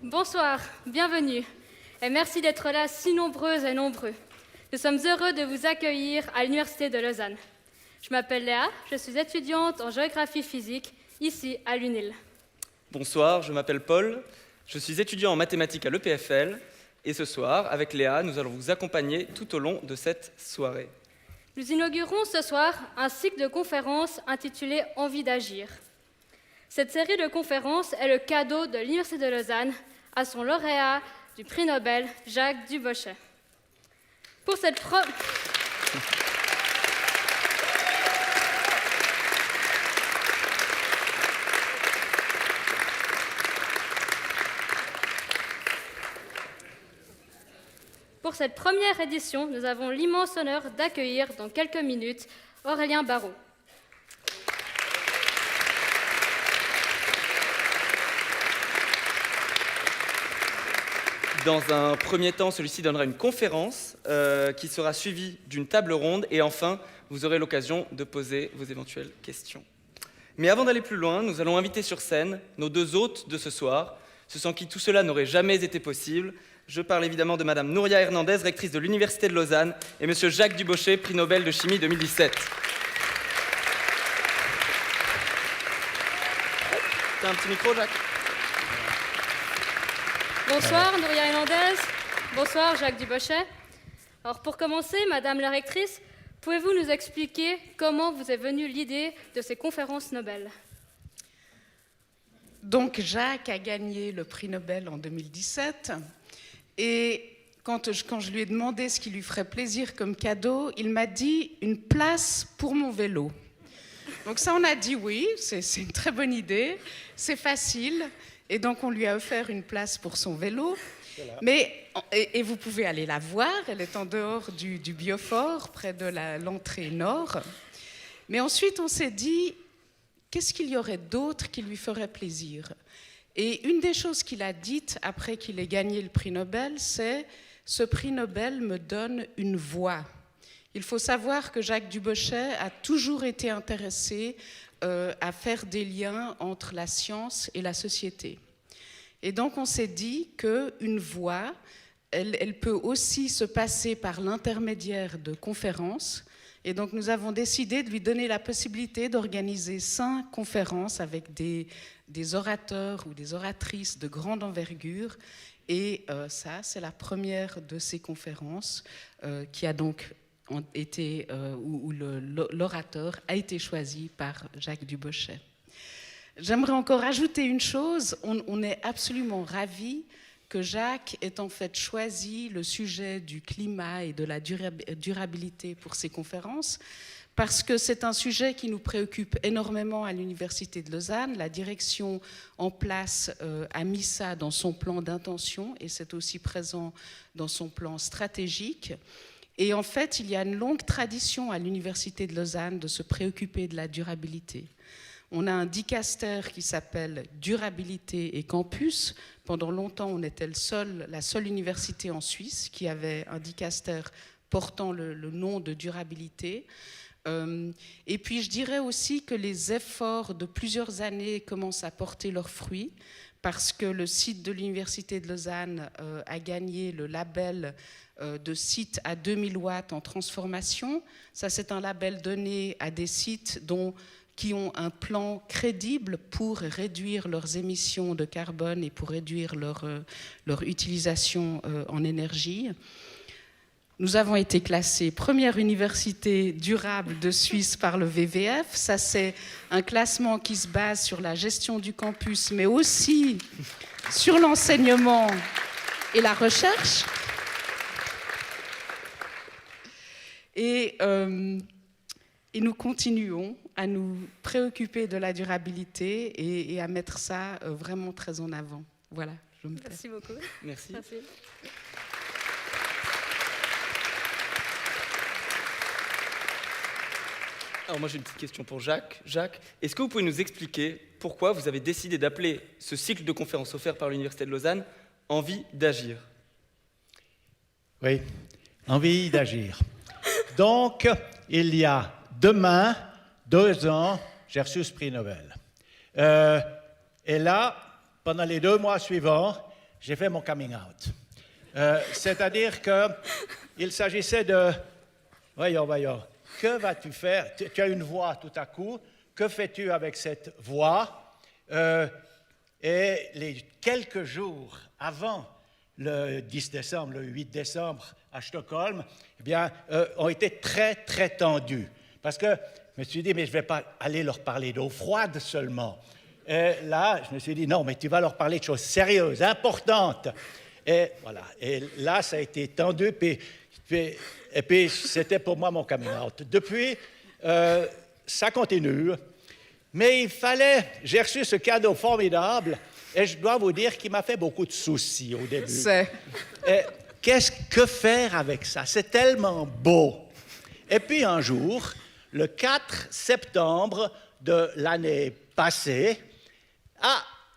Bonsoir, bienvenue, et merci d'être là si nombreuses et nombreux. Nous sommes heureux de vous accueillir à l'Université de Lausanne. Je m'appelle Léa, je suis étudiante en géographie physique, ici à l'UNIL. Bonsoir, je m'appelle Paul, je suis étudiant en mathématiques à l'EPFL, et ce soir, avec Léa, nous allons vous accompagner tout au long de cette soirée. Nous inaugurons ce soir un cycle de conférences intitulé « Envie d'agir ». Cette série de conférences est le cadeau de l'Université de Lausanne à son lauréat du prix Nobel, Jacques Dubochet. Pour cette première édition, nous avons l'immense honneur d'accueillir dans quelques minutes Aurélien Barraud. Dans un premier temps, celui-ci donnera une conférence qui sera suivie d'une table ronde et enfin, vous aurez l'occasion de poser vos éventuelles questions. Mais avant d'aller plus loin, nous allons inviter sur scène nos deux hôtes de ce soir, ceux sans qui tout cela n'aurait jamais été possible. Je parle évidemment de Madame Nouria Hernandez, rectrice de l'Université de Lausanne, et Monsieur Jacques Dubochet, prix Nobel de chimie 2017. T'as un petit micro, Jacques ? Bonsoir Nouria Hernandez, bonsoir Jacques Dubochet. Alors pour commencer, Madame la rectrice, pouvez-vous nous expliquer comment vous est venue l'idée de ces conférences Nobel ? Donc Jacques a gagné le prix Nobel en 2017 et quand je lui ai demandé ce qui lui ferait plaisir comme cadeau, il m'a dit une place pour mon vélo. Donc ça on a dit oui, c'est une très bonne idée, c'est facile. Et donc, on lui a offert une place pour son vélo. Voilà. Et vous pouvez aller la voir. Elle est en dehors du Biophore, près de l'entrée nord. Mais ensuite, on s'est dit, qu'est-ce qu'il y aurait d'autre qui lui ferait plaisir ? Et une des choses qu'il a dites après qu'il ait gagné le prix Nobel, c'est « Ce prix Nobel me donne une voix ». Il faut savoir que Jacques Dubochet a toujours été intéressé à faire des liens entre la science et la société. Et donc on s'est dit qu'une voix, elle peut aussi se passer par l'intermédiaire de conférences. Et donc nous avons décidé de lui donner la possibilité d'organiser 5 conférences avec des orateurs ou des oratrices de grande envergure. Et ça, c'est la première de ces conférences qui a donc où l'orateur a été choisi par Jacques Dubochet. J'aimerais encore ajouter une chose, on est absolument ravis que Jacques ait en fait choisi le sujet du climat et de la durabilité pour ses conférences, parce que c'est un sujet qui nous préoccupe énormément à l'Université de Lausanne. La direction en place a mis ça dans son plan d'intention et c'est aussi présent dans son plan stratégique. Et en fait, il y a une longue tradition à l'Université de Lausanne de se préoccuper de la durabilité. On a un dicaster qui s'appelle Durabilité et Campus. Pendant longtemps, on était la seule université en Suisse qui avait un dicaster portant le nom de durabilité. Et puis, je dirais aussi que les efforts de plusieurs années commencent à porter leurs fruits parce que le site de l'Université de Lausanne a gagné le label de site à 2000 watts en transformation. Ça, c'est un label donné à des sites qui ont un plan crédible pour réduire leurs émissions de carbone et pour réduire leur utilisation en énergie. Nous avons été classés première université durable de Suisse par le WWF. Ça, c'est un classement qui se base sur la gestion du campus, mais aussi sur l'enseignement et la recherche. Et nous continuons à nous préoccuper de la durabilité et à mettre ça vraiment très en avant. Voilà, je me tais. Merci beaucoup. Merci. Merci. Alors moi j'ai une petite question pour Jacques. Jacques, est-ce que vous pouvez nous expliquer pourquoi vous avez décidé d'appeler ce cycle de conférences offert par l'Université de Lausanne « Envie d'agir » ? Oui, envie d'agir. Donc, il y a demain, 2 ans, j'ai reçu ce prix Nobel. Et là, pendant les 2 mois suivants, j'ai fait mon coming out. C'est-à-dire qu'il s'agissait de... Voyons, que vas-tu faire? Tu as une voix tout à coup, que fais-tu avec cette voix? Et les quelques jours avant le 10 décembre, le 8 décembre à Stockholm, eh bien, ont été très, très tendus. Parce que je me suis dit, mais je ne vais pas aller leur parler d'eau froide seulement. Et là, je me suis dit, non, mais tu vas leur parler de choses sérieuses, importantes. Et voilà. Et là, ça a été tendu. Et puis, c'était pour moi mon coming out. Depuis, ça continue. Mais j'ai reçu ce cadeau formidable. Et je dois vous dire qu'il m'a fait beaucoup de soucis au début. Que faire avec ça? C'est tellement beau. Et puis un jour, le 4 septembre de l'année passée,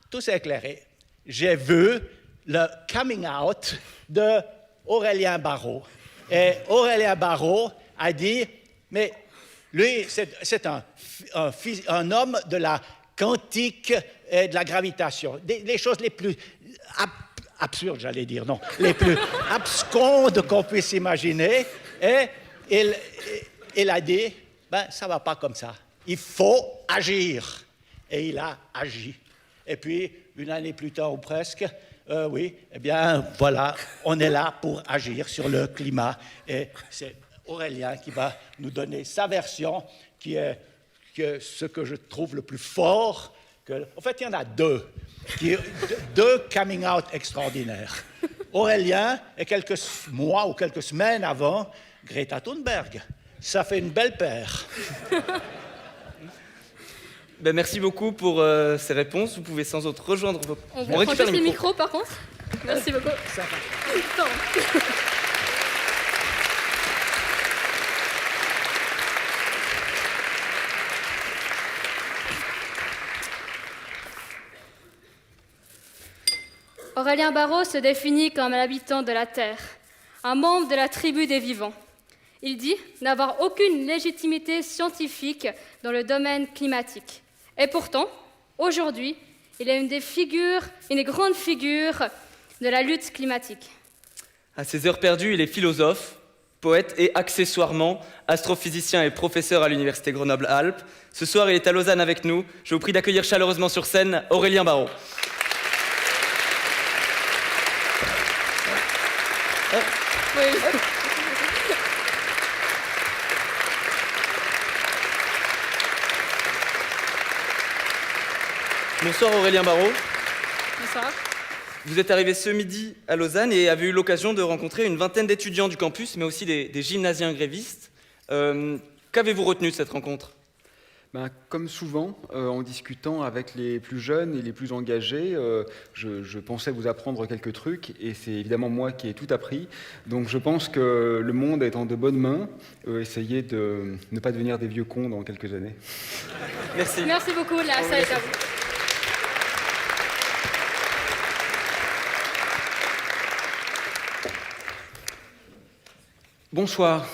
tout s'est éclairé. J'ai vu le coming out de Aurélien Barraud. Et Aurélien Barraud a dit, mais lui, c'est un homme de la quantique et de la gravitation. Les choses les plus absurdes, j'allais dire, non, les plus abscondes qu'on puisse imaginer. Et il a dit, ça ne va pas comme ça. Il faut agir. Et il a agi. Et puis, une année plus tard ou presque, oui, eh bien, voilà, on est là pour agir sur le climat. Et c'est Aurélien qui va nous donner sa version, qui est ce que je trouve le plus fort. En fait, il y en a deux coming out extraordinaires. Aurélien, et quelques mois ou quelques semaines avant, Greta Thunberg. Ça fait une belle paire. Merci beaucoup pour ces réponses. Vous pouvez sans autre rejoindre vos... On prend juste les micros, par contre. Merci beaucoup. Ça va. Aurélien Barraud se définit comme un habitant de la Terre, un membre de la tribu des vivants. Il dit n'avoir aucune légitimité scientifique dans le domaine climatique. Et pourtant, aujourd'hui, il est une des grandes figures de la lutte climatique. À ses heures perdues, il est philosophe, poète et accessoirement astrophysicien et professeur à l'Université Grenoble-Alpes. Ce soir, il est à Lausanne avec nous. Je vous prie d'accueillir chaleureusement sur scène Aurélien Barraud. Oui. Bonsoir Aurélien Barraud. Bonsoir. Vous êtes arrivé ce midi à Lausanne et avez eu l'occasion de rencontrer une vingtaine d'étudiants du campus, mais aussi des gymnasiens grévistes. Qu'avez-vous retenu de cette rencontre ? Comme souvent, en discutant avec les plus jeunes et les plus engagés, je pensais vous apprendre quelques trucs et c'est évidemment moi qui ai tout appris. Donc je pense que le monde est en de bonnes mains. Essayez de ne pas devenir des vieux cons dans quelques années. Merci. Merci beaucoup, la salle est à vous. Bonsoir.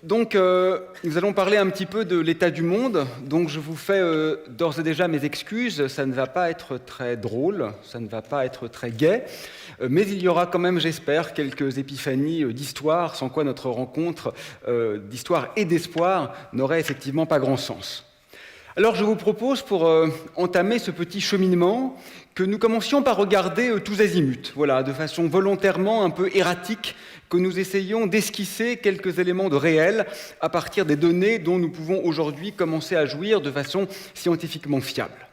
Donc, nous allons parler un petit peu de l'état du monde. Donc, je vous fais d'ores et déjà mes excuses. Ça ne va pas être très drôle, ça ne va pas être très gai. Mais il y aura quand même, j'espère, quelques épiphanies d'histoire, sans quoi notre rencontre d'histoire et d'espoir n'aurait effectivement pas grand sens. Alors, je vous propose, pour entamer ce petit cheminement, que nous commencions par regarder tous azimuts, voilà, de façon volontairement un peu erratique, que nous essayons d'esquisser quelques éléments de réel à partir des données dont nous pouvons aujourd'hui commencer à jouir de façon scientifiquement fiable.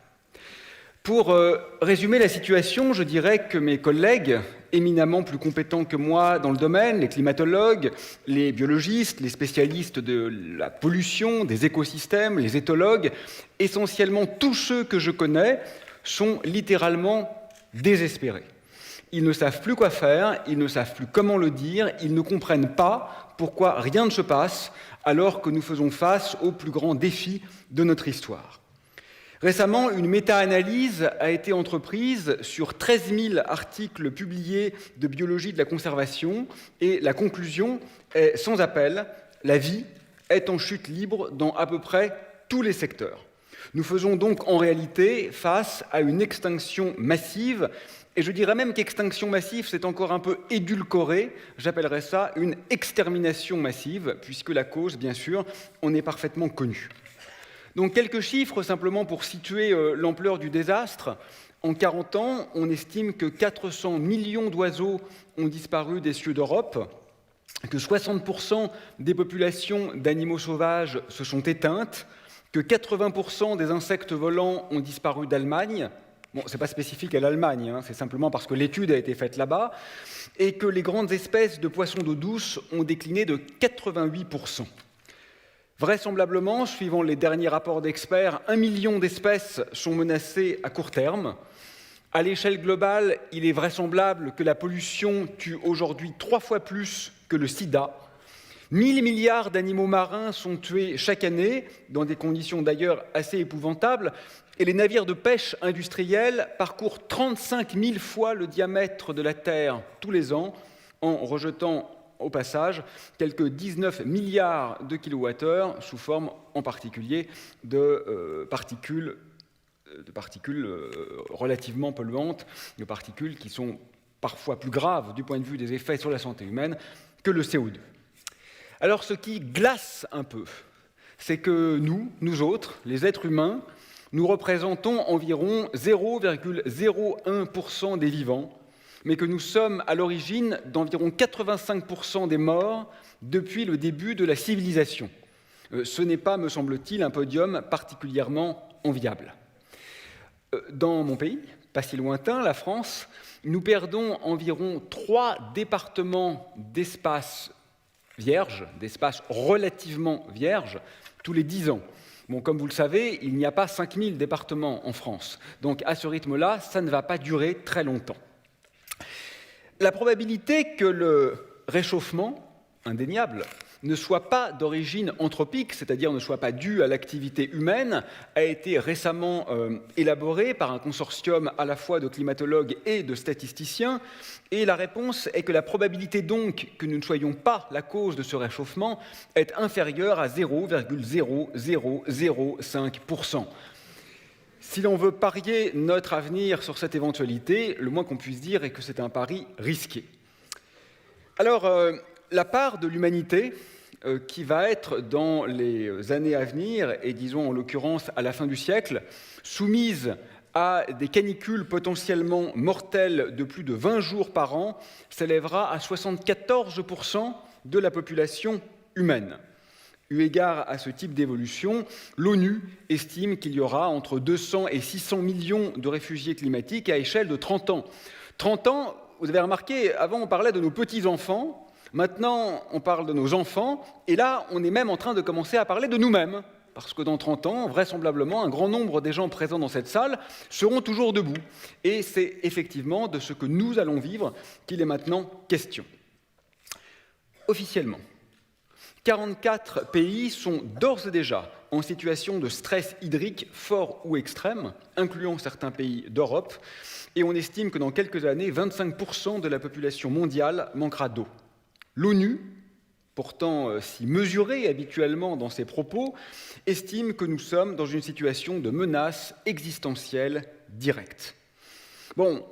Pour résumer la situation, je dirais que mes collègues, éminemment plus compétents que moi dans le domaine, les climatologues, les biologistes, les spécialistes de la pollution, des écosystèmes, les éthologues, essentiellement tous ceux que je connais, sont littéralement désespérés. Ils ne savent plus quoi faire, ils ne savent plus comment le dire, ils ne comprennent pas pourquoi rien ne se passe alors que nous faisons face aux plus grands défis de notre histoire. Récemment, une méta-analyse a été entreprise sur 13 000 articles publiés de biologie de la conservation et la conclusion est sans appel, la vie est en chute libre dans à peu près tous les secteurs. Nous faisons donc en réalité face à une extinction massive, et je dirais même qu'extinction massive, c'est encore un peu édulcoré, j'appellerais ça une extermination massive, puisque la cause, bien sûr, en est parfaitement connue. Donc quelques chiffres simplement pour situer l'ampleur du désastre. En 40 ans, on estime que 400 millions d'oiseaux ont disparu des cieux d'Europe, que 60% des populations d'animaux sauvages se sont éteintes, que 80% des insectes volants ont disparu d'Allemagne. Bon, ce n'est pas spécifique à l'Allemagne, c'est simplement parce que l'étude a été faite là-bas, et que les grandes espèces de poissons d'eau douce ont décliné de 88%. Vraisemblablement, suivant les derniers rapports d'experts, 1 million d'espèces sont menacées à court terme. À l'échelle globale, il est vraisemblable que la pollution tue aujourd'hui 3 fois plus que le sida. 1 000 milliards d'animaux marins sont tués chaque année, dans des conditions d'ailleurs assez épouvantables, et les navires de pêche industriels parcourent 35 000 fois le diamètre de la Terre tous les ans, en rejetant au passage quelques 19 milliards de kilowattheures sous forme en particulier de particules relativement polluantes, de particules qui sont parfois plus graves du point de vue des effets sur la santé humaine que le CO2. Alors ce qui glace un peu, c'est que nous autres, les êtres humains, nous représentons environ 0,01% des vivants, mais que nous sommes à l'origine d'environ 85% des morts depuis le début de la civilisation. Ce n'est pas, me semble-t-il, un podium particulièrement enviable. Dans mon pays, pas si lointain, la France, nous perdons environ 3 départements d'espace vierge, d'espace relativement vierge, tous les 10 ans. Bon, comme vous le savez, il n'y a pas 5000 départements en France. Donc à ce rythme-là, ça ne va pas durer très longtemps. La probabilité que le réchauffement, indéniable, ne soit pas d'origine anthropique, c'est-à-dire ne soit pas due à l'activité humaine, a été récemment élaborée par un consortium à la fois de climatologues et de statisticiens. Et la réponse est que la probabilité donc que nous ne soyons pas la cause de ce réchauffement est inférieure à 0,0005%. Si l'on veut parier notre avenir sur cette éventualité, le moins qu'on puisse dire est que c'est un pari risqué. Alors, la part de l'humanité qui va être dans les années à venir, et disons en l'occurrence à la fin du siècle, soumise à des canicules potentiellement mortelles de plus de 20 jours par an, s'élèvera à 74% de la population humaine. Eu égard à ce type d'évolution, l'ONU estime qu'il y aura entre 200 et 600 millions de réfugiés climatiques à échelle de 30 ans. 30 ans, vous avez remarqué, avant on parlait de nos petits-enfants, maintenant on parle de nos enfants, et là on est même en train de commencer à parler de nous-mêmes, parce que dans 30 ans, vraisemblablement, un grand nombre des gens présents dans cette salle seront toujours debout. Et c'est effectivement de ce que nous allons vivre qu'il est maintenant question. Officiellement, 44 pays sont d'ores et déjà en situation de stress hydrique fort ou extrême, incluant certains pays d'Europe, et on estime que dans quelques années, 25% de la population mondiale manquera d'eau. L'ONU, pourtant si mesurée habituellement dans ses propos, estime que nous sommes dans une situation de menace existentielle directe. Bon,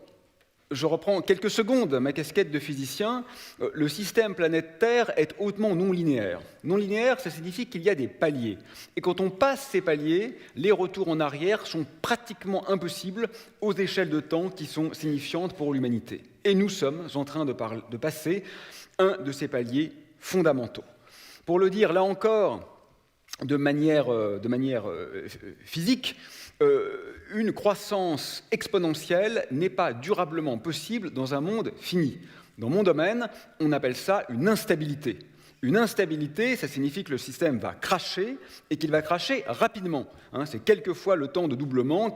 je reprends quelques secondes ma casquette de physicien. Le système planète Terre est hautement non linéaire. Non linéaire, ça signifie qu'il y a des paliers. Et quand on passe ces paliers, les retours en arrière sont pratiquement impossibles aux échelles de temps qui sont signifiantes pour l'humanité. Et nous sommes en train de passer un de ces paliers fondamentaux. Pour le dire là encore de manière physique, une croissance exponentielle n'est pas durablement possible dans un monde fini. Dans mon domaine, on appelle ça une instabilité. Une instabilité, ça signifie que le système va crasher et qu'il va crasher rapidement. C'est quelquefois le temps de doublement,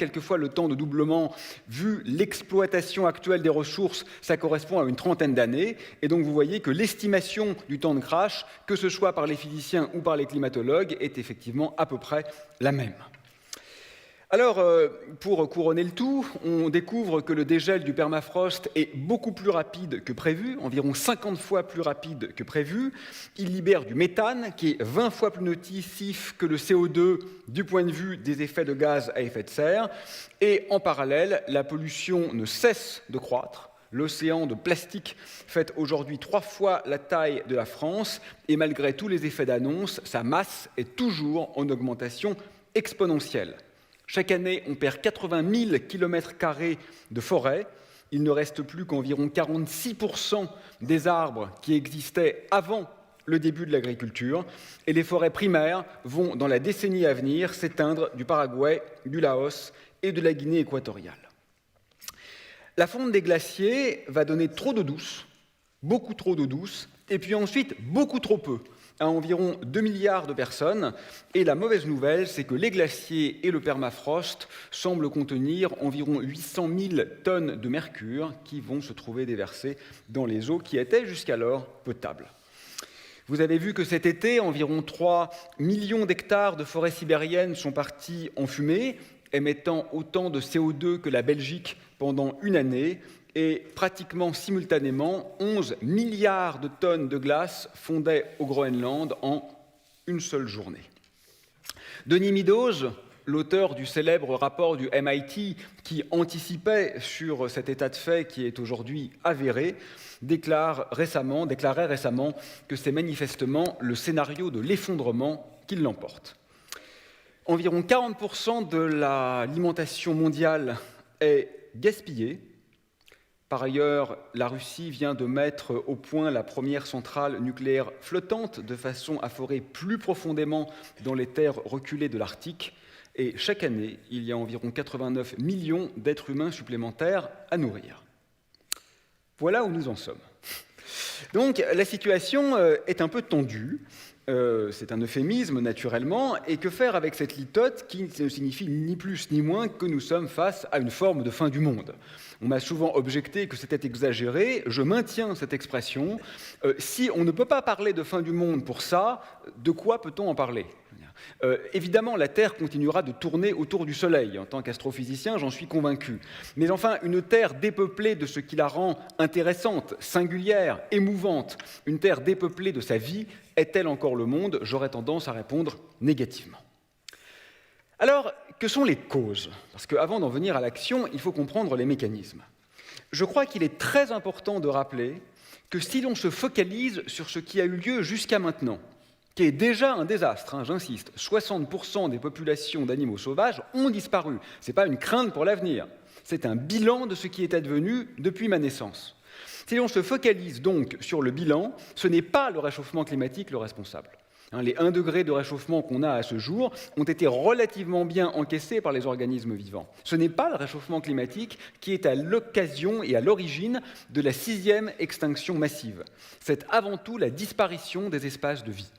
vu l'exploitation actuelle des ressources, ça correspond à une trentaine d'années. Et donc vous voyez que l'estimation du temps de crash, que ce soit par les physiciens ou par les climatologues, est effectivement à peu près la même. Alors, pour couronner le tout, on découvre que le dégel du permafrost est beaucoup plus rapide que prévu, environ 50 fois plus rapide que prévu. Il libère du méthane, qui est 20 fois plus nocif que le CO2 du point de vue des effets de gaz à effet de serre. Et en parallèle, la pollution ne cesse de croître. L'océan de plastique fait aujourd'hui 3 fois la taille de la France, et malgré tous les effets d'annonce, sa masse est toujours en augmentation exponentielle. Chaque année, on perd 80 000 km² de forêt. Il ne reste plus qu'environ 46% des arbres qui existaient avant le début de l'agriculture. Et les forêts primaires vont, dans la décennie à venir, s'éteindre du Paraguay, du Laos et de la Guinée équatoriale. La fonte des glaciers va donner trop d'eau douce, beaucoup trop d'eau douce, et puis ensuite beaucoup trop peu, à environ 2 milliards de personnes. Et la mauvaise nouvelle, c'est que les glaciers et le permafrost semblent contenir environ 800 000 tonnes de mercure qui vont se trouver déversées dans les eaux qui étaient jusqu'alors potables. Vous avez vu que cet été, environ 3 millions d'hectares de forêts sibériennes sont partis en fumée, émettant autant de CO2 que la Belgique pendant une année. Et pratiquement simultanément, 11 milliards de tonnes de glace fondaient au Groenland en une seule journée. Denis Meadows, l'auteur du célèbre rapport du MIT qui anticipait sur cet état de fait qui est aujourd'hui avéré, déclarait récemment que c'est manifestement le scénario de l'effondrement qui l'emporte. Environ 40% de l'alimentation mondiale est gaspillée. Par ailleurs, la Russie vient de mettre au point la première centrale nucléaire flottante de façon à forer plus profondément dans les terres reculées de l'Arctique. Et chaque année, il y a environ 89 millions d'êtres humains supplémentaires à nourrir. Voilà où nous en sommes. Donc, la situation est un peu tendue. C'est un euphémisme, naturellement. Et que faire avec cette litote qui ne signifie ni plus ni moins que nous sommes face à une forme de fin du monde ? On m'a souvent objecté que c'était exagéré. Je maintiens cette expression. Si on ne peut pas parler de fin du monde pour ça, de quoi peut-on en parler ? Évidemment, la Terre continuera de tourner autour du Soleil. En tant qu'astrophysicien, j'en suis convaincu. Mais enfin, une Terre dépeuplée de ce qui la rend intéressante, singulière, émouvante, une Terre dépeuplée de sa vie, est-elle encore le monde ? J'aurais tendance à répondre négativement. Alors, que sont les causes ? Parce qu'avant d'en venir à l'action, il faut comprendre les mécanismes. Je crois qu'il est très important de rappeler que si l'on se focalise sur ce qui a eu lieu jusqu'à maintenant, qui est déjà un désastre, j'insiste, 60% des populations d'animaux sauvages ont disparu. Ce n'est pas une crainte pour l'avenir, c'est un bilan de ce qui est advenu depuis ma naissance. Si l'on se focalise donc sur le bilan, ce n'est pas le réchauffement climatique le responsable. Les 1 degré de réchauffement qu'on a à ce jour ont été relativement bien encaissés par les organismes vivants. Ce n'est pas le réchauffement climatique qui est à l'occasion et à l'origine de la 6e extinction massive. C'est avant tout la disparition des espaces de vie.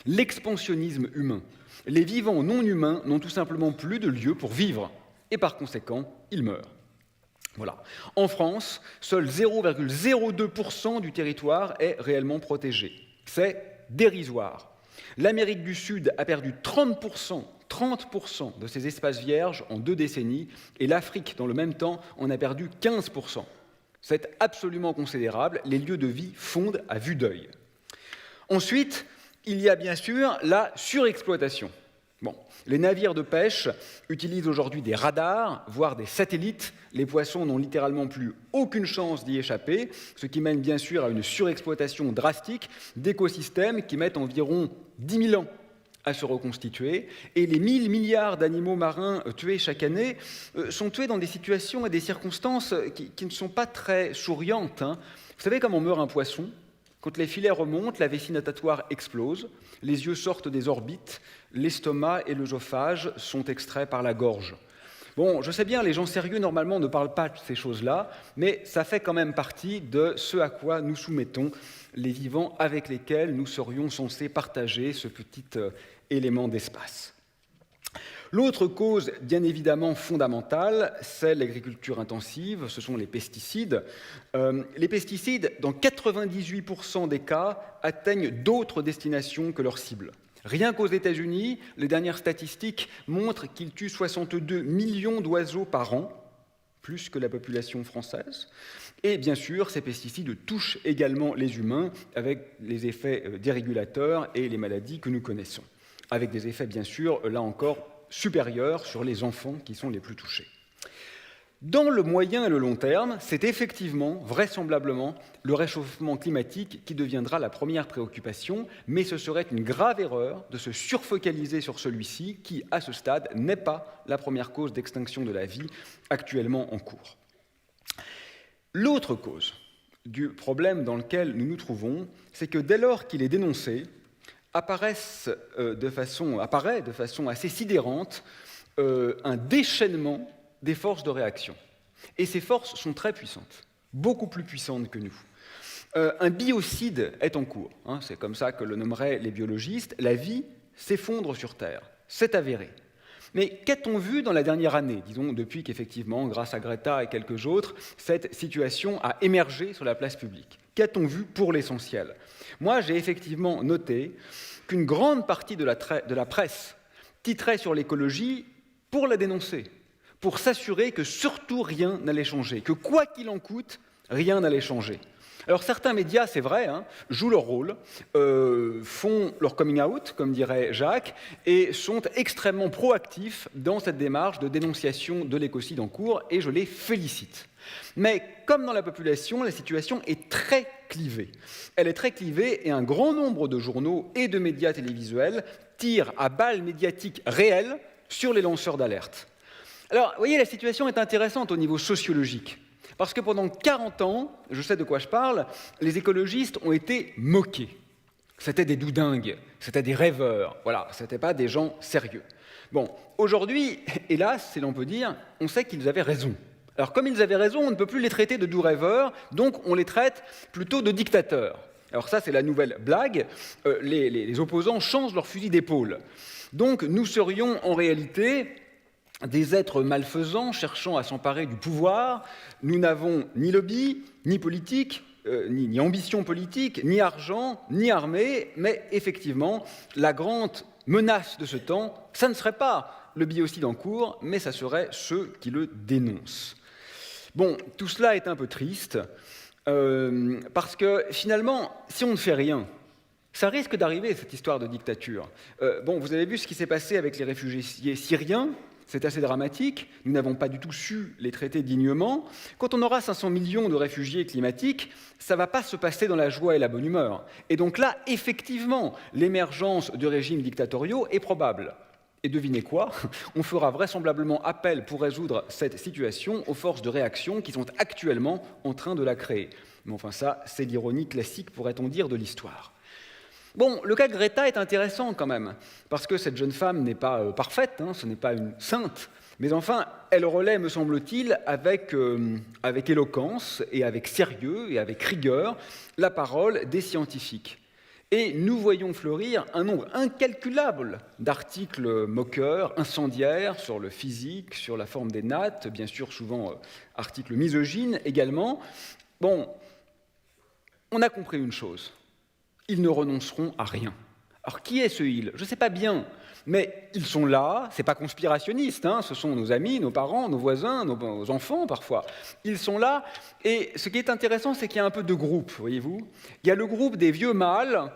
L'expansionnisme humain. Les vivants non humains n'ont tout simplement plus de lieu pour vivre, et par conséquent, ils meurent. Voilà. En France, seul 0,02% du territoire est réellement protégé. C'est dérisoire. L'Amérique du Sud a perdu 30% de ses espaces vierges en 2 décennies, et l'Afrique, dans le même temps, en a perdu 15%. C'est absolument considérable. Les lieux de vie fondent à vue d'œil. Ensuite, il y a bien sûr la surexploitation. Les navires de pêche utilisent aujourd'hui des radars, voire des satellites. Les poissons n'ont littéralement plus aucune chance d'y échapper, ce qui mène bien sûr à une surexploitation drastique d'écosystèmes qui mettent environ 10 000 ans à se reconstituer. Et les 1 000 milliards d'animaux marins tués chaque année sont tués dans des situations et des circonstances qui ne sont pas très souriantes. Vous savez comment meurt un poisson ? Quand les filets remontent, la vessie natatoire explose, les yeux sortent des orbites, l'estomac et l'œsophage sont extraits par la gorge. Bon, je sais bien, les gens sérieux, normalement, ne parlent pas de ces choses-là, mais ça fait quand même partie de ce à quoi nous soumettons les vivants avec lesquels nous serions censés partager ce petit élément d'espace. L'autre cause, bien évidemment fondamentale, c'est l'agriculture intensive, ce sont les pesticides. Les pesticides, dans 98% des cas, atteignent d'autres destinations que leur cible. Rien qu'aux États-Unis, les dernières statistiques montrent qu'ils tuent 62 millions d'oiseaux par an, plus que la population française. Et bien sûr, ces pesticides touchent également les humains avec les effets dérégulateurs et les maladies que nous connaissons, avec des effets bien sûr, là encore, supérieurs sur les enfants qui sont les plus touchés. Dans le moyen et le long terme, c'est effectivement, vraisemblablement, le réchauffement climatique qui deviendra la première préoccupation, mais ce serait une grave erreur de se surfocaliser sur celui-ci, qui, à ce stade, n'est pas la première cause d'extinction de la vie actuellement en cours. L'autre cause du problème dans lequel nous nous trouvons, c'est que dès lors qu'il est dénoncé, apparaît de façon assez sidérante un déchaînement des forces de réaction. Et ces forces sont très puissantes, beaucoup plus puissantes que nous. Un biocide est en cours, hein, c'est comme ça que le nommeraient les biologistes. La vie s'effondre sur Terre, c'est avéré. Mais qu'a-t-on vu dans la dernière année, disons depuis qu'effectivement, grâce à Greta et quelques autres, cette situation a émergé sur la place publique? Qu'a-t-on vu pour l'essentiel? Moi, j'ai effectivement noté qu'une grande partie de la presse titrait sur l'écologie pour la dénoncer, pour s'assurer que surtout rien n'allait changer, que quoi qu'il en coûte, rien n'allait changer. Alors certains médias, c'est vrai, hein, jouent leur rôle, font leur coming out, comme dirait Jacques, et sont extrêmement proactifs dans cette démarche de dénonciation de l'écocide en cours, et je les félicite. Mais comme dans la population, la situation est très clivée. Elle est très clivée et un grand nombre de journaux et de médias télévisuels tirent à balles médiatiques réelles sur les lanceurs d'alerte. Alors, vous voyez, la situation est intéressante au niveau sociologique. Parce que pendant 40 ans, je sais de quoi je parle, les écologistes ont été moqués. C'était des doudingues, c'était des rêveurs, voilà, c'était pas des gens sérieux. Bon, aujourd'hui, hélas, si l'on peut dire, on sait qu'ils avaient raison. Alors, comme ils avaient raison, on ne peut plus les traiter de doux rêveurs, donc on les traite plutôt de dictateurs. Alors ça, c'est la nouvelle blague, les opposants changent leur fusil d'épaule. Donc, nous serions en réalité des êtres malfaisants cherchant à s'emparer du pouvoir. Nous n'avons ni lobby, ni politique, ni ambition politique, ni argent, ni armée, mais effectivement, la grande menace de ce temps, ça ne serait pas le biocide en cours, mais ça serait ceux qui le dénoncent. Bon, tout cela est un peu triste, parce que finalement, si on ne fait rien, ça risque d'arriver, cette histoire de dictature. Bon, vous avez vu ce qui s'est passé avec les réfugiés syriens. C'est assez dramatique, nous n'avons pas du tout su les traiter dignement. Quand on aura 500 millions de réfugiés climatiques, ça ne va pas se passer dans la joie et la bonne humeur. Et donc là, effectivement, l'émergence de régimes dictatoriaux est probable. Et devinez quoi? On fera vraisemblablement appel pour résoudre cette situation aux forces de réaction qui sont actuellement en train de la créer. Mais enfin ça, c'est l'ironie classique, pourrait-on dire, de l'histoire. Bon, le cas de Greta est intéressant quand même, parce que cette jeune femme n'est pas parfaite, hein, ce n'est pas une sainte, mais enfin, elle relaie, me semble-t-il, avec éloquence et avec sérieux et avec rigueur, la parole des scientifiques. Et nous voyons fleurir un nombre incalculable d'articles moqueurs, incendiaires, sur le physique, sur la forme des nattes, bien sûr, souvent articles misogynes également. Bon, on a compris une chose. Ils ne renonceront à rien. Alors, qui est ce ils? Je ne sais pas bien, mais ils sont là, ce n'est pas conspirationniste, hein, ce sont nos amis, nos parents, nos voisins, nos enfants parfois. Ils sont là, et ce qui est intéressant, c'est qu'il y a un peu de groupe, voyez-vous. Il y a le groupe des vieux mâles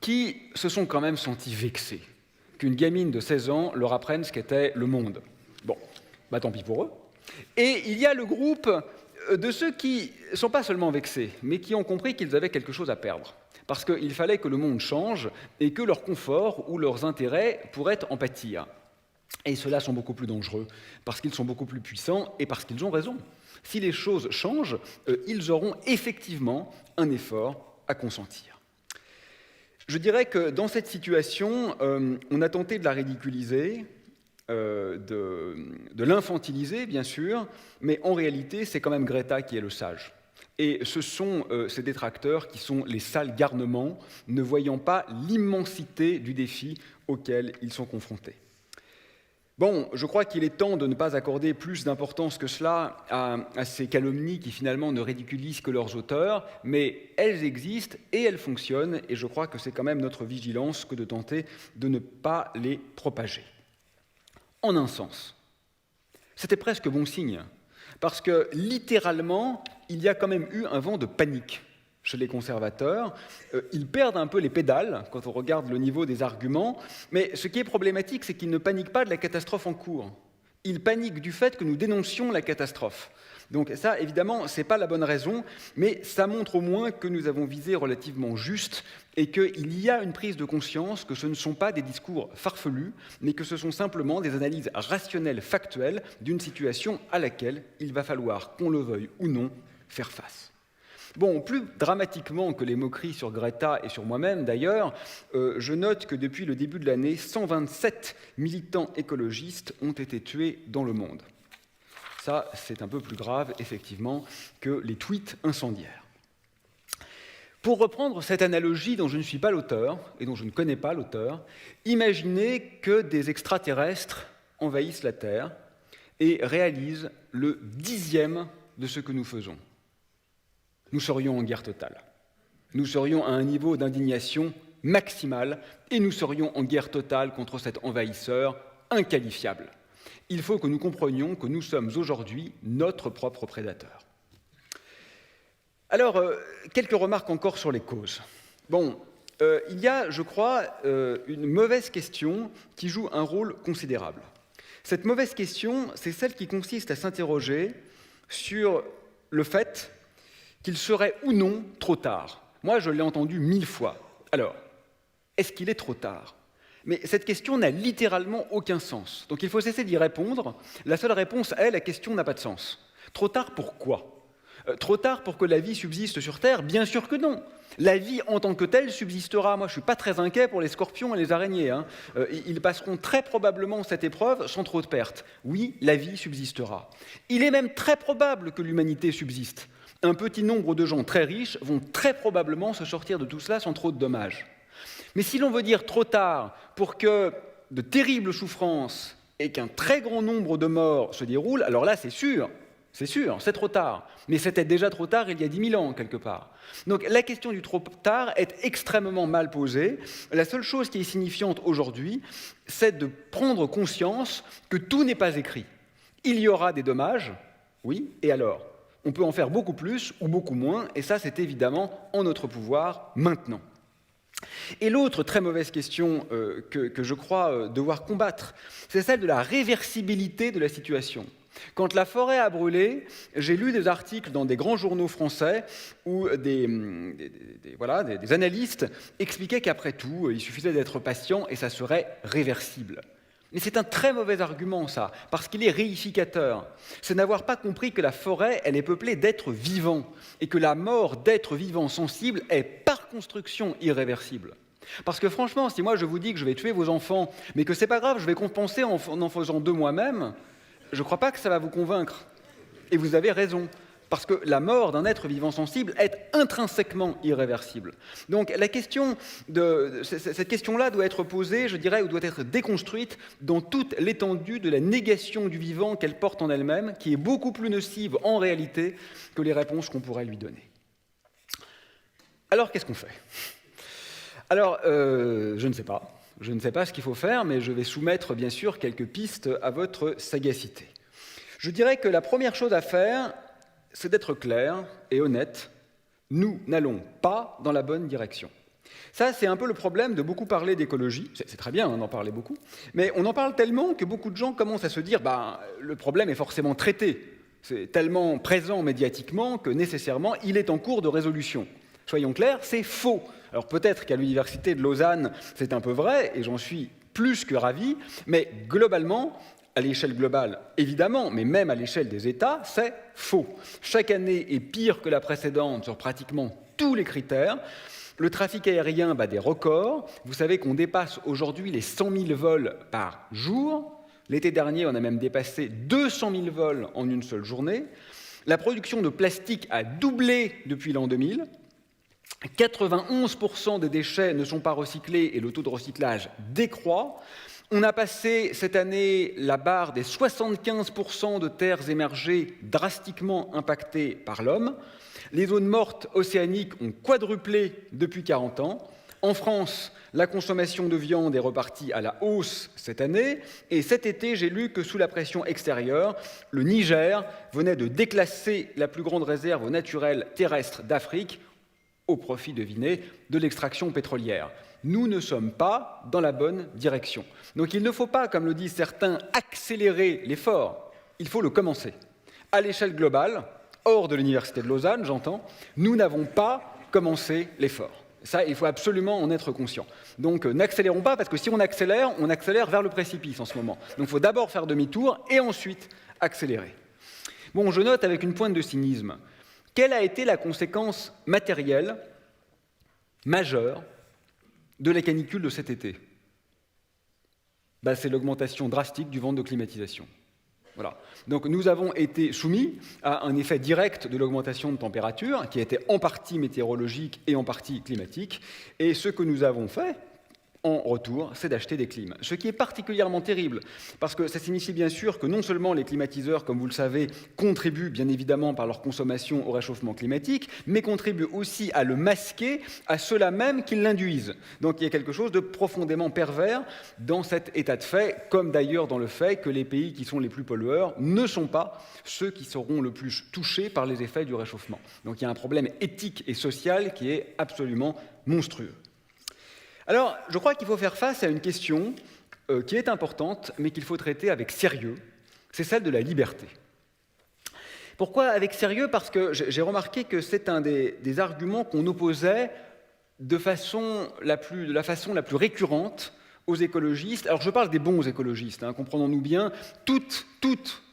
qui se sont quand même sentis vexés qu'une gamine de 16 ans leur apprenne ce qu'était le monde. Bon, bah tant pis pour eux. Et il y a le groupe de ceux qui ne sont pas seulement vexés, mais qui ont compris qu'ils avaient quelque chose à perdre. Parce qu'il fallait que le monde change et que leur confort ou leurs intérêts pourraient en pâtir. Et ceux-là sont beaucoup plus dangereux, parce qu'ils sont beaucoup plus puissants et parce qu'ils ont raison. Si les choses changent, ils auront effectivement un effort à consentir. Je dirais que dans cette situation, on a tenté de la ridiculiser, de l'infantiliser, bien sûr, mais en réalité, c'est quand même Greta qui est le sage. Et ce sont ces détracteurs qui sont les sales garnements, ne voyant pas l'immensité du défi auquel ils sont confrontés. Bon, je crois qu'il est temps de ne pas accorder plus d'importance que cela à ces calomnies qui finalement ne ridiculisent que leurs auteurs, mais elles existent et elles fonctionnent, et je crois que c'est quand même notre vigilance que de tenter de ne pas les propager. En un sens, c'était presque bon signe, parce que littéralement, il y a quand même eu un vent de panique chez les conservateurs. Ils perdent un peu les pédales quand on regarde le niveau des arguments, mais ce qui est problématique, c'est qu'ils ne paniquent pas de la catastrophe en cours. Ils paniquent du fait que nous dénoncions la catastrophe. Donc ça, évidemment, ce n'est pas la bonne raison, mais ça montre au moins que nous avons visé relativement juste et qu'il y a une prise de conscience que ce ne sont pas des discours farfelus, mais que ce sont simplement des analyses rationnelles, factuelles d'une situation à laquelle il va falloir, qu'on le veuille ou non, faire face. Bon, plus dramatiquement que les moqueries sur Greta et sur moi-même d'ailleurs, je note que depuis le début de l'année, 127 militants écologistes ont été tués dans le monde. Ça, c'est un peu plus grave, effectivement, que les tweets incendiaires. Pour reprendre cette analogie dont je ne suis pas l'auteur, et dont je ne connais pas l'auteur, imaginez que des extraterrestres envahissent la Terre et réalisent le 10e de ce que nous faisons. Nous serions en guerre totale. Nous serions à un niveau d'indignation maximal et nous serions en guerre totale contre cet envahisseur inqualifiable. Il faut que nous comprenions que nous sommes aujourd'hui notre propre prédateur. Alors, quelques remarques encore sur les causes. Bon, il y a, je crois, une mauvaise question qui joue un rôle considérable. Cette mauvaise question, c'est celle qui consiste à s'interroger sur le fait qu'il serait ou non trop tard. Moi, je l'ai entendu 1000 fois. Alors, est-ce qu'il est trop tard ? Mais cette question n'a littéralement aucun sens. Donc il faut cesser d'y répondre. La seule réponse est, la question n'a pas de sens. Trop tard pourquoi ? Trop tard pour que la vie subsiste sur Terre ? Bien sûr que non. La vie en tant que telle subsistera. Moi, je ne suis pas très inquiet pour les scorpions et les araignées. Ils passeront très probablement cette épreuve sans trop de pertes. Oui, la vie subsistera. Il est même très probable que l'humanité subsiste. Un petit nombre de gens très riches vont très probablement se sortir de tout cela sans trop de dommages. Mais si l'on veut dire trop tard pour que de terribles souffrances et qu'un très grand nombre de morts se déroulent, alors là, c'est sûr, c'est trop tard. Mais c'était déjà trop tard il y a 10 000 ans, quelque part. Donc la question du trop tard est extrêmement mal posée. La seule chose qui est signifiante aujourd'hui, c'est de prendre conscience que tout n'est pas écrit. Il y aura des dommages, oui, et alors ? On peut en faire beaucoup plus ou beaucoup moins, et ça, c'est évidemment en notre pouvoir maintenant. Et l'autre très mauvaise question que je crois devoir combattre, c'est celle de la réversibilité de la situation. Quand la forêt a brûlé, j'ai lu des articles dans des grands journaux français où des analystes expliquaient qu'après tout, il suffisait d'être patient et ça serait réversible. Mais c'est un très mauvais argument, ça, parce qu'il est réificateur. C'est n'avoir pas compris que la forêt, elle est peuplée d'êtres vivants, et que la mort d'êtres vivants sensibles est par construction irréversible. Parce que franchement, si moi je vous dis que je vais tuer vos enfants, mais que c'est pas grave, je vais compenser en faisant deux moi-même, je ne crois pas que ça va vous convaincre. Et vous avez raison. Parce que la mort d'un être vivant sensible est intrinsèquement irréversible. Donc cette question-là doit être posée, je dirais, ou doit être déconstruite dans toute l'étendue de la négation du vivant qu'elle porte en elle-même, qui est beaucoup plus nocive en réalité que les réponses qu'on pourrait lui donner. Alors, qu'est-ce qu'on fait ? Alors, je ne sais pas. Je ne sais pas ce qu'il faut faire, mais je vais soumettre, bien sûr, quelques pistes à votre sagacité. Je dirais que la première chose à faire, c'est d'être clair et honnête. Nous n'allons pas dans la bonne direction. Ça, c'est un peu le problème de beaucoup parler d'écologie. C'est très bien d'en parler beaucoup, mais on en parle tellement que beaucoup de gens commencent à se dire le problème est forcément traité. C'est tellement présent médiatiquement que nécessairement, il est en cours de résolution. Soyons clairs, c'est faux. Alors peut-être qu'à l'université de Lausanne, c'est un peu vrai, et j'en suis plus que ravi, mais globalement, à l'échelle globale, évidemment, mais même à l'échelle des États, c'est faux. Chaque année est pire que la précédente sur pratiquement tous les critères. Le trafic aérien bat des records. Vous savez qu'on dépasse aujourd'hui les 100 000 vols par jour. L'été dernier, on a même dépassé 200 000 vols en une seule journée. La production de plastique a doublé depuis l'an 2000. 91% des déchets ne sont pas recyclés et le taux de recyclage décroît. On a passé cette année la barre des 75% de terres émergées drastiquement impactées par l'homme. Les zones mortes océaniques ont quadruplé depuis 40 ans. En France, la consommation de viande est repartie à la hausse cette année. Et cet été, j'ai lu que sous la pression extérieure, le Niger venait de déclasser la plus grande réserve naturelle terrestre d'Afrique au profit, devinez, de l'extraction pétrolière. Nous ne sommes pas dans la bonne direction. Donc il ne faut pas, comme le disent certains, accélérer l'effort, il faut le commencer. À l'échelle globale, hors de l'Université de Lausanne, j'entends, nous n'avons pas commencé l'effort. Ça, il faut absolument en être conscient. Donc n'accélérons pas, parce que si on accélère vers le précipice en ce moment. Donc il faut d'abord faire demi-tour et ensuite accélérer. Bon, je note avec une pointe de cynisme, quelle a été la conséquence matérielle majeure de la canicule de cet été? C'est l'augmentation drastique du vent de climatisation. Voilà. Donc nous avons été soumis à un effet direct de l'augmentation de température qui était en partie météorologique et en partie climatique. Et ce que nous avons fait en retour, c'est d'acheter des clims. Ce qui est particulièrement terrible, parce que ça signifie bien sûr que non seulement les climatiseurs, comme vous le savez, contribuent bien évidemment par leur consommation au réchauffement climatique, mais contribuent aussi à le masquer à ceux-là même qui l'induisent. Donc il y a quelque chose de profondément pervers dans cet état de fait, comme d'ailleurs dans le fait que les pays qui sont les plus pollueurs ne sont pas ceux qui seront le plus touchés par les effets du réchauffement. Donc il y a un problème éthique et social qui est absolument monstrueux. Alors, je crois qu'il faut faire face à une question qui est importante, mais qu'il faut traiter avec sérieux, c'est celle de la liberté. Pourquoi avec sérieux? Parce que j'ai remarqué que c'est un des arguments qu'on opposait de la façon la plus récurrente aux écologistes. Alors je parle des bons écologistes, comprenons-nous bien, toutes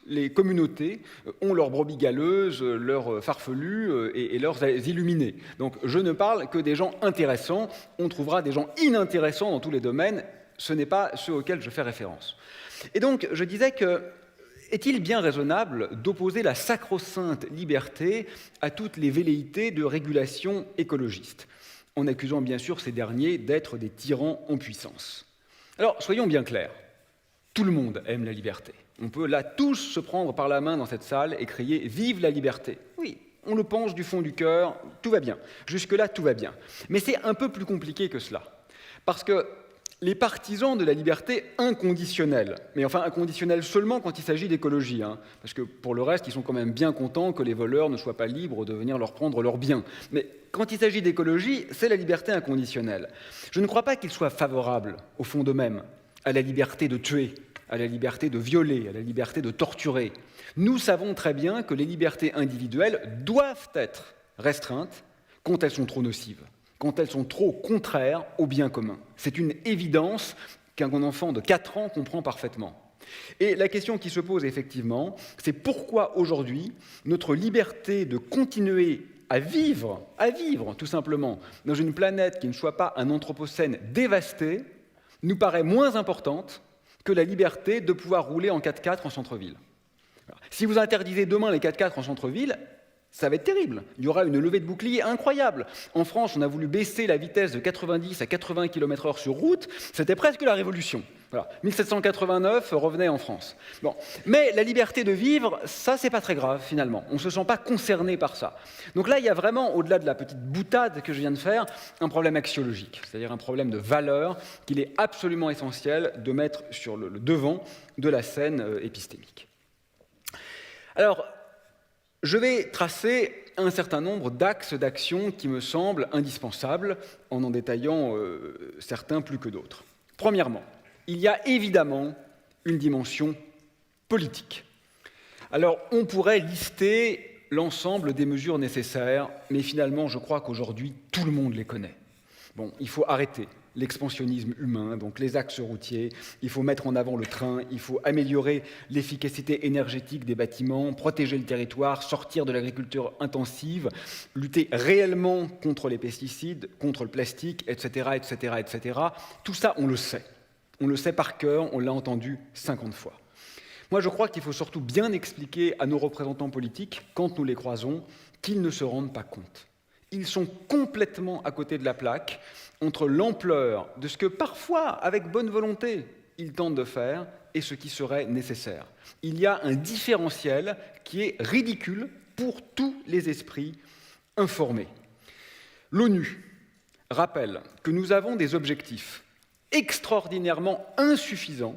les communautés ont leurs brebis galeuses, leurs farfelus et leurs illuminés. Donc je ne parle que des gens intéressants, on trouvera des gens inintéressants dans tous les domaines, ce n'est pas ceux auxquels je fais référence. Et donc je disais que est-il bien raisonnable d'opposer la sacro-sainte liberté à toutes les velléités de régulation écologiste, en accusant bien sûr ces derniers d'être des tyrans en puissance? Alors, soyons bien clairs, tout le monde aime la liberté. On peut là tous se prendre par la main dans cette salle et crier « Vive la liberté !» Oui, on le pense du fond du cœur, tout va bien. Jusque-là, tout va bien. Mais c'est un peu plus compliqué que cela. Parce que les partisans de la liberté inconditionnelle, mais enfin inconditionnelle seulement quand il s'agit d'écologie, parce que pour le reste, ils sont quand même bien contents que les voleurs ne soient pas libres de venir leur prendre leurs biens. Mais quand il s'agit d'écologie, c'est la liberté inconditionnelle. Je ne crois pas qu'ils soient favorables, au fond d'eux-mêmes, à la liberté de tuer, à la liberté de violer, à la liberté de torturer. Nous savons très bien que les libertés individuelles doivent être restreintes quand elles sont trop nocives, quand elles sont trop contraires au bien commun. C'est une évidence qu'un enfant de 4 ans comprend parfaitement. Et la question qui se pose effectivement, c'est pourquoi aujourd'hui notre liberté de continuer à vivre tout simplement, dans une planète qui ne soit pas un anthropocène dévasté, nous paraît moins importante que la liberté de pouvoir rouler en 4x4 en centre-ville. Si vous interdisez demain les 4x4 en centre-ville, ça va être terrible. Il y aura une levée de bouclier incroyable. En France, on a voulu baisser la vitesse de 90 à 80 km/h sur route. C'était presque la révolution. Voilà. 1789 revenait en France. Bon. Mais la liberté de vivre, ça, c'est pas très grave, finalement. On ne se sent pas concerné par ça. Donc là, il y a vraiment, au-delà de la petite boutade que je viens de faire, un problème axiologique, c'est-à-dire un problème de valeur qu'il est absolument essentiel de mettre sur le devant de la scène épistémique. Alors, je vais tracer un certain nombre d'axes d'action qui me semblent indispensables, en détaillant certains plus que d'autres. Premièrement, il y a évidemment une dimension politique. Alors, on pourrait lister l'ensemble des mesures nécessaires, mais finalement, je crois qu'aujourd'hui, tout le monde les connaît. Bon, il faut arrêter l'expansionnisme humain, donc les axes routiers, il faut mettre en avant le train, il faut améliorer l'efficacité énergétique des bâtiments, protéger le territoire, sortir de l'agriculture intensive, lutter réellement contre les pesticides, contre le plastique, etc., etc., etc. Tout ça, on le sait par cœur, on l'a entendu 50 fois. Moi, je crois qu'il faut surtout bien expliquer à nos représentants politiques, quand nous les croisons, qu'ils ne se rendent pas compte. Ils sont complètement à côté de la plaque entre l'ampleur de ce que parfois, avec bonne volonté, ils tentent de faire et ce qui serait nécessaire. Il y a un différentiel qui est ridicule pour tous les esprits informés. L'ONU rappelle que nous avons des objectifs extraordinairement insuffisants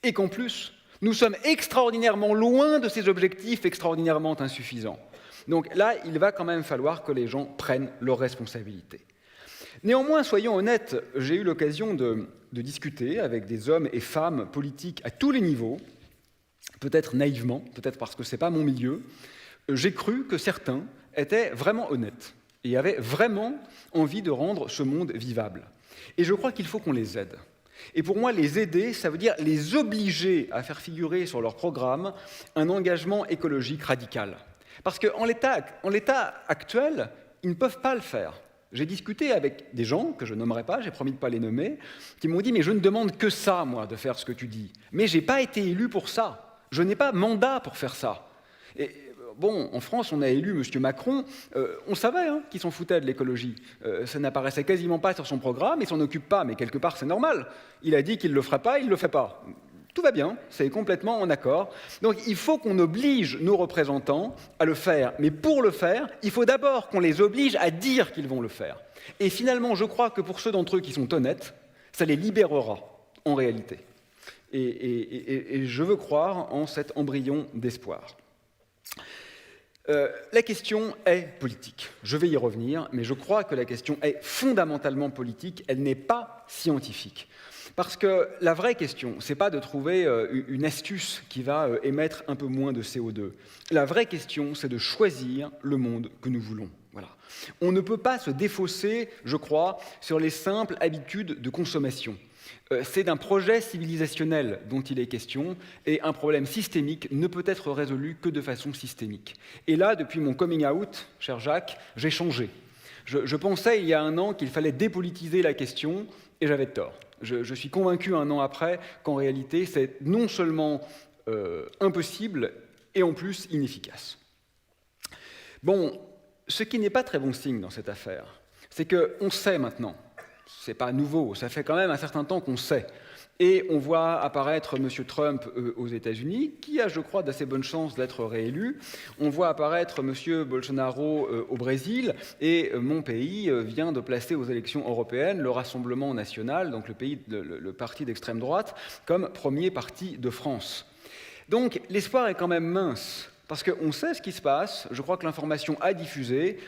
et qu'en plus, nous sommes extraordinairement loin de ces objectifs extraordinairement insuffisants. Donc là, il va quand même falloir que les gens prennent leurs responsabilités. Néanmoins, soyons honnêtes, j'ai eu l'occasion de discuter avec des hommes et femmes politiques à tous les niveaux, peut-être naïvement, peut-être parce que ce n'est pas mon milieu. J'ai cru que certains étaient vraiment honnêtes et avaient vraiment envie de rendre ce monde vivable. Et je crois qu'il faut qu'on les aide. Et pour moi, les aider, ça veut dire les obliger à faire figurer sur leur programme un engagement écologique radical. Parce qu'en l'état actuel, ils ne peuvent pas le faire. J'ai discuté avec des gens que je nommerai pas, j'ai promis de ne pas les nommer, qui m'ont dit « mais je ne demande que ça, moi, de faire ce que tu dis. Mais je n'ai pas été élu pour ça. Je n'ai pas mandat pour faire ça. » Et bon, en France, on a élu M. Macron, on savait qu'il s'en foutait de l'écologie. Ça n'apparaissait quasiment pas sur son programme, il ne s'en occupe pas, mais quelque part c'est normal. Il a dit qu'il ne le ferait pas, il ne le fait pas. Tout va bien, c'est complètement en accord. Donc il faut qu'on oblige nos représentants à le faire. Mais pour le faire, il faut d'abord qu'on les oblige à dire qu'ils vont le faire. Et finalement, je crois que pour ceux d'entre eux qui sont honnêtes, ça les libérera en réalité. Et je veux croire en cet embryon d'espoir. La question est politique. Je vais y revenir, mais je crois que la question est fondamentalement politique, elle n'est pas scientifique. Parce que la vraie question, ce n'est pas de trouver une astuce qui va émettre un peu moins de CO2. La vraie question, c'est de choisir le monde que nous voulons. Voilà. On ne peut pas se défausser, je crois, sur les simples habitudes de consommation. C'est d'un projet civilisationnel dont il est question, et un problème systémique ne peut être résolu que de façon systémique. Et là, depuis mon coming out, cher Jacques, j'ai changé. Je pensais il y a un an qu'il fallait dépolitiser la question, et j'avais tort. Je suis convaincu un an après qu'en réalité, c'est non seulement impossible, et en plus inefficace. Bon, ce qui n'est pas très bon signe dans cette affaire, c'est qu'on sait maintenant. Ce n'est pas nouveau, ça fait quand même un certain temps qu'on sait. Et on voit apparaître M. Trump aux États-Unis, qui a, je crois, d'assez bonnes chances d'être réélu. On voit apparaître M. Bolsonaro au Brésil, et mon pays vient de placer aux élections européennes le Rassemblement national, donc le parti d'extrême droite, comme premier parti de France. Donc l'espoir est quand même mince, parce qu'on sait ce qui se passe, je crois que l'information a diffusé.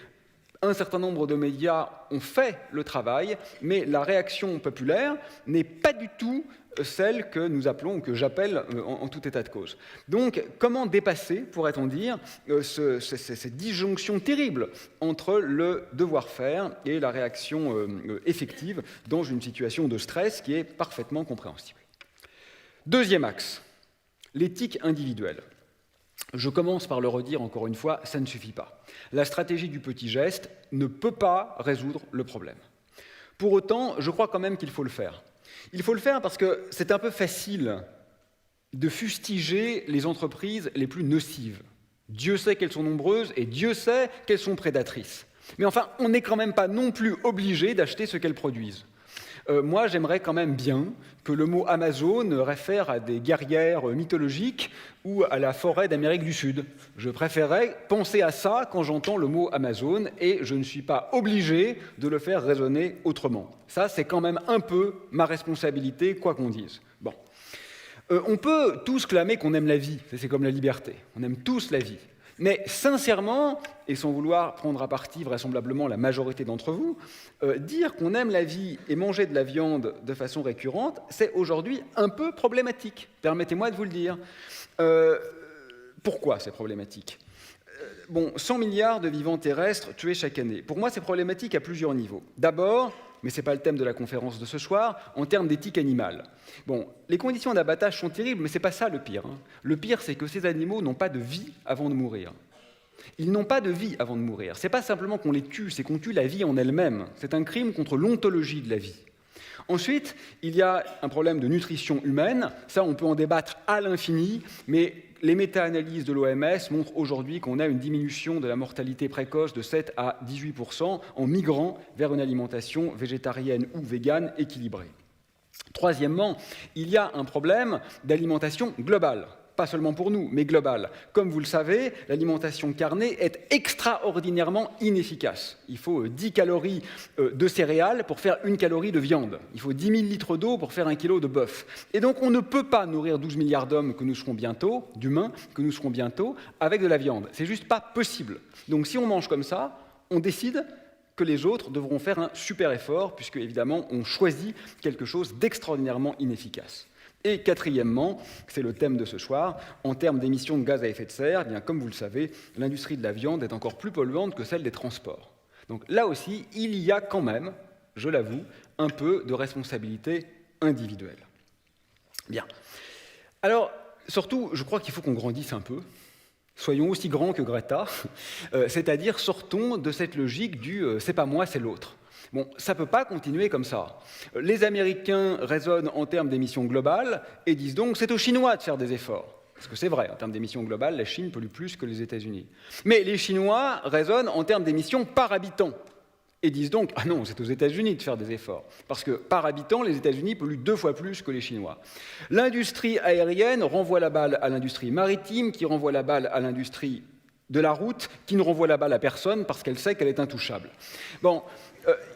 Un certain nombre de médias ont fait le travail, mais la réaction populaire n'est pas du tout celle que nous appelons, ou que j'appelle en tout état de cause. Donc, comment dépasser, pourrait-on dire, cette disjonction terrible entre le devoir-faire et la réaction effective dans une situation de stress qui est parfaitement compréhensible. Deuxième axe, l'éthique individuelle. Je commence par le redire encore une fois, ça ne suffit pas. La stratégie du petit geste ne peut pas résoudre le problème. Pour autant, je crois quand même qu'il faut le faire. Il faut le faire parce que c'est un peu facile de fustiger les entreprises les plus nocives. Dieu sait qu'elles sont nombreuses et Dieu sait qu'elles sont prédatrices. Mais enfin, on n'est quand même pas non plus obligé d'acheter ce qu'elles produisent. Moi, j'aimerais quand même bien que le mot Amazon réfère à des guerrières mythologiques ou à la forêt d'Amérique du Sud. Je préférerais penser à ça quand j'entends le mot Amazon, et je ne suis pas obligé de le faire résonner autrement. Ça, c'est quand même un peu ma responsabilité, quoi qu'on dise. Bon. On peut tous clamer qu'on aime la vie, c'est comme la liberté. On aime tous la vie. Mais sincèrement, et sans vouloir prendre à partie vraisemblablement la majorité d'entre vous, dire qu'on aime la vie et manger de la viande de façon récurrente, c'est aujourd'hui un peu problématique. Permettez-moi de vous le dire. Pourquoi c'est problématique ? 100 milliards de vivants terrestres tués chaque année. Pour moi, c'est problématique à plusieurs niveaux. D'abord, mais ce n'est pas le thème de la conférence de ce soir, en termes d'éthique animale. Les conditions d'abattage sont terribles, mais ce n'est pas ça le pire. Le pire, c'est que ces animaux n'ont pas de vie avant de mourir. Ils n'ont pas de vie avant de mourir. Ce n'est pas simplement qu'on les tue, c'est qu'on tue la vie en elle-même. C'est un crime contre l'ontologie de la vie. Ensuite, il y a un problème de nutrition humaine. Ça, on peut en débattre à l'infini, mais les méta-analyses de l'OMS montrent aujourd'hui qu'on a une diminution de la mortalité précoce de 7 à 18% en migrant vers une alimentation végétarienne ou végane équilibrée. Troisièmement, il y a un problème d'alimentation globale. Pas seulement pour nous, mais globale. Comme vous le savez, l'alimentation carnée est extraordinairement inefficace. Il faut 10 calories de céréales pour faire 1 calorie de viande. Il faut 10 000 litres d'eau pour faire 1 kilo de bœuf. Et donc on ne peut pas nourrir 12 milliards d'hommes que nous serons bientôt, d'humains que nous serons bientôt, avec de la viande. C'est juste pas possible. Donc si on mange comme ça, on décide que les autres devront faire un super effort, puisque évidemment on choisit quelque chose d'extraordinairement inefficace. Et quatrièmement, c'est le thème de ce soir, en termes d'émissions de gaz à effet de serre, eh bien, comme vous le savez, l'industrie de la viande est encore plus polluante que celle des transports. Donc là aussi, il y a quand même, je l'avoue, un peu de responsabilité individuelle. Bien. Alors, surtout, je crois qu'il faut qu'on grandisse un peu. Soyons aussi grands que Greta, c'est-à-dire sortons de cette logique du « c'est pas moi, c'est l'autre ». Bon, ça ne peut pas continuer comme ça. Les Américains raisonnent en termes d'émissions globales et disent donc c'est aux Chinois de faire des efforts. Parce que c'est vrai, en termes d'émissions globales, la Chine pollue plus que les États-Unis. Mais les Chinois raisonnent en termes d'émissions par habitant et disent donc ah non, c'est aux États-Unis de faire des efforts. Parce que par habitant, les États-Unis polluent 2 fois plus que les Chinois. L'industrie aérienne renvoie la balle à l'industrie maritime, qui renvoie la balle à l'industrie de la route, qui ne renvoie la balle à personne parce qu'elle sait qu'elle est intouchable. Bon.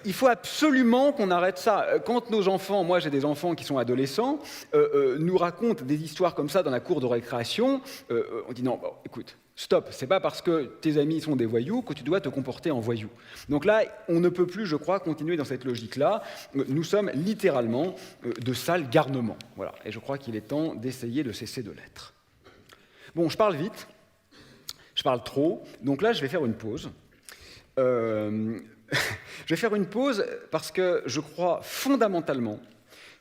Il faut absolument qu'on arrête ça. Quand nos enfants, moi j'ai des enfants qui sont adolescents, nous racontent des histoires comme ça dans la cour de récréation, on dit non, bon, écoute, stop, c'est pas parce que tes amis sont des voyous que tu dois te comporter en voyou. Donc là, on ne peut plus, je crois, continuer dans cette logique-là. Nous sommes littéralement de sales garnements. Voilà. Et je crois qu'il est temps d'essayer de cesser de l'être. Bon, je parle vite, je parle trop, donc là je vais faire une pause. Je vais faire une pause parce que je crois fondamentalement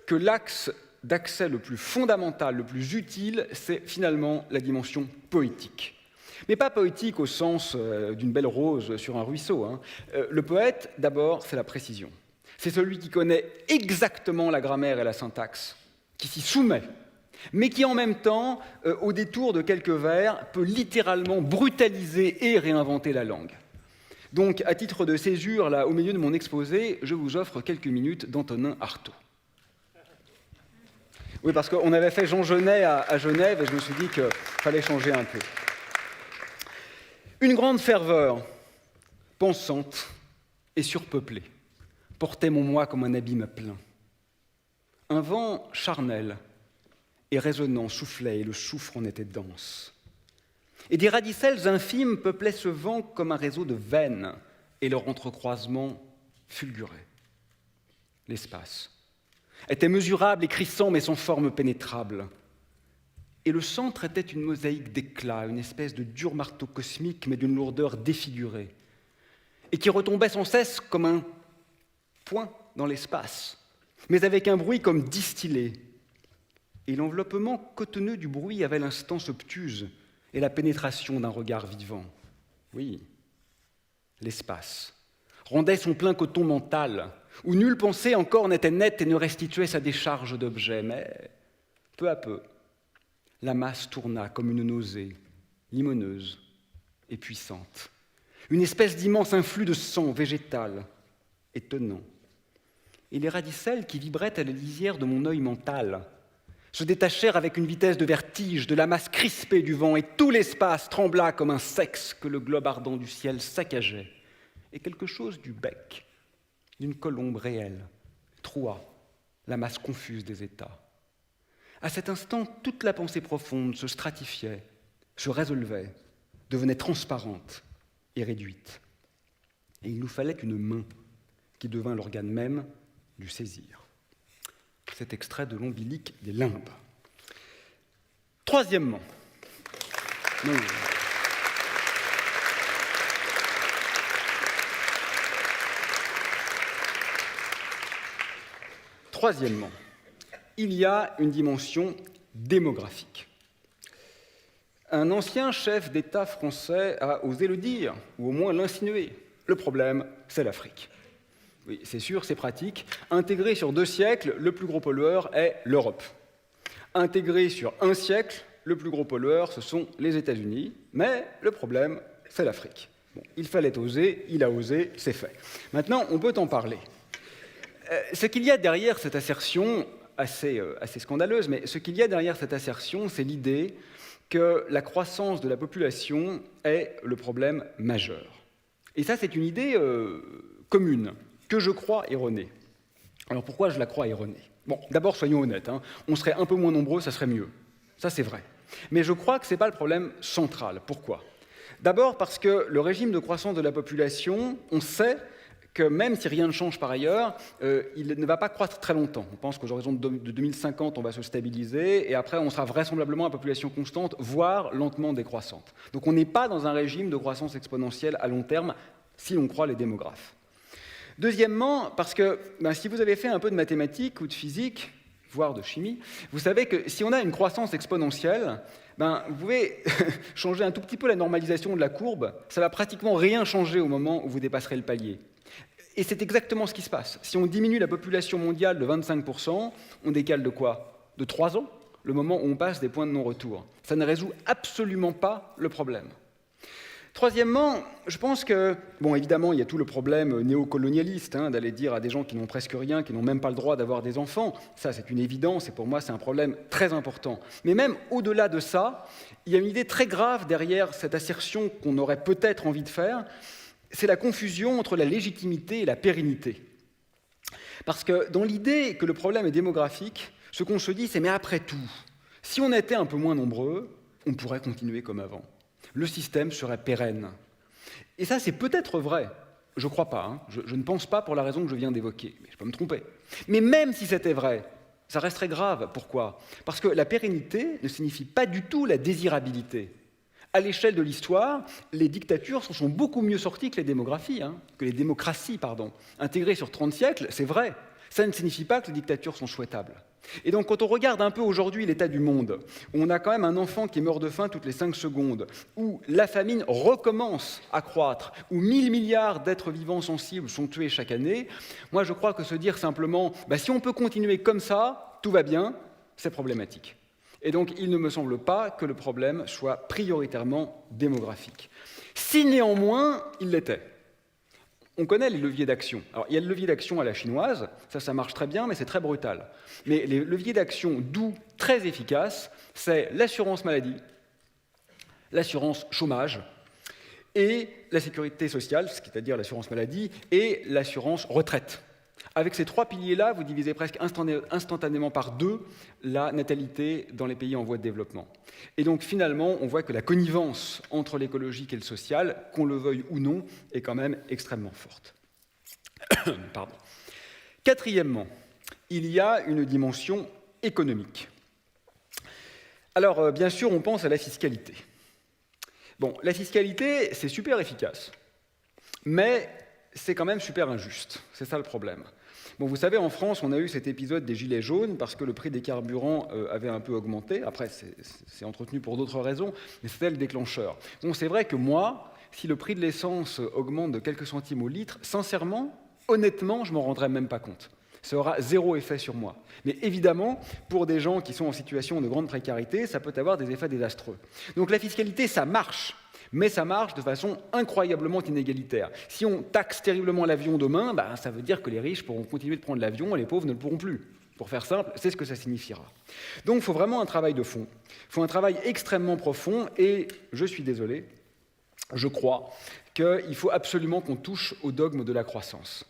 que l'axe d'accès le plus fondamental, le plus utile, c'est finalement la dimension poétique. Mais pas poétique au sens d'une belle rose sur un ruisseau. Hein. Le poète, d'abord, c'est la précision. C'est celui qui connaît exactement la grammaire et la syntaxe, qui s'y soumet, mais qui en même temps, au détour de quelques vers, peut littéralement brutaliser et réinventer la langue. Donc, à titre de césure, là, au milieu de mon exposé, je vous offre quelques minutes d'Antonin Artaud. Oui, parce qu'on avait fait Jean Genet à Genève, et je me suis dit qu'il fallait changer un peu. Une grande ferveur, pensante et surpeuplée, portait mon moi comme un abîme plein. Un vent charnel et résonnant soufflait, et le soufre en était dense. Et des radicelles infimes peuplaient ce vent comme un réseau de veines, et leur entrecroisement fulgurait. L'espace était mesurable et crissant, mais sans forme pénétrable. Et le centre était une mosaïque d'éclats, une espèce de dur marteau cosmique, mais d'une lourdeur défigurée, et qui retombait sans cesse comme un point dans l'espace, mais avec un bruit comme distillé. Et l'enveloppement cotonneux du bruit avait l'instance obtuse, et la pénétration d'un regard vivant. Oui, l'espace rendait son plein coton mental, où nulle pensée encore n'était nette et ne restituait sa décharge d'objets. Mais, peu à peu, la masse tourna comme une nausée, limoneuse et puissante. Une espèce d'immense influx de sang végétal, étonnant. Et les radicelles qui vibraient à la lisière de mon œil mental se détachèrent avec une vitesse de vertige de la masse crispée du vent, et tout l'espace trembla comme un sexe que le globe ardent du ciel saccageait, et quelque chose du bec d'une colombe réelle troua la masse confuse des états. À cet instant, toute la pensée profonde se stratifiait, se résolvait, devenait transparente et réduite. Et il nous fallait une main qui devint l'organe même du saisir. Cet extrait de l'ombilique des limbes. Troisièmement, il y a une dimension démographique. Un ancien chef d'État français a osé le dire, ou au moins l'insinuer. Le problème, c'est l'Afrique. Oui, c'est sûr, c'est pratique. Intégré sur 2 siècles, le plus gros pollueur est l'Europe. Intégré sur 1 siècle, le plus gros pollueur, ce sont les États-Unis. Mais le problème, c'est l'Afrique. Bon, il fallait oser, il a osé, c'est fait. Maintenant, on peut en parler. Ce qu'il y a derrière cette assertion, assez scandaleuse, mais ce qu'il y a derrière cette assertion, c'est l'idée que la croissance de la population est le problème majeur. Et ça, c'est une idée commune, que je crois erronée. Alors pourquoi je la crois erronée? Bon, d'abord, soyons honnêtes, hein, on serait un peu moins nombreux, ça serait mieux. Ça, c'est vrai. Mais je crois que ce n'est pas le problème central. Pourquoi? D'abord parce que le régime de croissance de la population, on sait que même si rien ne change par ailleurs, il ne va pas croître très longtemps. On pense qu'aux horizons de 2050, on va se stabiliser, et après, on sera vraisemblablement à population constante, voire lentement décroissante. Donc on n'est pas dans un régime de croissance exponentielle à long terme, si on croit les démographes. Deuxièmement, parce que si vous avez fait un peu de mathématiques ou de physique, voire de chimie, vous savez que si on a une croissance exponentielle, vous pouvez changer un tout petit peu la normalisation de la courbe, ça ne va pratiquement rien changer au moment où vous dépasserez le palier. Et c'est exactement ce qui se passe. Si on diminue la population mondiale de 25%, on décale de quoi? De 3 ans, le moment où on passe des points de non-retour. Ça ne résout absolument pas le problème. Troisièmement, je pense que, évidemment, il y a tout le problème néocolonialiste, d'aller dire à des gens qui n'ont presque rien, qui n'ont même pas le droit d'avoir des enfants. Ça, c'est une évidence, et pour moi, c'est un problème très important. Mais même au-delà de ça, il y a une idée très grave derrière cette assertion qu'on aurait peut-être envie de faire, c'est la confusion entre la légitimité et la pérennité. Parce que dans l'idée que le problème est démographique, ce qu'on se dit, c'est « mais après tout, si on était un peu moins nombreux, on pourrait continuer comme avant. Le système serait pérenne. » Et ça, c'est peut-être vrai. Je ne crois pas. Je ne pense pas pour la raison que je viens d'évoquer. Mais je peux me tromper. Mais même si c'était vrai, ça resterait grave. Pourquoi? Parce que la pérennité ne signifie pas du tout la désirabilité. À l'échelle de l'histoire, les dictatures s'en sont beaucoup mieux sorties que les démocraties. Intégrées sur 30 siècles, c'est vrai. Ça ne signifie pas que les dictatures sont souhaitables. Et donc, quand on regarde un peu aujourd'hui l'état du monde, où on a quand même un enfant qui meurt de faim toutes les 5 secondes, où la famine recommence à croître, où 1000 milliards d'êtres vivants sensibles sont tués chaque année, moi je crois que se dire simplement « si on peut continuer comme ça, tout va bien », c'est problématique. Et donc, il ne me semble pas que le problème soit prioritairement démographique. Si néanmoins, il l'était. On connaît les leviers d'action. Alors, il y a le levier d'action à la chinoise, ça marche très bien, mais c'est très brutal. Mais les leviers d'action doux, très efficaces, c'est l'assurance maladie, l'assurance chômage et la sécurité sociale, c'est-à-dire l'assurance maladie, et l'assurance retraite. Avec ces 3 piliers-là, vous divisez presque instantanément par 2 la natalité dans les pays en voie de développement. Et donc finalement, on voit que la connivence entre l'écologique et le social, qu'on le veuille ou non, est quand même extrêmement forte. Pardon. Quatrièmement, il y a une dimension économique. Alors, bien sûr, on pense à la fiscalité. La fiscalité, c'est super efficace, mais c'est quand même super injuste. C'est ça le problème. Vous savez, en France, on a eu cet épisode des gilets jaunes parce que le prix des carburants avait un peu augmenté. Après, c'est entretenu pour d'autres raisons, mais c'était le déclencheur. C'est vrai que moi, si le prix de l'essence augmente de quelques centimes au litre, sincèrement, honnêtement, je ne m'en rendrai même pas compte. Ça aura 0 effet sur moi. Mais évidemment, pour des gens qui sont en situation de grande précarité, ça peut avoir des effets désastreux. Donc la fiscalité, ça marche. Mais ça marche de façon incroyablement inégalitaire. Si on taxe terriblement l'avion demain, ça veut dire que les riches pourront continuer de prendre l'avion et les pauvres ne le pourront plus. Pour faire simple, c'est ce que ça signifiera. Donc il faut vraiment un travail de fond. Il faut un travail extrêmement profond et, je suis désolé, je crois qu'il faut absolument qu'on touche au dogme de la croissance.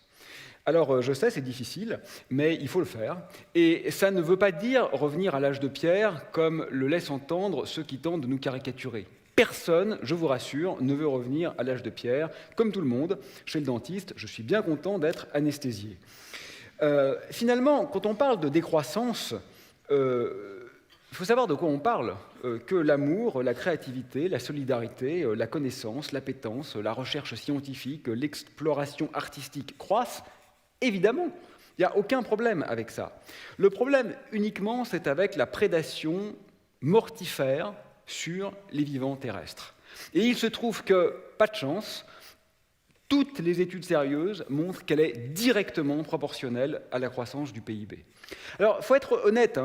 Alors, je sais, c'est difficile, mais il faut le faire. Et ça ne veut pas dire revenir à l'âge de pierre, comme le laissent entendre ceux qui tentent de nous caricaturer. Personne, je vous rassure, ne veut revenir à l'âge de pierre. Comme tout le monde, chez le dentiste, je suis bien content d'être anesthésié. Finalement, quand on parle de décroissance, il faut savoir de quoi on parle. Que l'amour, la créativité, la solidarité, la connaissance, l'appétence, la recherche scientifique, l'exploration artistique croissent, évidemment. Il n'y a aucun problème avec ça. Le problème, uniquement, c'est avec la prédation mortifère sur les vivants terrestres. Et il se trouve que, pas de chance, toutes les études sérieuses montrent qu'elle est directement proportionnelle à la croissance du PIB. Alors, il faut être honnête,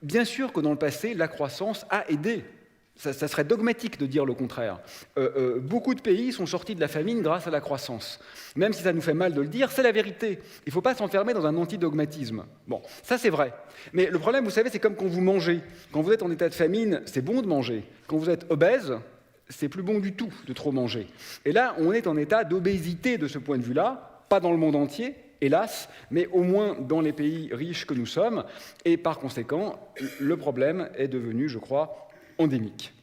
bien sûr que dans le passé, la croissance a aidé. Ça serait dogmatique de dire le contraire. Beaucoup de pays sont sortis de la famine grâce à la croissance. Même si ça nous fait mal de le dire, c'est la vérité. Il ne faut pas s'enfermer dans un antidogmatisme. Bon, ça c'est vrai. Mais le problème, vous savez, c'est comme quand vous mangez. Quand vous êtes en état de famine, c'est bon de manger. Quand vous êtes obèse, c'est plus bon du tout de trop manger. Et là, on est en état d'obésité de ce point de vue-là, pas dans le monde entier, hélas, mais au moins dans les pays riches que nous sommes. Et par conséquent, le problème est devenu, je crois, endémique.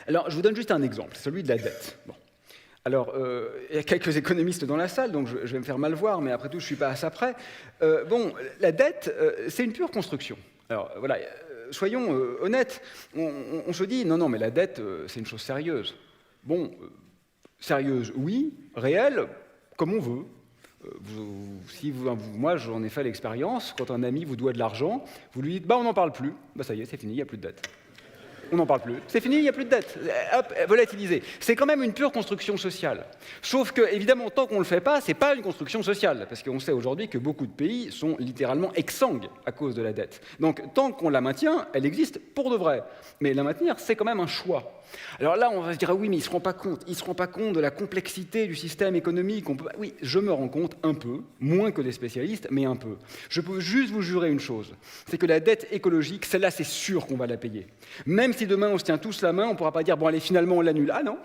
Alors, je vous donne juste un exemple, celui de la dette. Bon. Alors, il y a quelques économistes dans la salle, donc je vais me faire mal voir, mais après tout, je ne suis pas à ça près. La dette, c'est une pure construction. Alors, voilà, soyons honnêtes, on se dit, non, mais la dette, c'est une chose sérieuse. Bon, sérieuse, oui, réelle, comme on veut. Moi, j'en ai fait l'expérience, quand un ami vous doit de l'argent, vous lui dites, on n'en parle plus, ça y est, c'est fini, il n'y a plus de dette. On n'en parle plus. C'est fini, il n'y a plus de dette. Hop, volatilisé. C'est quand même une pure construction sociale. Sauf que, évidemment, tant qu'on ne le fait pas, ce n'est pas une construction sociale. Parce qu'on sait aujourd'hui que beaucoup de pays sont littéralement exsangues à cause de la dette. Donc, tant qu'on la maintient, elle existe pour de vrai. Mais la maintenir, c'est quand même un choix. Alors là, on va se dire, oui, mais il ne se rend pas compte. Il ne se rend pas compte de la complexité du système économique. Oui, je me rends compte un peu, moins que des spécialistes, mais un peu. Je peux juste vous jurer une chose, c'est que la dette écologique, celle-là, c'est sûr qu'on va la payer. Même si demain on se tient tous la main, on ne pourra pas dire, allez, finalement on l'annule. Ah non.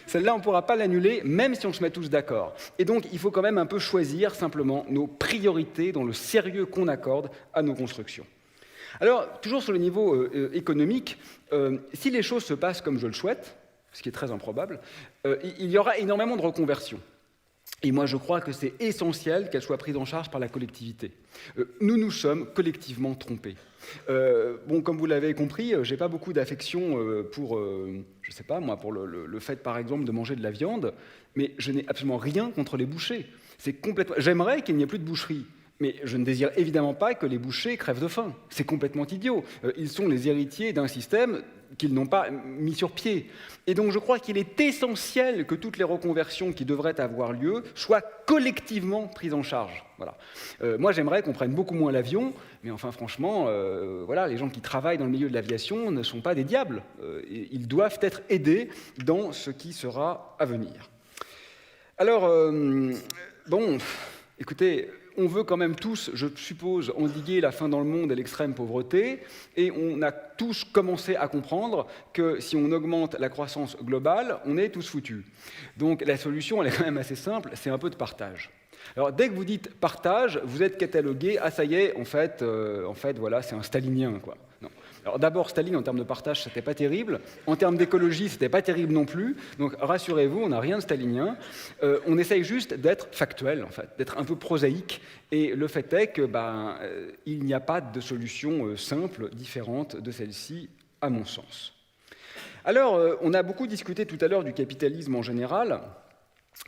Celle-là, on ne pourra pas l'annuler, même si on se met tous d'accord. Et donc, il faut quand même un peu choisir simplement nos priorités dans le sérieux qu'on accorde à nos constructions. Alors, toujours sur le niveau économique, si les choses se passent comme je le souhaite, ce qui est très improbable, il y aura énormément de reconversions. Et moi, je crois que c'est essentiel qu'elles soient prises en charge par la collectivité. Nous nous sommes collectivement trompés. Comme vous l'avez compris, je n'ai pas beaucoup d'affection pour, je sais pas moi, pour le fait, par exemple, de manger de la viande, mais je n'ai absolument rien contre les bouchers. J'aimerais qu'il n'y ait plus de boucherie. Mais je ne désire évidemment pas que les bouchers crèvent de faim. C'est complètement idiot. Ils sont les héritiers d'un système qu'ils n'ont pas mis sur pied. Et donc je crois qu'il est essentiel que toutes les reconversions qui devraient avoir lieu soient collectivement prises en charge. Voilà. Moi j'aimerais qu'on prenne beaucoup moins l'avion, mais enfin franchement, les gens qui travaillent dans le milieu de l'aviation ne sont pas des diables. Ils doivent être aidés dans ce qui sera à venir. Alors, écoutez, on veut quand même tous, je suppose, endiguer la faim dans le monde et l'extrême pauvreté, et on a tous commencé à comprendre que si on augmente la croissance globale, on est tous foutus. Donc la solution, elle est quand même assez simple, c'est un peu de partage. Alors dès que vous dites partage, vous êtes catalogué, ah ça y est, en fait, voilà, c'est un stalinien, quoi. Non. Alors d'abord, Staline, en termes de partage, c'était pas terrible. En termes d'écologie, c'était pas terrible non plus. Donc rassurez-vous, on n'a rien de stalinien. On essaye juste d'être factuel, en fait, d'être un peu prosaïque. Et le fait est que il n'y a pas de solution simple, différente de celle-ci, à mon sens. Alors, on a beaucoup discuté tout à l'heure du capitalisme en général.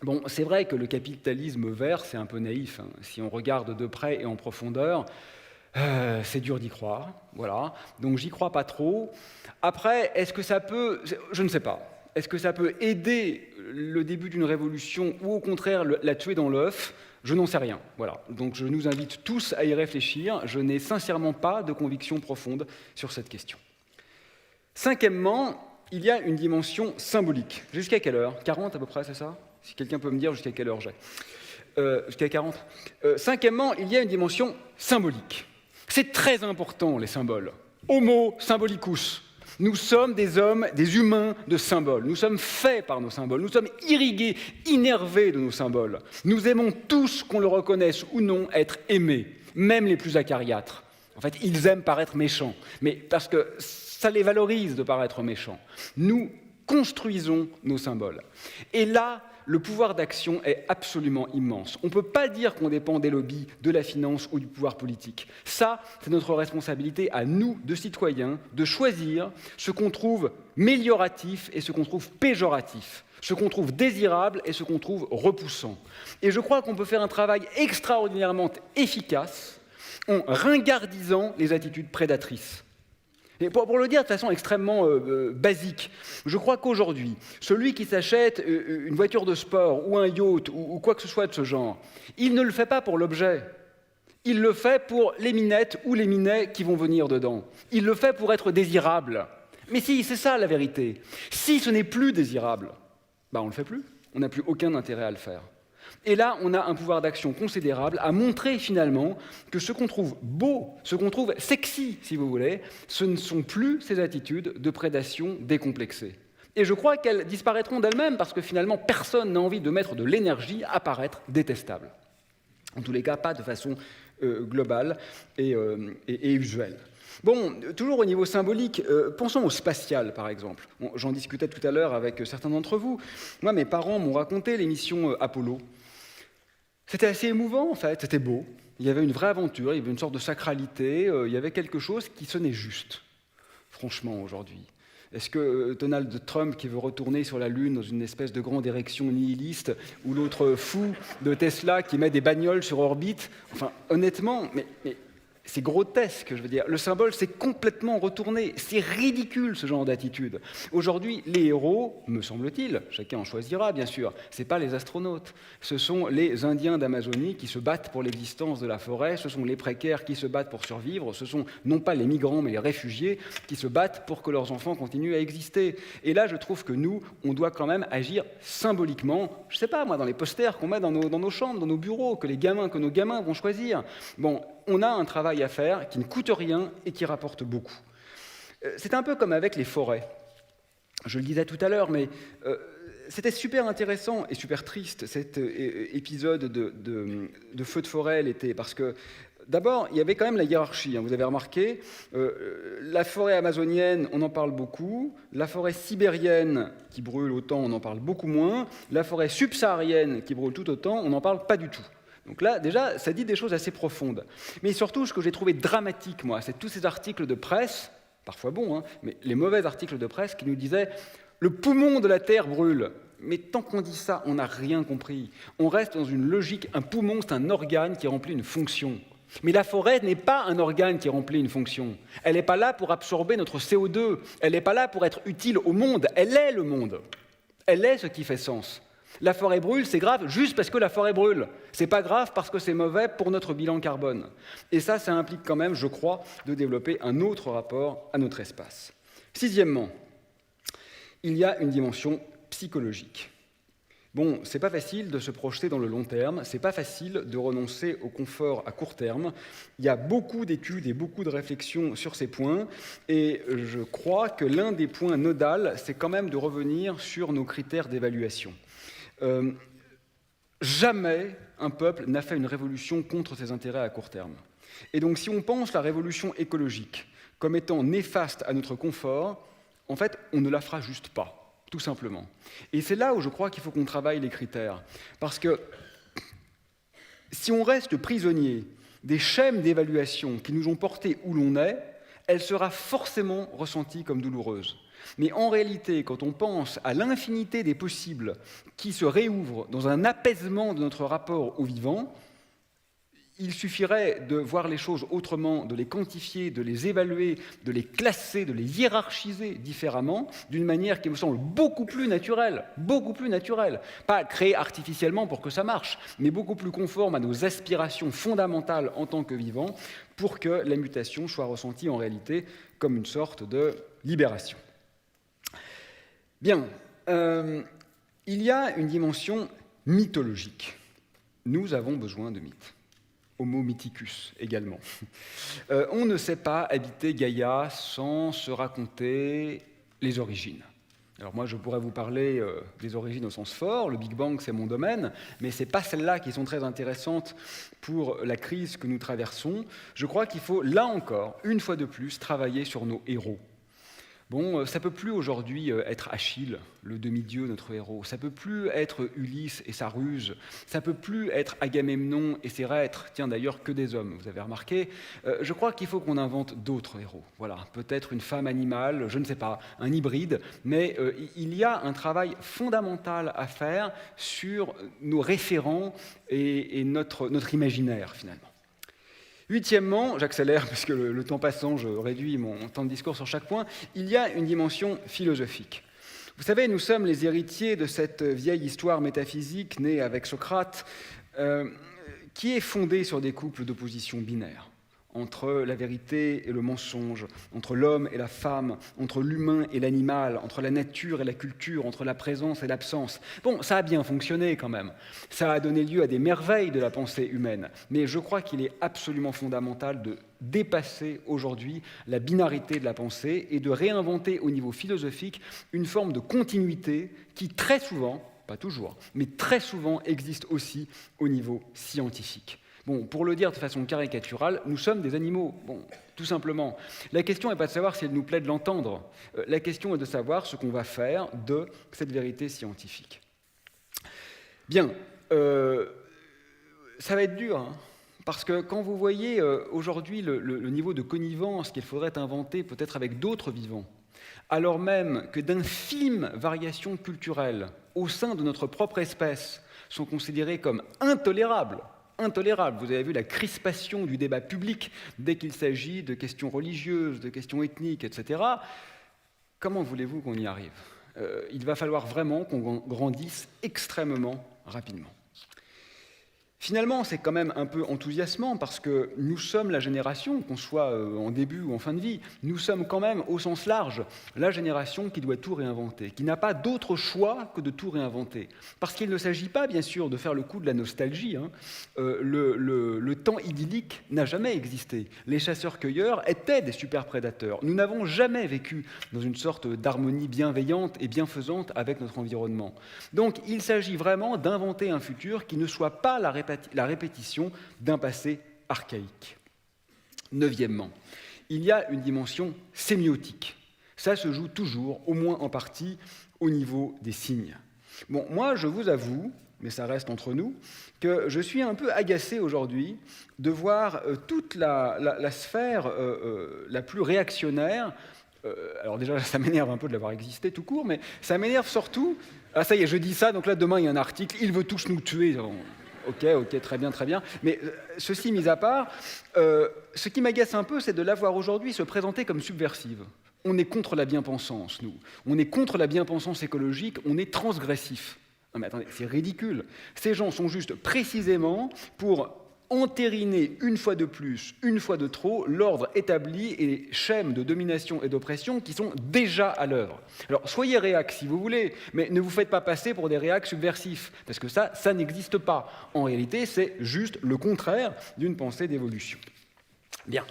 Bon, c'est vrai que le capitalisme vert, c'est un peu naïf. Si on regarde de près et en profondeur, c'est dur d'y croire, voilà. Donc j'y crois pas trop. Après, est-ce que ça peut... Je ne sais pas. Est-ce que ça peut aider le début d'une révolution ou au contraire la tuer dans l'œuf? Je n'en sais rien. Voilà. Donc je nous invite tous à y réfléchir. Je n'ai sincèrement pas de conviction profonde sur cette question. Cinquièmement, il y a une dimension symbolique. Jusqu'à quelle heure? 40 à peu près, c'est ça? Si quelqu'un peut me dire jusqu'à quelle heure j'ai. Jusqu'à 40. Cinquièmement, il y a une dimension symbolique. C'est très important, les symboles. Homo symbolicus. Nous sommes des hommes, des humains de symboles. Nous sommes faits par nos symboles. Nous sommes irrigués, innervés de nos symboles. Nous aimons tous, qu'on le reconnaisse ou non, être aimés, même les plus acariâtres. En fait, ils aiment paraître méchants, mais parce que ça les valorise de paraître méchants. Nous construisons nos symboles. Et là, le pouvoir d'action est absolument immense. On ne peut pas dire qu'on dépend des lobbies, de la finance ou du pouvoir politique. Ça, c'est notre responsabilité à nous, de citoyens, de choisir ce qu'on trouve mélioratif et ce qu'on trouve péjoratif, ce qu'on trouve désirable et ce qu'on trouve repoussant. Et je crois qu'on peut faire un travail extraordinairement efficace en ringardisant les attitudes prédatrices. Et pour le dire de façon extrêmement basique, je crois qu'aujourd'hui, celui qui s'achète une voiture de sport ou un yacht ou quoi que ce soit de ce genre, il ne le fait pas pour l'objet. Il le fait pour les minettes ou les minets qui vont venir dedans. Il le fait pour être désirable. Mais si, c'est ça la vérité. Si ce n'est plus désirable, on ne le fait plus. On n'a plus aucun intérêt à le faire. Et là, on a un pouvoir d'action considérable à montrer finalement que ce qu'on trouve beau, ce qu'on trouve sexy, si vous voulez, ce ne sont plus ces attitudes de prédation décomplexée. Et je crois qu'elles disparaîtront d'elles-mêmes parce que finalement, personne n'a envie de mettre de l'énergie à paraître détestable. En tous les cas, pas de façon globale et usuelle. Bon, toujours au niveau symbolique, pensons au spatial, par exemple. Bon, j'en discutais tout à l'heure avec certains d'entre vous. Moi, mes parents m'ont raconté les missions Apollo. C'était assez émouvant, en fait, c'était beau. Il y avait une vraie aventure, il y avait une sorte de sacralité, il y avait quelque chose qui sonnait juste, franchement, aujourd'hui. Est-ce que Donald Trump, qui veut retourner sur la Lune dans une espèce de grande érection nihiliste, ou l'autre fou de Tesla qui met des bagnoles sur orbite, enfin, honnêtement, mais c'est grotesque, je veux dire. Le symbole s'est complètement retourné. C'est ridicule, ce genre d'attitude. Aujourd'hui, les héros, me semble-t-il, chacun en choisira, bien sûr, ce n'est pas les astronautes. Ce sont les Indiens d'Amazonie qui se battent pour l'existence de la forêt, ce sont les précaires qui se battent pour survivre, ce sont non pas les migrants, mais les réfugiés qui se battent pour que leurs enfants continuent à exister. Et là, je trouve que nous, on doit quand même agir symboliquement, je ne sais pas, moi, dans les posters qu'on met dans nos chambres, dans nos bureaux, que nos gamins vont choisir. Bon, on a un travail à faire qui ne coûte rien et qui rapporte beaucoup. C'est un peu comme avec les forêts. Je le disais tout à l'heure, mais c'était super intéressant et super triste cet épisode de feu de forêt l'été, parce que d'abord, il y avait quand même la hiérarchie. Vous avez remarqué, la forêt amazonienne, on en parle beaucoup. La forêt sibérienne qui brûle autant, on en parle beaucoup moins. La forêt subsaharienne qui brûle tout autant, on n'en parle pas du tout. Donc là, déjà, ça dit des choses assez profondes. Mais surtout, ce que j'ai trouvé dramatique, moi, c'est tous ces articles de presse, parfois bons, mais les mauvais articles de presse qui nous disaient « le poumon de la Terre brûle ». Mais tant qu'on dit ça, on n'a rien compris. On reste dans une logique, un poumon, c'est un organe qui remplit une fonction. Mais la forêt n'est pas un organe qui remplit une fonction. Elle n'est pas là pour absorber notre CO2. Elle n'est pas là pour être utile au monde. Elle est le monde. Elle est ce qui fait sens. La forêt brûle, c'est grave juste parce que la forêt brûle. C'est pas grave parce que c'est mauvais pour notre bilan carbone. Et ça implique quand même, je crois, de développer un autre rapport à notre espace. Sixièmement, il y a une dimension psychologique. Bon, c'est pas facile de se projeter dans le long terme, c'est pas facile de renoncer au confort à court terme. Il y a beaucoup d'études et beaucoup de réflexions sur ces points, et je crois que l'un des points nodals, c'est quand même de revenir sur nos critères d'évaluation. Jamais un peuple n'a fait une révolution contre ses intérêts à court terme. Et donc, si on pense la révolution écologique comme étant néfaste à notre confort, en fait, on ne la fera juste pas, tout simplement. Et c'est là où je crois qu'il faut qu'on travaille les critères. Parce que si on reste prisonnier des schèmes d'évaluation qui nous ont portés où l'on est, elle sera forcément ressentie comme douloureuse. Mais en réalité, quand on pense à l'infinité des possibles qui se réouvrent dans un apaisement de notre rapport au vivant, il suffirait de voir les choses autrement, de les quantifier, de les évaluer, de les classer, de les hiérarchiser différemment, d'une manière qui me semble beaucoup plus naturelle, pas créée artificiellement pour que ça marche, mais beaucoup plus conforme à nos aspirations fondamentales en tant que vivants, pour que la mutation soit ressentie en réalité comme une sorte de libération. Bien, il y a une dimension mythologique. Nous avons besoin de mythes. Homo mythicus également. On ne sait pas habiter Gaïa sans se raconter les origines. Alors moi, je pourrais vous parler des origines au sens fort, le Big Bang, c'est mon domaine, mais ce n'est pas celles-là qui sont très intéressantes pour la crise que nous traversons. Je crois qu'il faut, là encore, une fois de plus, travailler sur nos héros. Bon, ça ne peut plus aujourd'hui être Achille, le demi-dieu, notre héros. Ça ne peut plus être Ulysse et sa ruse. Ça ne peut plus être Agamemnon et ses reîtres. Tiens, d'ailleurs, que des hommes, vous avez remarqué. Je crois qu'il faut qu'on invente d'autres héros. Voilà, peut-être une femme animale, je ne sais pas, un hybride. Mais il y a un travail fondamental à faire sur nos référents et notre imaginaire, finalement. Huitièmement, j'accélère parce que le temps passant, je réduis mon temps de discours sur chaque point, il y a une dimension philosophique. Vous savez, nous sommes les héritiers de cette vieille histoire métaphysique née avec Socrate, qui est fondée sur des couples d'opposition binaire, entre la vérité et le mensonge, entre l'homme et la femme, entre l'humain et l'animal, entre la nature et la culture, entre la présence et l'absence. Bon, ça a bien fonctionné quand même. Ça a donné lieu à des merveilles de la pensée humaine. Mais je crois qu'il est absolument fondamental de dépasser aujourd'hui la binarité de la pensée et de réinventer au niveau philosophique une forme de continuité qui très souvent, pas toujours, mais très souvent existe aussi au niveau scientifique. Bon, pour le dire de façon caricaturale, nous sommes des animaux, bon, tout simplement. La question n'est pas de savoir si elle nous plaît de l'entendre, la question est de savoir ce qu'on va faire de cette vérité scientifique. Bien, ça va être dur, hein, parce que quand vous voyez aujourd'hui le niveau de connivence qu'il faudrait inventer peut-être avec d'autres vivants, alors même que d'infimes variations culturelles au sein de notre propre espèce sont considérées comme intolérables. Intolérables. Vous avez vu la crispation du débat public dès qu'il s'agit de questions religieuses, de questions ethniques, etc. Comment voulez-vous qu'on y arrive ? Il va falloir vraiment qu'on grandisse extrêmement rapidement. Finalement, c'est quand même un peu enthousiasmant parce que nous sommes la génération, qu'on soit en début ou en fin de vie, nous sommes quand même au sens large la génération qui doit tout réinventer, qui n'a pas d'autre choix que de tout réinventer. Parce qu'il ne s'agit pas, bien sûr, de faire le coup de la nostalgie. Hein. Le temps idyllique n'a jamais existé. Les chasseurs-cueilleurs étaient des super-prédateurs. Nous n'avons jamais vécu dans une sorte d'harmonie bienveillante et bienfaisante avec notre environnement. Donc, il s'agit vraiment d'inventer un futur qui ne soit pas la répétition d'un passé archaïque. Neuvièmement, il y a une dimension sémiotique. Ça se joue toujours, au moins en partie, au niveau des signes. Bon, moi, je vous avoue, mais ça reste entre nous, que je suis un peu agacé aujourd'hui de voir toute la sphère la plus réactionnaire. Alors déjà, ça m'énerve un peu de l'avoir existé tout court, mais ça m'énerve surtout... Ah, ça y est, je dis ça, donc là, demain, il y a un article, « Ils veulent tous nous tuer ». Ok, très bien. Mais ceci mis à part, ce qui m'agace un peu, c'est de la voir aujourd'hui se présenter comme subversive. On est contre la bien-pensance, nous. On est contre la bien-pensance écologique, on est transgressif. Non mais attendez, c'est ridicule. Ces gens sont juste précisément pour entériner une fois de plus, une fois de trop, l'ordre établi et les schèmes de domination et d'oppression qui sont déjà à l'œuvre. Alors, soyez réacs si vous voulez, mais ne vous faites pas passer pour des réacs subversifs, parce que ça n'existe pas. En réalité, c'est juste le contraire d'une pensée d'évolution. Bien.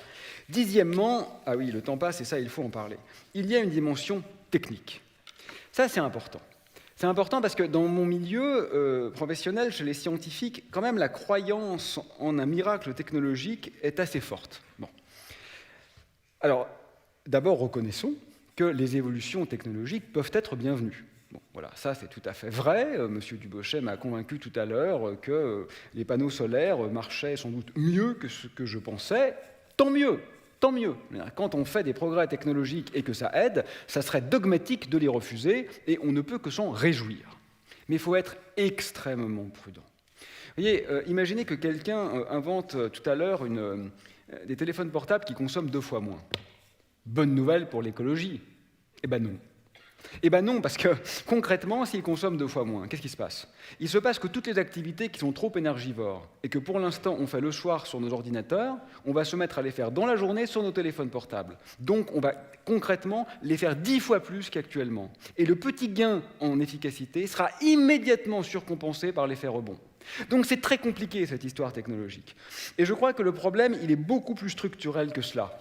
Dixièmement, ah oui, le temps passe et ça, il faut en parler. Il y a une dimension technique. Ça, c'est important. C'est important parce que dans mon milieu professionnel, chez les scientifiques, quand même la croyance en un miracle technologique est assez forte. Bon. Alors, d'abord, reconnaissons que les évolutions technologiques peuvent être bienvenues. Bon, voilà, ça c'est tout à fait vrai. Monsieur Dubochet m'a convaincu tout à l'heure que les panneaux solaires marchaient sans doute mieux que ce que je pensais. Tant mieux. Tant mieux. Quand on fait des progrès technologiques et que ça aide, ça serait dogmatique de les refuser et on ne peut que s'en réjouir. Mais il faut être extrêmement prudent. Vous voyez, imaginez que quelqu'un invente tout à l'heure des téléphones portables qui consomment 2 fois moins. Bonne nouvelle pour l'écologie. Eh ben non. Eh bien non, parce que concrètement, s'ils consomment 2 fois moins, qu'est-ce qui se passe ? Il se passe que toutes les activités qui sont trop énergivores et que pour l'instant on fait le soir sur nos ordinateurs, on va se mettre à les faire dans la journée sur nos téléphones portables. Donc on va concrètement les faire 10 fois plus qu'actuellement. Et le petit gain en efficacité sera immédiatement surcompensé par l'effet rebond. Donc c'est très compliqué cette histoire technologique. Et je crois que le problème, il est beaucoup plus structurel que cela.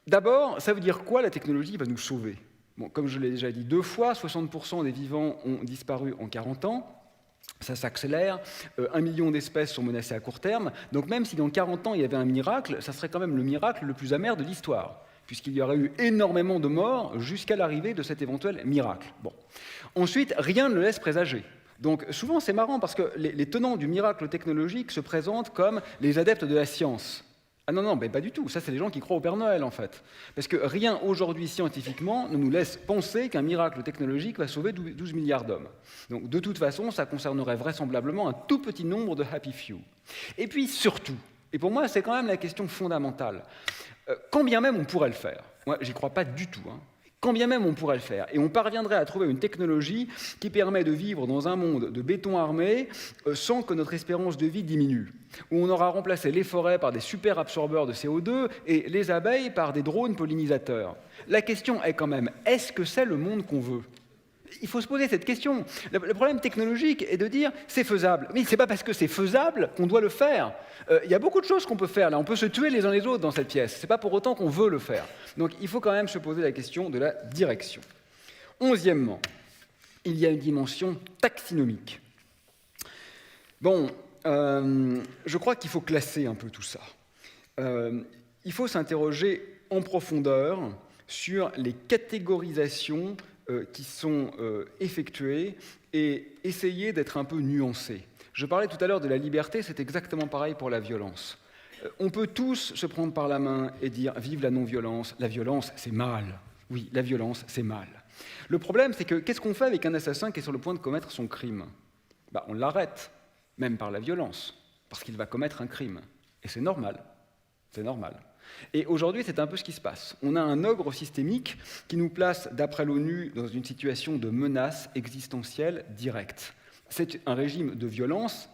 D'abord, ça veut dire quoi la technologie va nous sauver ? Bon, comme je l'ai déjà dit 2 fois, 60% des vivants ont disparu en 40 ans. Ça s'accélère, 1 million d'espèces sont menacées à court terme. Donc même si dans 40 ans il y avait un miracle, ça serait quand même le miracle le plus amer de l'histoire, puisqu'il y aurait eu énormément de morts jusqu'à l'arrivée de cet éventuel miracle. Bon. Ensuite, rien ne le laisse présager. Donc souvent c'est marrant parce que les tenants du miracle technologique se présentent comme les adeptes de la science. Ah non, mais pas du tout. Ça, c'est les gens qui croient au Père Noël, en fait. Parce que rien, aujourd'hui, scientifiquement, ne nous laisse penser qu'un miracle technologique va sauver 12 milliards d'hommes. Donc, de toute façon, ça concernerait vraisemblablement un tout petit nombre de happy few. Et puis, surtout, et pour moi, c'est quand même la question fondamentale, quand bien même on pourrait le faire, moi, j'y crois pas du tout, hein, Quand bien même on pourrait le faire, et on parviendrait à trouver une technologie qui permet de vivre dans un monde de béton armé sans que notre espérance de vie diminue, où on aura remplacé les forêts par des super absorbeurs de CO2 et les abeilles par des drones pollinisateurs. La question est quand même, est-ce que c'est le monde qu'on veut ? Il faut se poser cette question. Le problème technologique est de dire c'est faisable. Mais ce n'est pas parce que c'est faisable qu'on doit le faire. Il y a beaucoup de choses qu'on peut faire. Là, on peut se tuer les uns les autres dans cette pièce. Ce n'est pas pour autant qu'on veut le faire. Donc il faut quand même se poser la question de la direction. 11e, il y a une dimension taxinomique. Bon, je crois qu'il faut classer un peu tout ça. Il faut s'interroger en profondeur sur les catégorisations qui sont effectuées et essayer d'être un peu nuancé. Je parlais tout à l'heure de la liberté, c'est exactement pareil pour la violence. On peut tous se prendre par la main et dire « vive la non-violence, la violence c'est mal ». Oui, la violence c'est mal. Le problème c'est que qu'est-ce qu'on fait avec un assassin qui est sur le point de commettre son crime ? On l'arrête, même par la violence, parce qu'il va commettre un crime. Et c'est normal, c'est normal. Et aujourd'hui, c'est un peu ce qui se passe. On a un ogre systémique qui nous place, d'après l'ONU, dans une situation de menace existentielle directe. C'est un régime de violence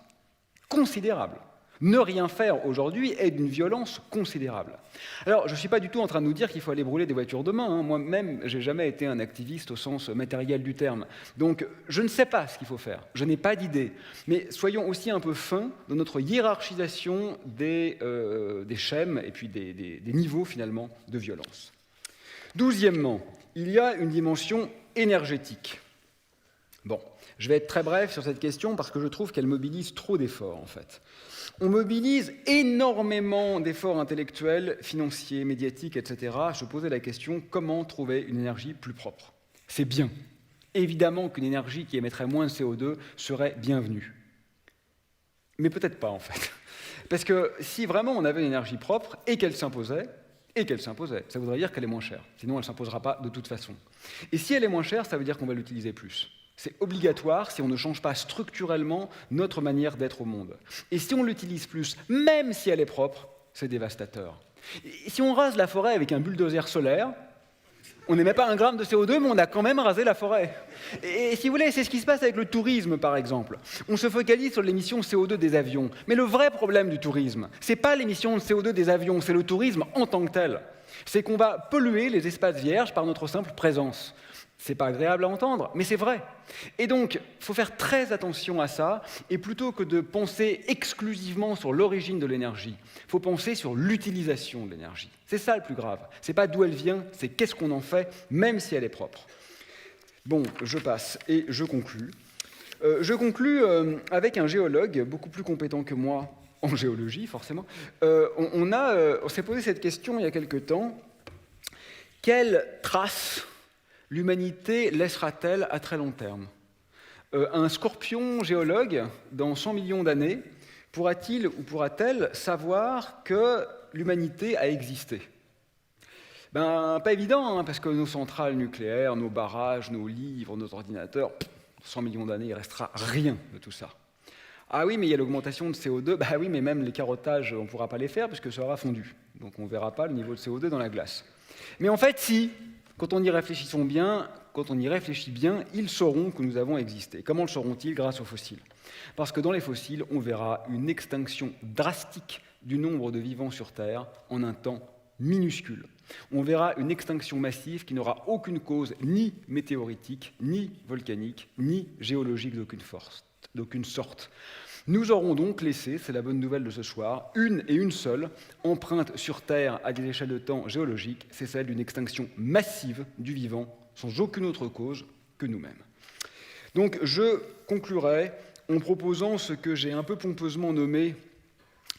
considérable. Ne rien faire aujourd'hui est d'une violence considérable. Alors, je ne suis pas du tout en train de nous dire qu'il faut aller brûler des voitures demain. Moi-même, je n'ai jamais été un activiste au sens matériel du terme. Donc, je ne sais pas ce qu'il faut faire. Je n'ai pas d'idée. Mais soyons aussi un peu fins dans notre hiérarchisation des schèmes et puis des niveaux, finalement, de violence. 12e, il y a une dimension énergétique. Bon, je vais être très bref sur cette question parce que je trouve qu'elle mobilise trop d'efforts, en fait. On mobilise énormément d'efforts intellectuels, financiers, médiatiques, etc. à se poser la question comment trouver une énergie plus propre. C'est bien. Évidemment qu'une énergie qui émettrait moins de CO2 serait bienvenue. Mais peut-être pas, en fait. Parce que si vraiment on avait une énergie propre et qu'elle s'imposait, ça voudrait dire qu'elle est moins chère. Sinon, elle ne s'imposera pas de toute façon. Et si elle est moins chère, ça veut dire qu'on va l'utiliser plus. C'est obligatoire si on ne change pas structurellement notre manière d'être au monde. Et si on l'utilise plus, même si elle est propre, c'est dévastateur. Et si on rase la forêt avec un bulldozer solaire, on n'émet pas un gramme de CO2, mais on a quand même rasé la forêt. Et si vous voulez, c'est ce qui se passe avec le tourisme, par exemple. On se focalise sur l'émission CO2 des avions. Mais le vrai problème du tourisme, ce n'est pas l'émission de CO2 des avions, c'est le tourisme en tant que tel. C'est qu'on va polluer les espaces vierges par notre simple présence. C'est pas agréable à entendre, mais c'est vrai. Et donc, il faut faire très attention à ça, et plutôt que de penser exclusivement sur l'origine de l'énergie, il faut penser sur l'utilisation de l'énergie. C'est ça le plus grave. C'est pas d'où elle vient, c'est qu'est-ce qu'on en fait, même si elle est propre. Bon, je passe et je conclus. Avec un géologue beaucoup plus compétent que moi en géologie, forcément. On s'est posé cette question il y a quelque temps. Quelle trace l'humanité laissera-t-elle à très long terme ? Un scorpion géologue, dans 100 millions d'années, pourra-t-il ou pourra-t-elle savoir que l'humanité a existé ? Pas évident, parce que nos centrales nucléaires, nos barrages, nos livres, nos ordinateurs, 100 millions d'années, il ne restera rien de tout ça. Ah oui, mais il y a l'augmentation de CO2. Oui, mais même les carottages, on ne pourra pas les faire, puisque ça aura fondu. Donc on ne verra pas le niveau de CO2 dans la glace. Mais en fait, si. Quand on y réfléchit bien, ils sauront que nous avons existé. Comment le sauront-ils ? Grâce aux fossiles. Parce que dans les fossiles, on verra une extinction drastique du nombre de vivants sur Terre en un temps minuscule. On verra une extinction massive qui n'aura aucune cause ni météoritique, ni volcanique, ni géologique d'aucune sorte. Nous aurons donc laissé, c'est la bonne nouvelle de ce soir, une seule empreinte sur Terre à des échelles de temps géologiques, c'est celle d'une extinction massive du vivant, sans aucune autre cause que nous-mêmes. Donc je conclurai en proposant ce que j'ai un peu pompeusement nommé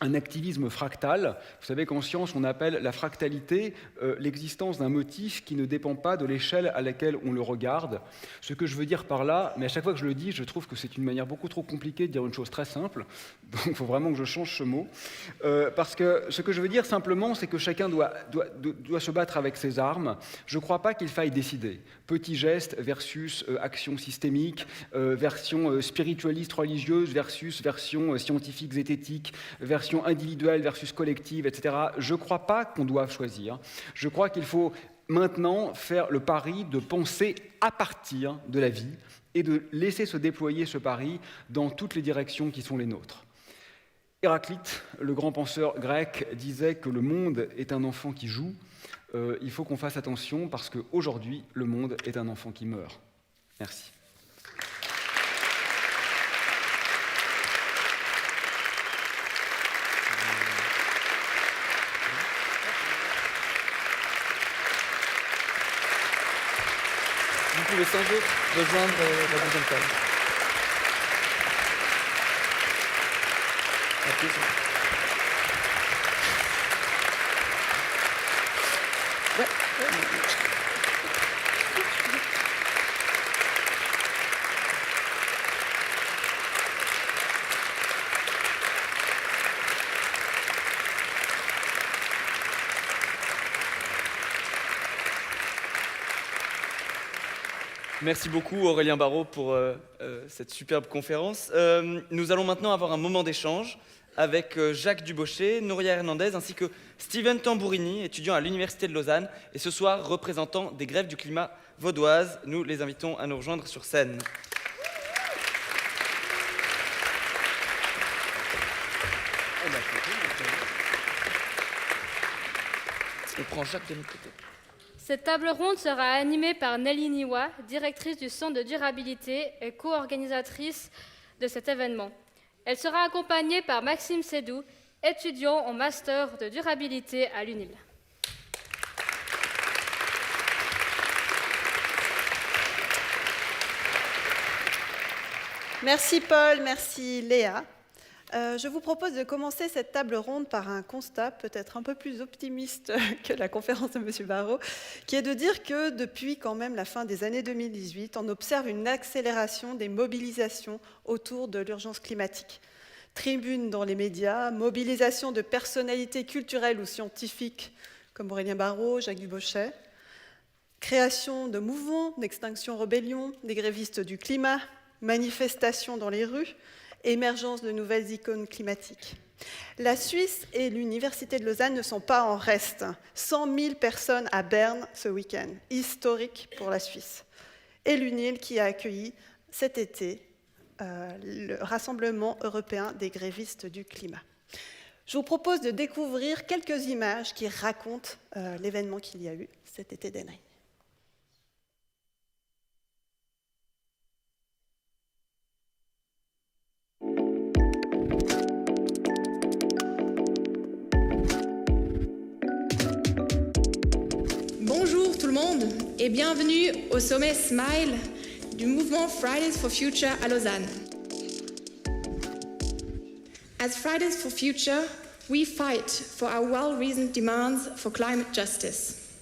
un activisme fractal. Vous savez qu'en science, on appelle la fractalité l'existence d'un motif qui ne dépend pas de l'échelle à laquelle on le regarde. Ce que je veux dire par là, mais à chaque fois que je le dis, je trouve que c'est une manière beaucoup trop compliquée de dire une chose très simple, donc il faut vraiment que je change ce mot, parce que ce que je veux dire simplement, c'est que chacun doit se battre avec ses armes. Je ne crois pas qu'il faille décider. Petit geste versus action systémique, version spiritualiste religieuse versus version scientifique zététique, version individuelle versus collective, etc. Je ne crois pas qu'on doive choisir. Je crois qu'il faut maintenant faire le pari de penser à partir de la vie et de laisser se déployer ce pari dans toutes les directions qui sont les nôtres. Héraclite, le grand penseur grec, disait que le monde est un enfant qui joue. Il faut qu'on fasse attention parce qu'aujourd'hui, le monde est un enfant qui meurt. Merci. Vous pouvez sans doute rejoindre la deuxième table. Merci beaucoup Aurélien Barraud pour cette superbe conférence. Nous allons maintenant avoir un moment d'échange avec Jacques Dubochet, Nouria Hernandez ainsi que Steven Tambourini, étudiant à l'Université de Lausanne et ce soir représentant des grèves du climat vaudoises. Nous les invitons à nous rejoindre sur scène. On prend Jacques de notre côté. Cette table ronde sera animée par Nelly Niwa, directrice du Centre de durabilité et co-organisatrice de cet événement. Elle sera accompagnée par Maxime Sédou, étudiant en master de durabilité à l'UNIL. Merci Paul, merci Léa. Je vous propose de commencer cette table ronde par un constat peut-être un peu plus optimiste que la conférence de M. Barraud, qui est de dire que depuis quand même la fin des années 2018, on observe une accélération des mobilisations autour de l'urgence climatique. Tribunes dans les médias, mobilisation de personnalités culturelles ou scientifiques comme Aurélien Barraud, Jacques Dubochet, création de mouvements d'extinction rébellion, des grévistes du climat, manifestations dans les rues, émergence de nouvelles icônes climatiques. La Suisse et l'Université de Lausanne ne sont pas en reste. 100 000 personnes à Berne ce week-end, historique pour la Suisse. Et l'UNIL qui a accueilli cet été le Rassemblement européen des grévistes du climat. Je vous propose de découvrir quelques images qui racontent l'événement qu'il y a eu cet été d'Ennery. Bonjour tout le monde et bienvenue au sommet SMILE du mouvement Fridays for Future à Lausanne. As Fridays for Future, we fight for our well-reasoned demands for climate justice.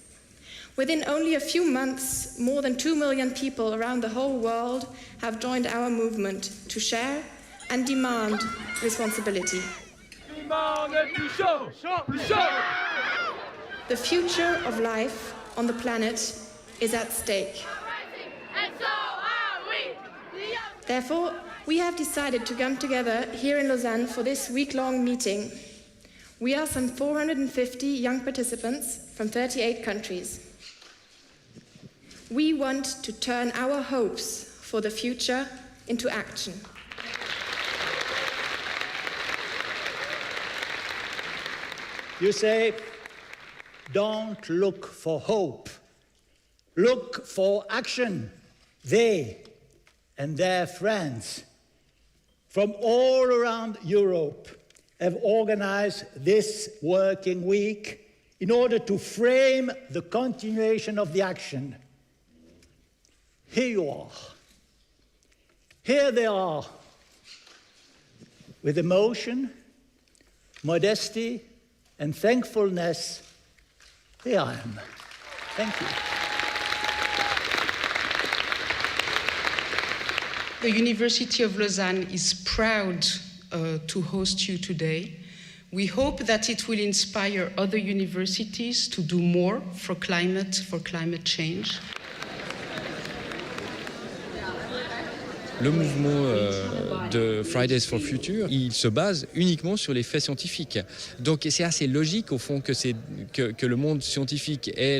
Within only a few months, more than 2 million people around the whole world have joined our movement to share and demand responsibility. The future of life on the planet is at stake. And so are we. Therefore, we have decided to come together here in Lausanne for this week-long meeting. We are some 450 young participants from 38 countries. We want to turn our hopes for the future into action. You say, don't look for hope. Look for action. They and their friends from all around Europe have organized this working week in order to frame the continuation of the action. Here you are. Here they are. With emotion, modesty, and thankfulness, here I am. Thank you. The University of Lausanne is proud to host you today. We hope that it will inspire other universities to do more for climate change. Le mouvement de Fridays for Future, il se base uniquement sur les faits scientifiques. Donc c'est assez logique au fond que le monde scientifique et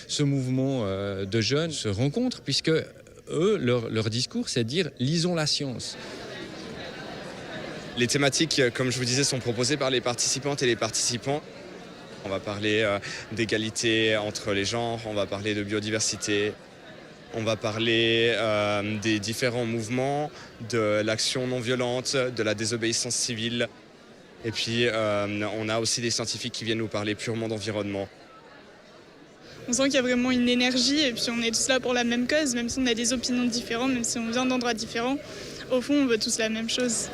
ce mouvement de jeunes se rencontrent, puisque eux, leur discours, c'est de dire « lisons la science ». Les thématiques, comme je vous disais, sont proposées par les participantes et les participants. On va parler d'égalité entre les genres, on va parler de biodiversité. On va parler des différents mouvements, de l'action non violente, de la désobéissance civile. Et puis, on a aussi des scientifiques qui viennent nous parler purement d'environnement. On sent qu'il y a vraiment une énergie et puis on est tous là pour la même cause, même si on a des opinions différentes, même si on vient d'endroits différents. Au fond, on veut tous la même chose.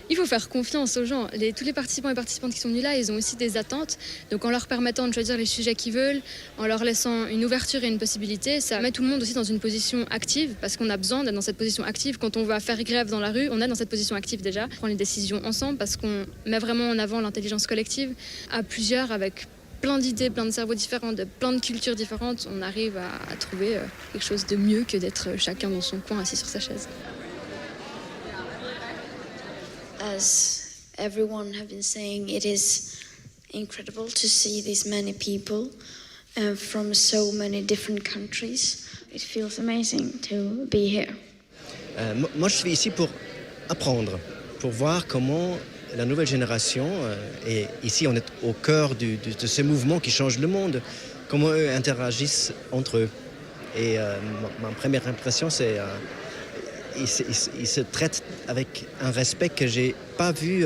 Il faut faire confiance aux gens. Tous les participants et participantes qui sont venus là, ils ont aussi des attentes. Donc en leur permettant de choisir les sujets qu'ils veulent, en leur laissant une ouverture et une possibilité, ça met tout le monde aussi dans une position active, parce qu'on a besoin d'être dans cette position active. Quand on va faire grève dans la rue, on est dans cette position active déjà. On prend les décisions ensemble parce qu'on met vraiment en avant l'intelligence collective. À plusieurs, avec plein d'idées, plein de cerveaux différents, de plein de cultures différentes, on arrive à trouver quelque chose de mieux que d'être chacun dans son coin assis sur sa chaise. As everyone have been saying, it is incredible to see these many people from so many different countries. It feels amazing to be here. Moi, je suis ici pour apprendre, pour voir comment la nouvelle génération, et ici on est au cœur de ces mouvements qui changent le monde, comment eux interagissent entre eux. Et ma première impression, c'est ils se traitent avec un respect que j'ai pas vu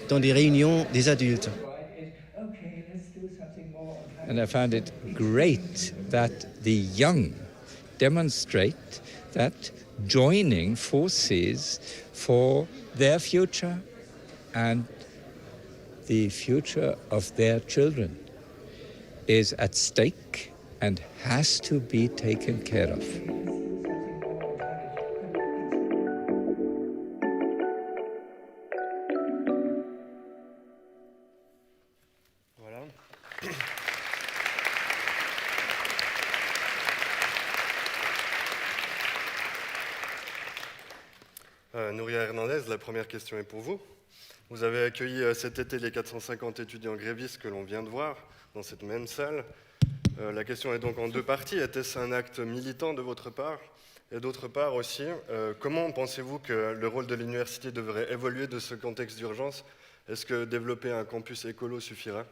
dans des réunions des adultes. And I found it great that the young demonstrate that joining forces for their future and the future of their children is at stake and has to be taken care of. Nouria Hernandez, la première question est pour vous. Vous avez accueilli cet été les 450 étudiants grévistes que l'on vient de voir dans cette même salle. La question est donc en deux parties. Était-ce un acte militant de votre part? Et d'autre part aussi, comment pensez-vous que le rôle de l'université devrait évoluer de ce contexte d'urgence? Est-ce que développer un campus écolo suffira?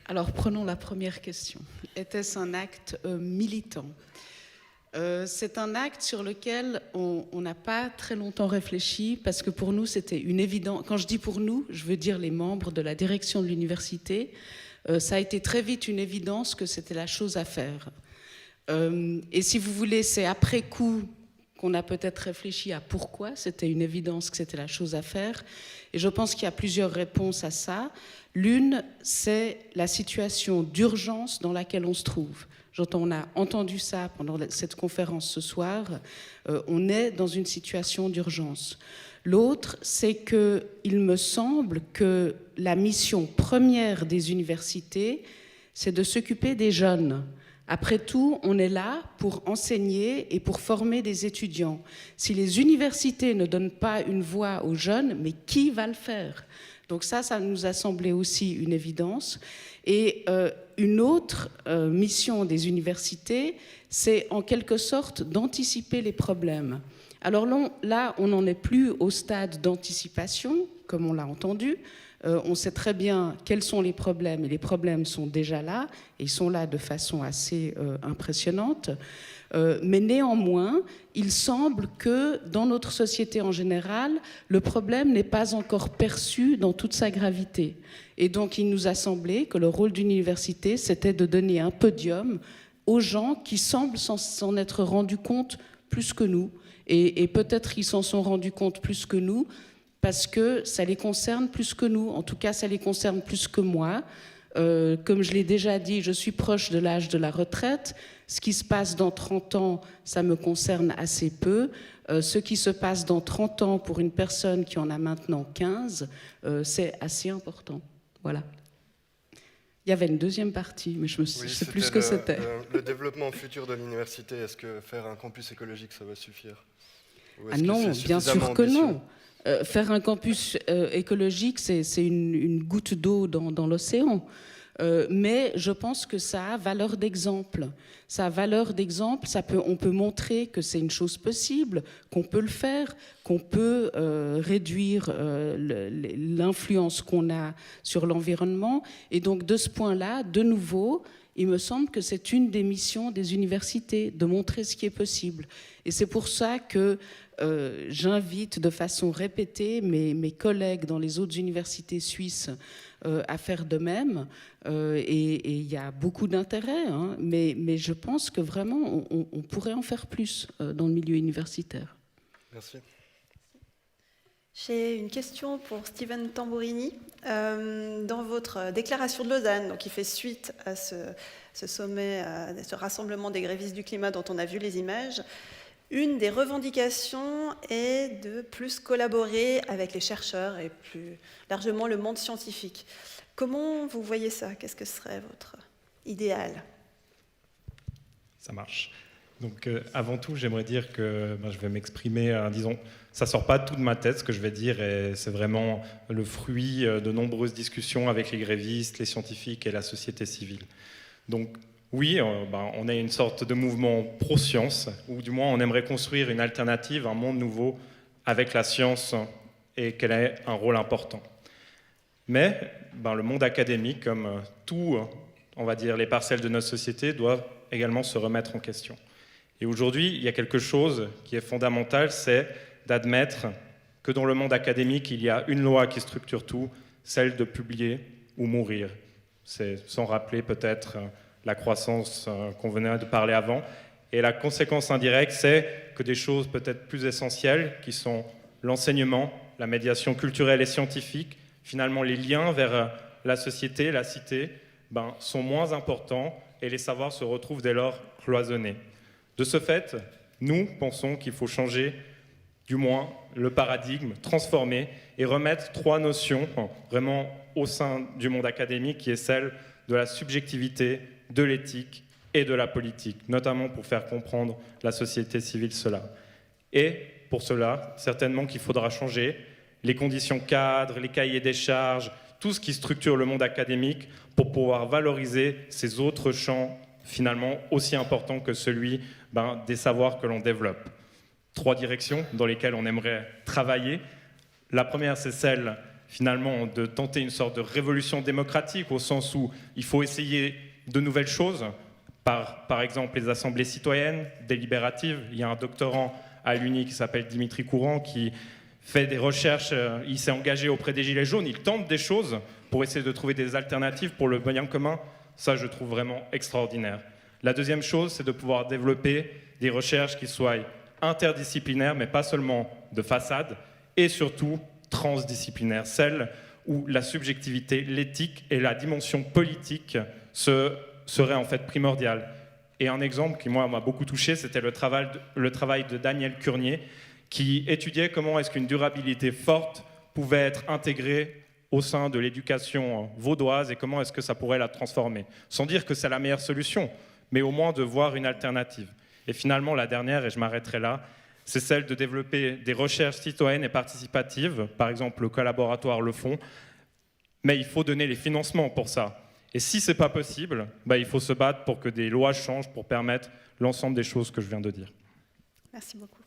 Alors prenons la première question. Était-ce un acte militant? C'est un acte sur lequel on n'a pas très longtemps réfléchi parce que pour nous c'était une évidence. Quand je dis pour nous, je veux dire les membres de la direction de l'université. Ça a été très vite une évidence que c'était la chose à faire. Et si vous voulez, c'est après coup qu'on a peut-être réfléchi à pourquoi c'était une évidence que c'était la chose à faire. Et je pense qu'il y a plusieurs réponses à ça. L'une, c'est la situation d'urgence dans laquelle on se trouve. On a entendu ça pendant cette conférence ce soir. On est dans une situation d'urgence. L'autre, c'est qu'il me semble que la mission première des universités, c'est de s'occuper des jeunes. Après tout, on est là pour enseigner et pour former des étudiants. Si les universités ne donnent pas une voix aux jeunes, mais qui va le faire? Donc ça nous a semblé aussi une évidence. Et une autre mission des universités, c'est en quelque sorte d'anticiper les problèmes. Alors là, on n'en est plus au stade d'anticipation, comme on l'a entendu. On sait très bien quels sont les problèmes, et les problèmes sont déjà là, et ils sont là de façon assez impressionnante. Mais néanmoins, il semble que dans notre société en général, le problème n'est pas encore perçu dans toute sa gravité. Et donc, il nous a semblé que le rôle d'une université, c'était de donner un podium aux gens qui semblent s'en être rendus compte plus que nous. Et peut-être qu'ils s'en sont rendus compte plus que nous, parce que ça les concerne plus que nous. En tout cas, ça les concerne plus que moi. Comme je l'ai déjà dit, je suis proche de l'âge de la retraite. Ce qui se passe dans 30 ans, ça me concerne assez peu. Ce qui se passe dans 30 ans pour une personne qui en a maintenant 15, c'est assez important. Voilà. Il y avait une deuxième partie, mais je ne sais plus ce que c'était. Le développement futur de l'université, est-ce que faire un campus écologique, ça va suffire? Ah non, bien sûr que non. Faire un campus écologique, c'est une goutte d'eau dans l'océan. Mais je pense que ça a valeur d'exemple. Ça a valeur d'exemple, on peut montrer que c'est une chose possible, qu'on peut le faire, qu'on peut réduire l'influence qu'on a sur l'environnement. Et donc, de ce point-là, de nouveau, il me semble que c'est une des missions des universités, de montrer ce qui est possible. Et c'est pour ça que j'invite de façon répétée mes collègues dans les autres universités suisses à faire de même. Et il y a beaucoup d'intérêt, hein, mais je pense que vraiment, on pourrait en faire plus dans le milieu universitaire. Merci. J'ai une question pour Steven Tambourini. Dans votre déclaration de Lausanne, donc qui fait suite à ce sommet, à ce rassemblement des grévistes du climat dont on a vu les images, une des revendications est de plus collaborer avec les chercheurs et plus largement le monde scientifique. Comment vous voyez ça? Qu'est-ce que serait votre idéal? Ça marche. Donc avant tout, j'aimerais dire que je vais m'exprimer, disons, ça ne sort pas tout de ma tête ce que je vais dire, et c'est vraiment le fruit de nombreuses discussions avec les grévistes, les scientifiques et la société civile. Donc oui, on a une sorte de mouvement pro-science, ou du moins on aimerait construire une alternative, un monde nouveau avec la science, et qu'elle ait un rôle important. Mais le monde académique, comme tout, on va dire, les parcelles de notre société, doivent également se remettre en question. Et aujourd'hui, il y a quelque chose qui est fondamental, c'est d'admettre que dans le monde académique, il y a une loi qui structure tout, celle de publier ou mourir. C'est sans rappeler peut-être la croissance qu'on venait de parler avant. Et la conséquence indirecte, c'est que des choses peut-être plus essentielles, qui sont l'enseignement, la médiation culturelle et scientifique, finalement les liens vers la société, la cité, sont moins importants et les savoirs se retrouvent dès lors cloisonnés. De ce fait, nous pensons qu'il faut changer, du moins, le paradigme, transformer et remettre 3 notions vraiment au sein du monde académique, qui est celle de la subjectivité, de l'éthique et de la politique, notamment pour faire comprendre la société civile cela. Et pour cela, certainement qu'il faudra changer les conditions cadres, les cahiers des charges, tout ce qui structure le monde académique pour pouvoir valoriser ces autres champs finalement aussi importants que celui des savoirs que l'on développe. 3 directions dans lesquelles on aimerait travailler. La première, c'est celle finalement de tenter une sorte de révolution démocratique, au sens où il faut essayer de nouvelles choses, par exemple les assemblées citoyennes, délibératives. Il y a un doctorant à l'Uni qui s'appelle Dimitri Courant qui fait des recherches, il s'est engagé auprès des Gilets jaunes, il tente des choses pour essayer de trouver des alternatives pour le bien commun. Ça, je trouve vraiment extraordinaire. La deuxième chose, c'est de pouvoir développer des recherches qui soient interdisciplinaires, mais pas seulement de façade, et surtout transdisciplinaires, celles où la subjectivité, l'éthique et la dimension politique seraient en fait primordiales. Et un exemple qui, moi, m'a beaucoup touché, c'était le travail de Daniel Curnier, qui étudiait comment est-ce qu'une durabilité forte pouvait être intégrée au sein de l'éducation vaudoise et comment est-ce que ça pourrait la transformer. Sans dire que c'est la meilleure solution, mais au moins de voir une alternative. Et finalement, la dernière, et je m'arrêterai là, c'est celle de développer des recherches citoyennes et participatives. Par exemple, le collaboratoire le font, mais il faut donner les financements pour ça. Et si ce n'est pas possible, il faut se battre pour que des lois changent pour permettre l'ensemble des choses que je viens de dire. Merci beaucoup.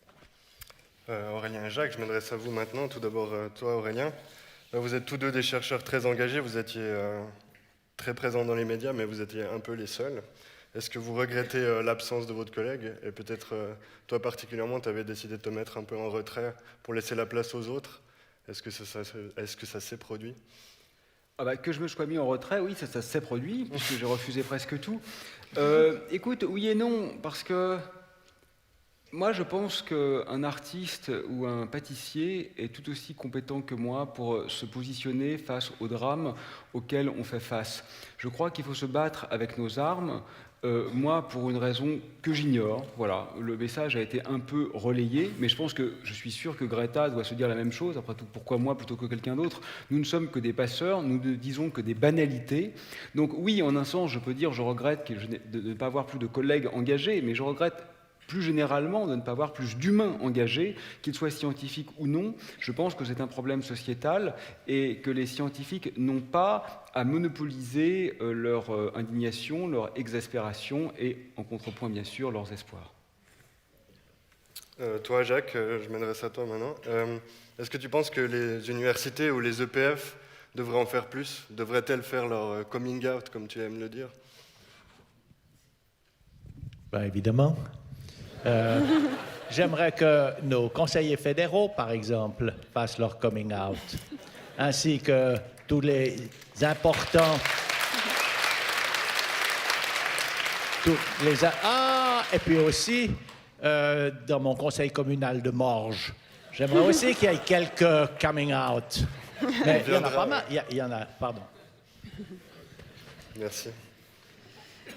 Aurélien et Jacques, je m'adresse à vous maintenant. Tout d'abord, toi Aurélien, vous êtes tous deux des chercheurs très engagés, vous étiez très présents dans les médias, mais vous étiez un peu les seuls. Est-ce que vous regrettez l'absence de votre collègue? Et peut-être, toi particulièrement, tu avais décidé de te mettre un peu en retrait pour laisser la place aux autres. Est-ce que ça s'est produit? Que je me sois mis en retrait, oui, ça s'est produit, puisque j'ai refusé presque tout. Écoute, oui et non, parce que moi, je pense qu'un artiste ou un pâtissier est tout aussi compétent que moi pour se positionner face aux drames auxquels on fait face. Je crois qu'il faut se battre avec nos armes, Moi, pour une raison que j'ignore, voilà, le message a été un peu relayé, mais je suis sûr que Greta doit se dire la même chose. Après tout, pourquoi moi plutôt que quelqu'un d'autre? Nous ne sommes que des passeurs, nous ne disons que des banalités. Donc oui, en un sens, je peux dire, je regrette de ne pas avoir plus de collègues engagés, mais je regrette plus généralement de ne pas avoir plus d'humains engagés, qu'ils soient scientifiques ou non. Je pense que c'est un problème sociétal et que les scientifiques n'ont pas à monopoliser leur indignation, leur exaspération et, en contrepoint bien sûr, leurs espoirs. Toi, Jacques, je m'adresse à toi maintenant. Est-ce que tu penses que les universités ou les EPF devraient en faire plus? Devraient-elles faire leur coming out, comme tu aimes le dire? Ben, évidemment. J'aimerais que nos conseillers fédéraux, par exemple, fassent leur coming out, ainsi que tous les importants... et puis aussi, dans mon conseil communal de Morges, j'aimerais aussi qu'il y ait quelques coming out. Mais il y en a pas mal. Il y en a, pardon. Merci.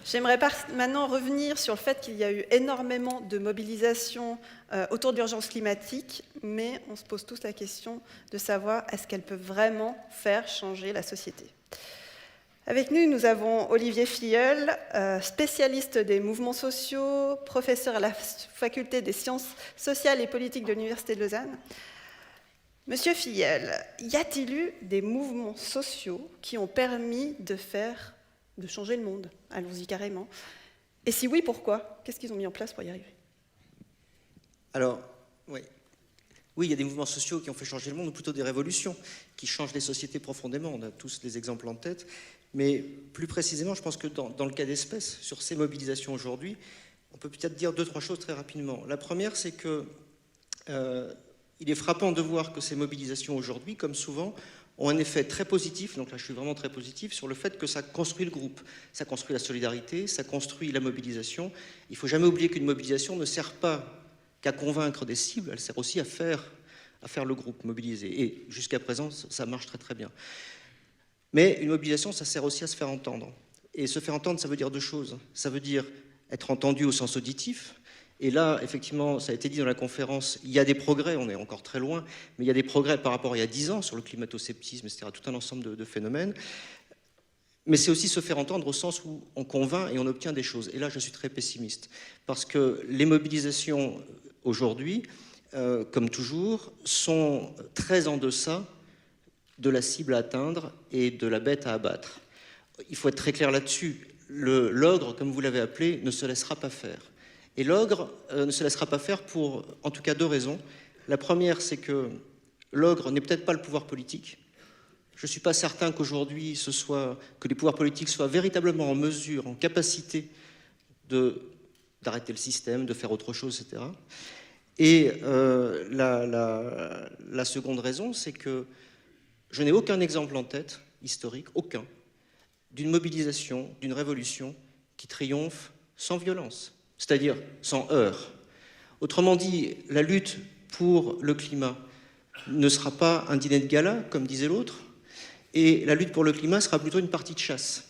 J'aimerais maintenant revenir sur le fait qu'il y a eu énormément de mobilisations autour de l'urgence climatique, mais on se pose tous la question de savoir est-ce qu'elles peuvent vraiment faire changer la société. Avec nous avons Olivier Filleul, spécialiste des mouvements sociaux, professeur à la faculté des sciences sociales et politiques de l'Université de Lausanne. Monsieur Filleul, y a-t-il eu des mouvements sociaux qui ont permis de changer le monde? Allons-y carrément. Et si oui, pourquoi? Qu'est-ce qu'ils ont mis en place pour y arriver? Alors, oui, il y a des mouvements sociaux qui ont fait changer le monde, ou plutôt des révolutions qui changent les sociétés profondément. On a tous des exemples en tête. Mais plus précisément, je pense que dans le cas d'espèce, sur ces mobilisations aujourd'hui, on peut peut-être dire 2-3 choses très rapidement. La première, c'est que il est frappant de voir que ces mobilisations aujourd'hui, comme souvent, ont un effet très positif, donc là je suis vraiment très positif, sur le fait que ça construit le groupe, ça construit la solidarité, ça construit la mobilisation. Il ne faut jamais oublier qu'une mobilisation ne sert pas qu'à convaincre des cibles, elle sert aussi à faire le groupe mobilisé. Et jusqu'à présent, ça marche très très bien. Mais une mobilisation, ça sert aussi à se faire entendre. Et se faire entendre, ça veut dire 2 choses. Ça veut dire être entendu au sens auditif. Et là, effectivement, ça a été dit dans la conférence, il y a des progrès, on est encore très loin, mais il y a des progrès par rapport à il y a 10 ans sur le climato-sceptisme, etc., tout un ensemble de phénomènes. Mais c'est aussi se faire entendre au sens où on convainc et on obtient des choses. Et là, je suis très pessimiste, parce que les mobilisations aujourd'hui, comme toujours, sont très en deçà de la cible à atteindre et de la bête à abattre. Il faut être très clair là-dessus. L'ogre, comme vous l'avez appelé, ne se laissera pas faire. Et l'ogre ne se laissera pas faire pour, en tout cas, 2 raisons. La première, c'est que l'ogre n'est peut-être pas le pouvoir politique. Je ne suis pas certain qu'aujourd'hui, que les pouvoirs politiques soient véritablement en mesure, en capacité d'arrêter le système, de faire autre chose, etc. Et la seconde raison, c'est que je n'ai aucun exemple en tête, historique, aucun, d'une mobilisation, d'une révolution qui triomphe sans violence. C'est-à-dire sans heurts. Autrement dit, la lutte pour le climat ne sera pas un dîner de gala, comme disait l'autre, et la lutte pour le climat sera plutôt une partie de chasse.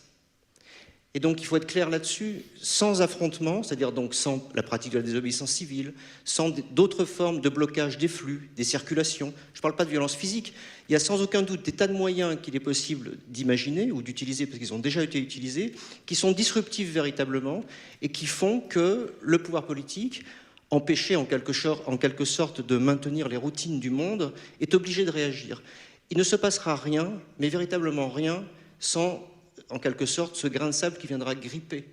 Et donc il faut être clair là-dessus, sans affrontement, c'est-à-dire donc sans la pratique de la désobéissance civile, sans d'autres formes de blocage des flux, des circulations. Je ne parle pas de violence physique. Il y a sans aucun doute des tas de moyens qu'il est possible d'imaginer ou d'utiliser, parce qu'ils ont déjà été utilisés, qui sont disruptifs véritablement et qui font que le pouvoir politique, empêché en quelque sorte de maintenir les routines du monde, est obligé de réagir. Il ne se passera rien, mais véritablement rien, sans en quelque sorte ce grain de sable qui viendra gripper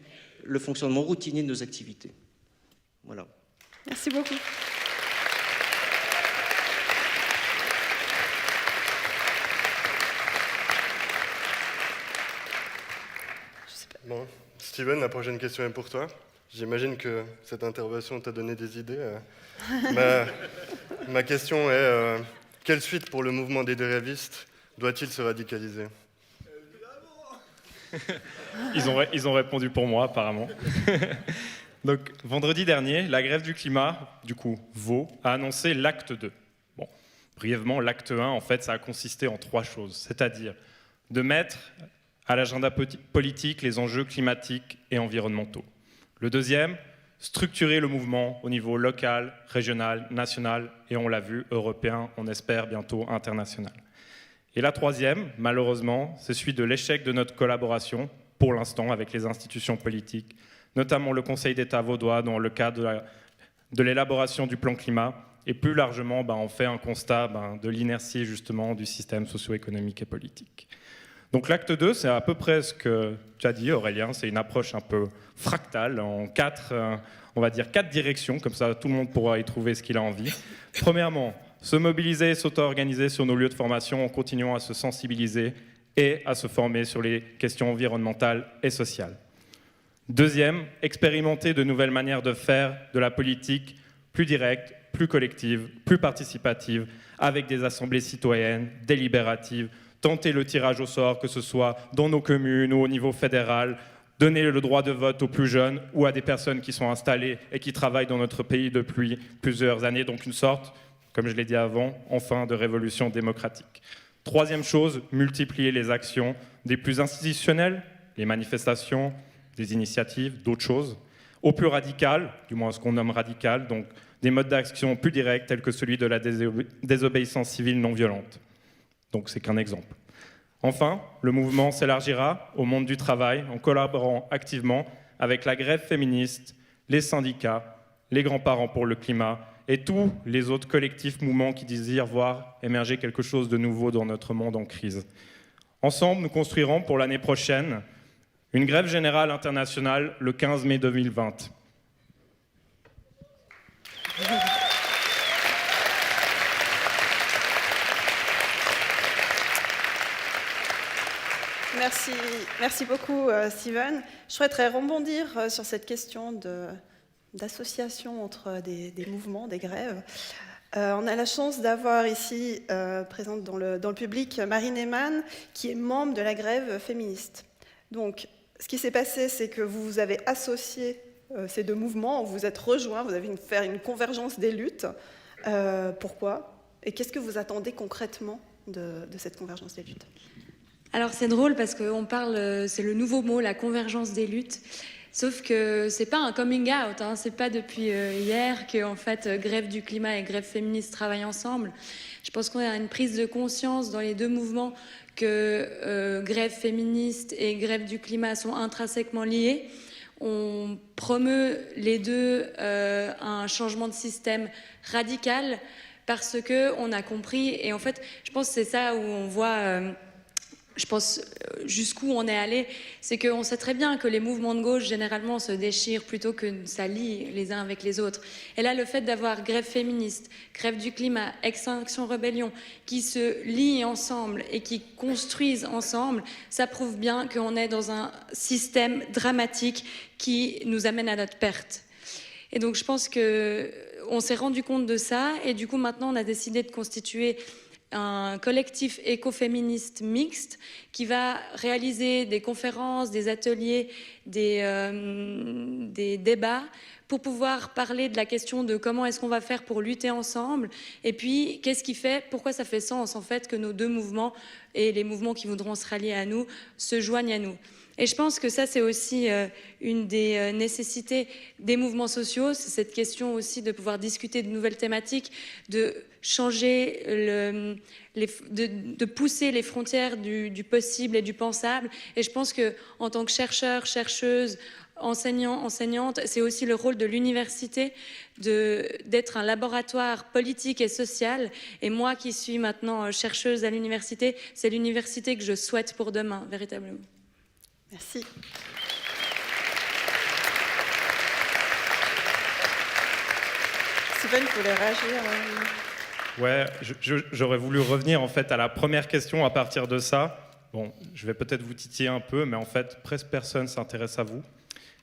le fonctionnement routinier de nos activités. Voilà. Merci beaucoup. Bon, Steven, la prochaine question est pour toi. J'imagine que cette intervention t'a donné des idées. Ma question est, quelle suite pour le mouvement des grévistes doit-il se radicaliser? Ils ont répondu pour moi, apparemment. Donc, vendredi dernier, la grève du climat, du coup, Vaud, a annoncé l'acte 2. Bon, brièvement, l'acte 1, en fait, ça a consisté en 3 choses. C'est-à-dire de mettre à l'agenda politique les enjeux climatiques et environnementaux. Le deuxième, structurer le mouvement au niveau local, régional, national et on l'a vu, européen, on espère bientôt international. Et la troisième, malheureusement, c'est celui de l'échec de notre collaboration, pour l'instant, avec les institutions politiques, notamment le Conseil d'État vaudois dans le cadre de l'élaboration du plan climat. Et plus largement, on fait un constat de l'inertie justement du système socio-économique et politique. Donc l'acte 2, c'est à peu près ce que tu as dit, Aurélien, c'est une approche un peu fractale, en quatre directions, comme ça tout le monde pourra y trouver ce qu'il a envie. Premièrement, se mobiliser et s'auto-organiser sur nos lieux de formation en continuant à se sensibiliser et à se former sur les questions environnementales et sociales. Deuxième, expérimenter de nouvelles manières de faire de la politique plus directe, plus collective, plus participative, avec des assemblées citoyennes, délibératives, tenter le tirage au sort, que ce soit dans nos communes ou au niveau fédéral, donner le droit de vote aux plus jeunes ou à des personnes qui sont installées et qui travaillent dans notre pays depuis plusieurs années, donc une sorte, comme je l'ai dit avant, enfin de révolution démocratique. Troisième chose, multiplier les actions des plus institutionnelles, les manifestations, des initiatives, d'autres choses, au plus radical, du moins ce qu'on nomme radical, donc des modes d'action plus directs tels que celui de la désobéissance civile non violente. Donc c'est qu'un exemple. Enfin, le mouvement s'élargira au monde du travail en collaborant activement avec la grève féministe, les syndicats, les grands-parents pour le climat et tous les autres collectifs mouvements qui désirent voir émerger quelque chose de nouveau dans notre monde en crise. Ensemble, nous construirons pour l'année prochaine une grève générale internationale le 15 mai 2020. Merci beaucoup, Steven. Je souhaiterais rebondir sur cette question d'association entre des mouvements, des grèves. On a la chance d'avoir ici, présente dans le public, Marine Eyman, qui est membre de la grève féministe. Donc, ce qui s'est passé, c'est que vous avez associé ces deux mouvements, vous êtes rejoints, vous avez fait une convergence des luttes. Pourquoi ? Et qu'est-ce que vous attendez concrètement de cette convergence des luttes ? Alors c'est drôle parce qu'on parle, c'est le nouveau mot, la convergence des luttes. Sauf que c'est pas un coming out, hein, c'est pas depuis hier que en fait grève du climat et grève féministe travaillent ensemble. Je pense qu'on a une prise de conscience dans les deux mouvements que grève féministe et grève du climat sont intrinsèquement liés. On promeut les deux un changement de système radical parce que on a compris, et en fait je pense que c'est ça où on voit je pense jusqu'où on est allé, c'est qu'on sait très bien que les mouvements de gauche généralement se déchirent plutôt que s'allient les uns avec les autres. Et là, le fait d'avoir grève féministe, grève du climat, Extinction Rebellion, qui se lient ensemble et qui construisent ensemble, ça prouve bien qu'on est dans un système dramatique qui nous amène à notre perte. Et donc je pense qu'on s'est rendu compte de ça, et du coup maintenant on a décidé de constituer un collectif écoféministe mixte qui va réaliser des conférences, des ateliers, des débats pour pouvoir parler de la question de comment est-ce qu'on va faire pour lutter ensemble, et puis qu'est-ce qui fait, pourquoi ça fait sens en fait que nos deux mouvements et les mouvements qui voudront se rallier à nous se joignent à nous. Et je pense que ça, c'est aussi une des nécessités des mouvements sociaux, c'est cette question aussi de pouvoir discuter de nouvelles thématiques, de changer, de pousser les frontières du possible et du pensable. Et je pense qu'en tant que chercheur, chercheuse, enseignant, enseignante, c'est aussi le rôle de l'université d'être un laboratoire politique et social. Et moi qui suis maintenant chercheuse à l'université, c'est l'université que je souhaite pour demain, véritablement. Merci. Steven, vous voulez réagir ? Ouais, j'aurais voulu revenir en fait à la première question à partir de ça. Bon, je vais peut-être vous titiller un peu, mais en fait, presque personne s'intéresse à vous.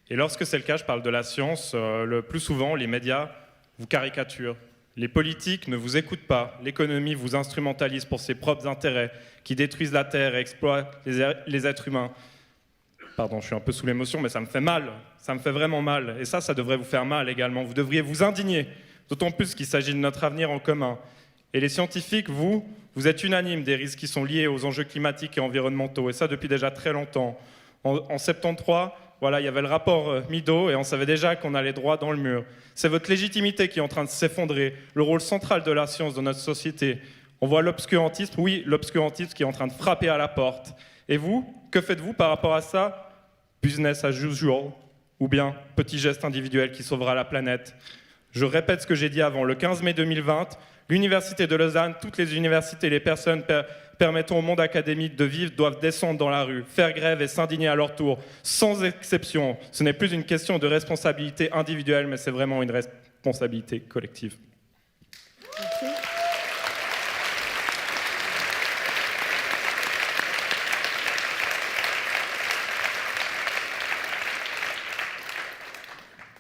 Et lorsque c'est le cas, je parle de la science, le plus souvent, les médias vous caricaturent. Les politiques ne vous écoutent pas. L'économie vous instrumentalise pour ses propres intérêts, qui détruisent la terre et exploitent les êtres humains. Pardon, je suis un peu sous l'émotion, mais ça me fait mal. Ça me fait vraiment mal. Et ça devrait vous faire mal également. Vous devriez vous indigner, d'autant plus qu'il s'agit de notre avenir en commun. Et les scientifiques, vous êtes unanimes des risques qui sont liés aux enjeux climatiques et environnementaux, et ça depuis déjà très longtemps. En 73, voilà, il y avait le rapport Mido et on savait déjà qu'on allait droit dans le mur. C'est votre légitimité qui est en train de s'effondrer, le rôle central de la science dans notre société. On voit l'obscurantisme, oui, l'obscurantisme qui est en train de frapper à la porte. Et vous, que faites-vous par rapport à ça? Business as usual, ou bien petit geste individuel qui sauvera la planète. Je répète ce que j'ai dit avant, le 15 mai 2020, l'Université de Lausanne, toutes les universités et les personnes permettant au monde académique de vivre doivent descendre dans la rue, faire grève et s'indigner à leur tour, sans exception. Ce n'est plus une question de responsabilité individuelle, mais c'est vraiment une responsabilité collective. Merci.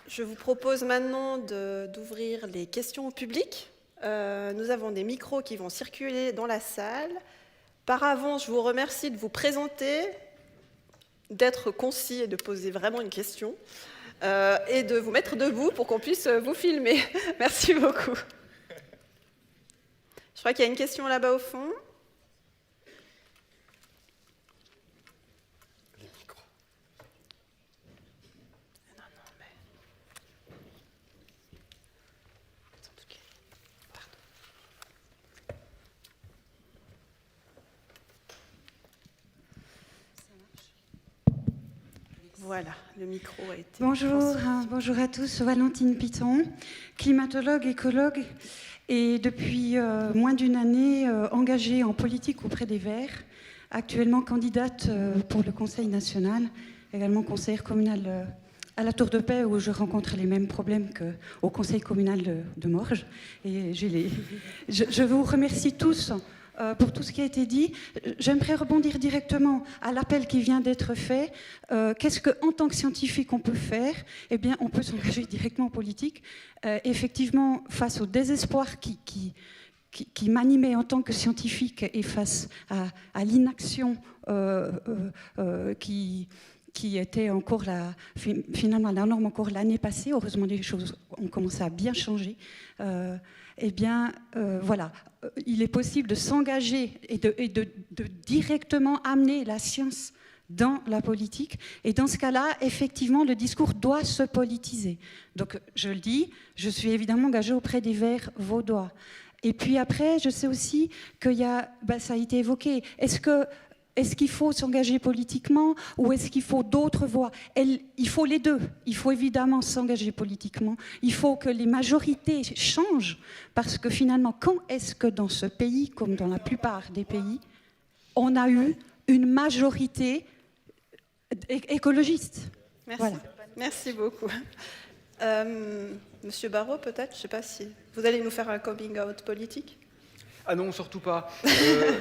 Je vous propose maintenant d'ouvrir les questions au public. Nous avons des micros qui vont circuler dans la salle. Par avance, je vous remercie de vous présenter, d'être concis et de poser vraiment une question, et de vous mettre debout pour qu'on puisse vous filmer. Merci beaucoup. Je crois qu'il y a une question là-bas au fond. Voilà, le micro a été... Bonjour, bonjour à tous. Valentine Piton, climatologue, écologue, et depuis moins d'une année engagée en politique auprès des Verts, actuellement candidate pour le Conseil national, également conseillère communale à la Tour de Paix, où je rencontre les mêmes problèmes qu'au Conseil communal de Morges. Et je vous remercie tous pour tout ce qui a été dit. J'aimerais rebondir directement à l'appel qui vient d'être fait. Qu'est-ce qu'en tant que scientifique on peut faire? Eh bien, on peut s'engager directement en politique. Effectivement, face au désespoir qui m'animait en tant que scientifique et face à l'inaction qui était en cours, finalement la norme encore l'année passée. Heureusement, les choses ont commencé à bien changer. Eh bien, voilà, il est possible de s'engager et de directement amener la science dans la politique. Et dans ce cas-là, effectivement, le discours doit se politiser. Donc, je le dis, je suis évidemment engagée auprès des Verts vaudois. Et puis après, je sais aussi qu'il y a, ça a été évoqué, est-ce qu'il faut s'engager politiquement ou est-ce qu'il faut d'autres voies? Il faut les deux. Il faut évidemment s'engager politiquement. Il faut que les majorités changent parce que finalement, quand est-ce que dans ce pays, comme dans la plupart des pays, on a eu une majorité écologiste? Merci. Voilà. Merci beaucoup. Monsieur Barrot, peut-être, je ne sais pas si vous allez nous faire un coming out politique. Ah non, surtout pas.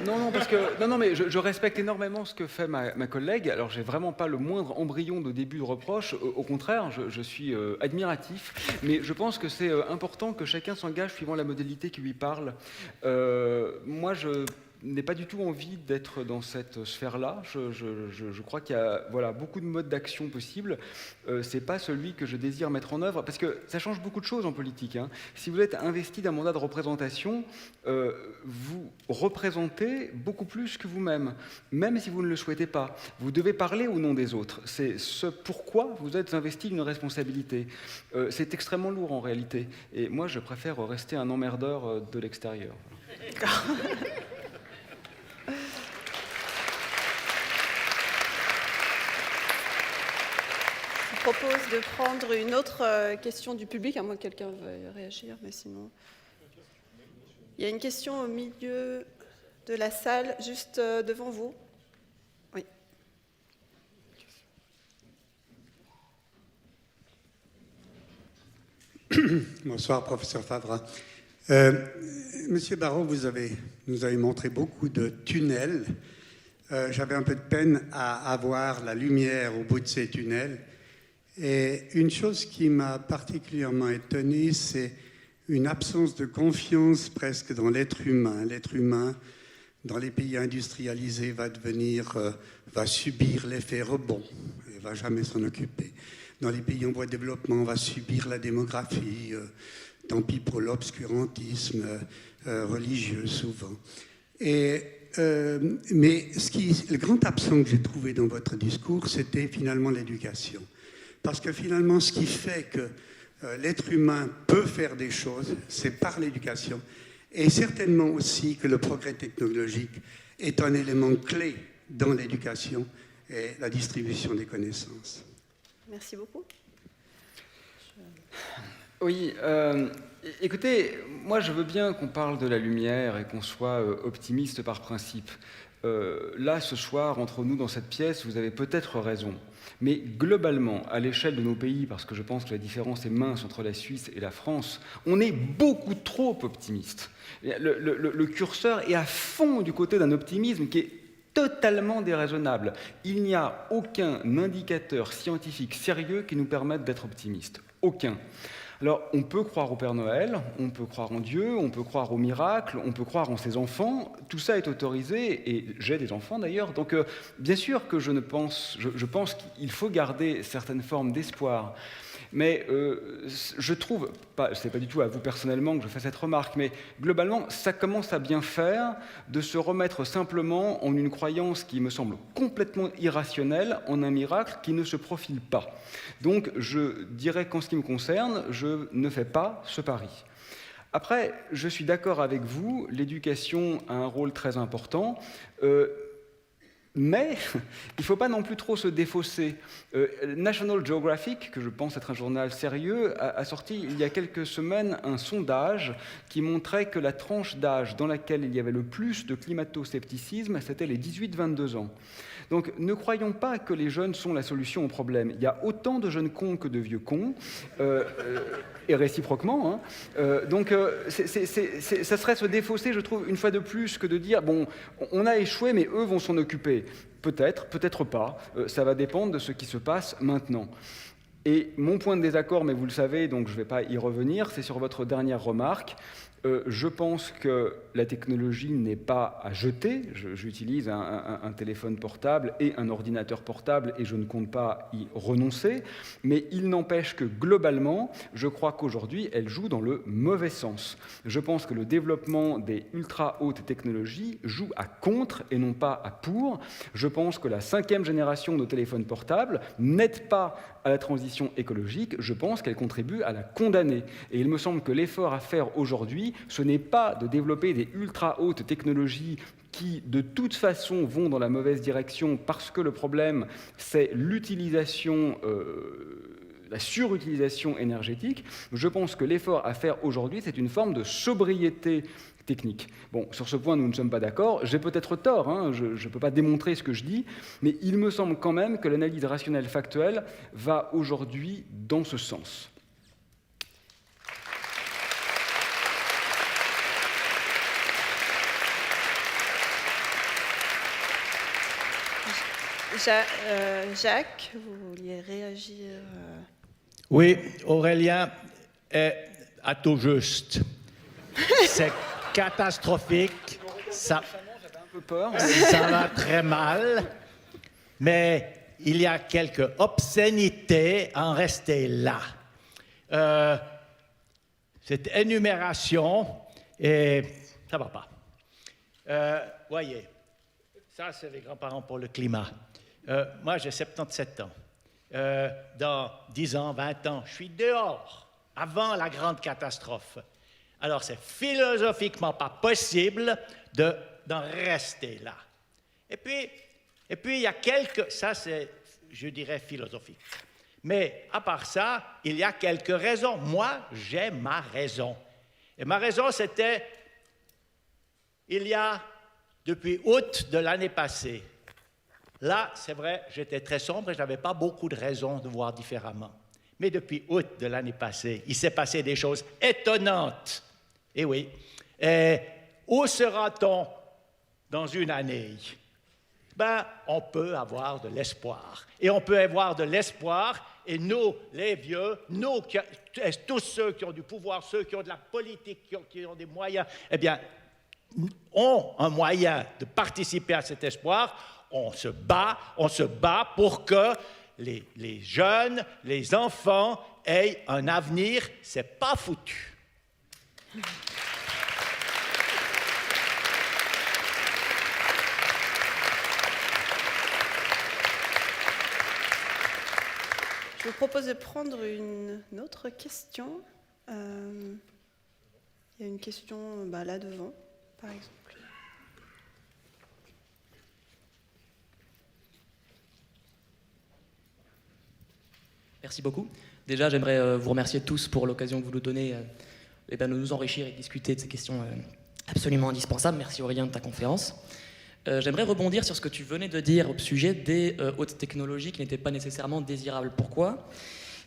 Non, mais je respecte énormément ce que fait ma collègue. Alors, j'ai vraiment pas le moindre embryon de début de reproche. Au contraire, je suis admiratif. Mais je pense que c'est important que chacun s'engage suivant la modalité qui lui parle. Moi, je n'ai pas du tout envie d'être dans cette sphère-là. Je crois qu'il y a beaucoup de modes d'action possibles. C'est pas celui que je désire mettre en œuvre, parce que ça change beaucoup de choses en politique. Si vous êtes investi d'un mandat de représentation, vous représentez beaucoup plus que vous-même, même si vous ne le souhaitez pas. Vous devez parler au nom des autres. C'est ce pourquoi vous êtes investi d'une responsabilité. C'est extrêmement lourd en réalité. Et moi, je préfère rester un emmerdeur de l'extérieur. D'accord. Je propose de prendre une autre question du public, à moins que quelqu'un veuille réagir, mais sinon... Il y a une question au milieu de la salle, juste devant vous. Oui. Bonsoir, professeur Favra. Monsieur Barrot, vous nous avez montré beaucoup de tunnels. J'avais un peu de peine à avoir la lumière au bout de ces tunnels. Et une chose qui m'a particulièrement étonné, c'est une absence de confiance presque dans l'être humain. L'être humain, dans les pays industrialisés, va subir l'effet rebond et ne va jamais s'en occuper. Dans les pays en voie de développement, on va subir la démographie. Tant pis pour l'obscurantisme religieux, souvent. Et mais le grand absent que j'ai trouvé dans votre discours, c'était finalement l'éducation. Parce que finalement, ce qui fait que l'être humain peut faire des choses, c'est par l'éducation. Et certainement aussi que le progrès technologique est un élément clé dans l'éducation et la distribution des connaissances. Merci beaucoup. Oui, écoutez, moi je veux bien qu'on parle de la lumière et qu'on soit optimiste par principe. Là, ce soir, entre nous dans cette pièce, vous avez peut-être raison. Mais globalement, à l'échelle de nos pays, parce que je pense que la différence est mince entre la Suisse et la France, on est beaucoup trop optimiste. Le curseur est à fond du côté d'un optimisme qui est totalement déraisonnable. Il n'y a aucun indicateur scientifique sérieux qui nous permette d'être optimistes. Aucun. Alors, on peut croire au Père Noël, on peut croire en Dieu, on peut croire au miracle, on peut croire en ses enfants. Tout ça est autorisé, et j'ai des enfants d'ailleurs. Donc, bien sûr que je pense qu'il faut garder certaines formes d'espoir. Mais je trouve, ce n'est pas du tout à vous personnellement que je fais cette remarque, mais globalement, ça commence à bien faire de se remettre simplement en une croyance qui me semble complètement irrationnelle, en un miracle qui ne se profile pas. Donc, je dirais qu'en ce qui me concerne, je ne fais pas ce pari. Après, je suis d'accord avec vous, l'éducation a un rôle très important. Mais il ne faut pas non plus trop se défausser. National Geographic, que je pense être un journal sérieux, a sorti il y a quelques semaines un sondage qui montrait que la tranche d'âge dans laquelle il y avait le plus de climato-scepticisme, c'était les 18-22 ans. Donc ne croyons pas que les jeunes sont la solution au problème. Il y a autant de jeunes cons que de vieux cons, et réciproquement. Donc ça serait se défausser, je trouve, une fois de plus, que de dire, bon, on a échoué, mais eux vont s'en occuper. Peut-être, peut-être pas. Ça va dépendre de ce qui se passe maintenant. Et mon point de désaccord, mais vous le savez, donc je ne vais pas y revenir, c'est sur votre dernière remarque. Je pense que la technologie n'est pas à jeter. J'utilise un téléphone portable et un ordinateur portable et je ne compte pas y renoncer. Mais il n'empêche que globalement, je crois qu'aujourd'hui, elle joue dans le mauvais sens. Je pense que le développement des ultra-hautes technologies joue à contre et non pas à pour. Je pense que la 5e génération de téléphones portables n'aide pas à la transition écologique. Je pense qu'elle contribue à la condamner. Et il me semble que l'effort à faire aujourd'hui, ce n'est pas de développer des ultra-hautes technologies qui, de toute façon, vont dans la mauvaise direction parce que le problème, c'est l'utilisation, la surutilisation énergétique. Je pense que l'effort à faire aujourd'hui, c'est une forme de sobriété technique. Bon, sur ce point, nous ne sommes pas d'accord. J'ai peut-être tort, je ne peux pas démontrer ce que je dis, mais il me semble quand même que l'analyse rationnelle factuelle va aujourd'hui dans ce sens. Jacques, vous vouliez réagir Oui, Aurélien est à tout juste. C'est catastrophique. Ça va très mal. Mais il y a quelques obscénités à en rester là. Cette énumération, et ça ne va pas. Voyez, ça c'est les grands-parents pour le climat. Moi, j'ai 77 ans. Dans 10 ans, 20 ans, je suis dehors, avant la grande catastrophe. Alors, c'est philosophiquement pas possible d'en rester là. Et puis, il y a quelques... Ça, c'est, je dirais, philosophique. Mais, à part ça, il y a quelques raisons. Moi, j'ai ma raison. Et ma raison, c'était... Il y a, depuis août de l'année passée, là, c'est vrai, j'étais très sombre et je n'avais pas beaucoup de raisons de voir différemment. Mais depuis août de l'année passée, il s'est passé des choses étonnantes. Eh oui. Et où sera-t-on dans une année? Ben, on peut avoir de l'espoir. Et on peut avoir de l'espoir, et nous, les vieux, nous, tous ceux qui ont du pouvoir, ceux qui ont de la politique, qui ont des moyens, eh bien, ont un moyen de participer à cet espoir. On se bat pour que les jeunes, les enfants aient un avenir. C'est pas foutu. vous propose de prendre une autre question. Il y a une question là devant, par exemple. Merci beaucoup. Déjà, j'aimerais vous remercier tous pour l'occasion que vous nous donnez de nous enrichir et discuter de ces questions absolument indispensables. Merci Aurélien de ta conférence. J'aimerais rebondir sur ce que tu venais de dire au sujet des hautes technologies qui n'étaient pas nécessairement désirables. Pourquoi ?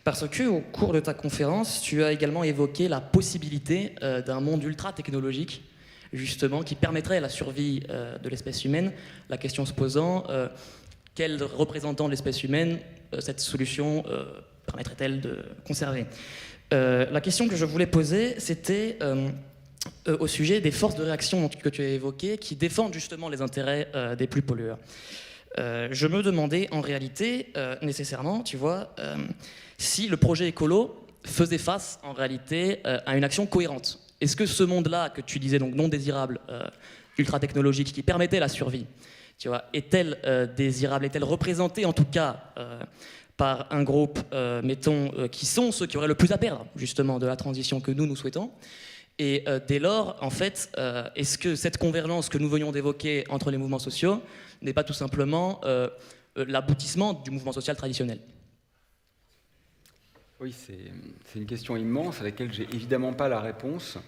Parce qu'au cours de ta conférence, tu as également évoqué la possibilité d'un monde ultra technologique, justement, qui permettrait la survie de l'espèce humaine. La question se posant, quel représentant de l'espèce humaine cette solution permettrait-elle de conserver ? La question que je voulais poser, c'était au sujet des forces de réaction que tu as évoquées, qui défendent justement les intérêts des plus pollueurs. Je me demandais en réalité, nécessairement, tu vois, si le projet écolo faisait face en réalité à une action cohérente. Est-ce que ce monde-là que tu disais donc non désirable, ultra technologique, qui permettait la survie, tu vois, est-elle désirable, est-elle représentée en tout cas par un groupe, qui sont ceux qui auraient le plus à perdre justement de la transition que nous souhaitons ? Et dès lors, en fait, est-ce que cette convergence que nous venions d'évoquer entre les mouvements sociaux n'est pas tout simplement l'aboutissement du mouvement social traditionnel ? Oui, c'est une question immense à laquelle j'ai évidemment pas la réponse.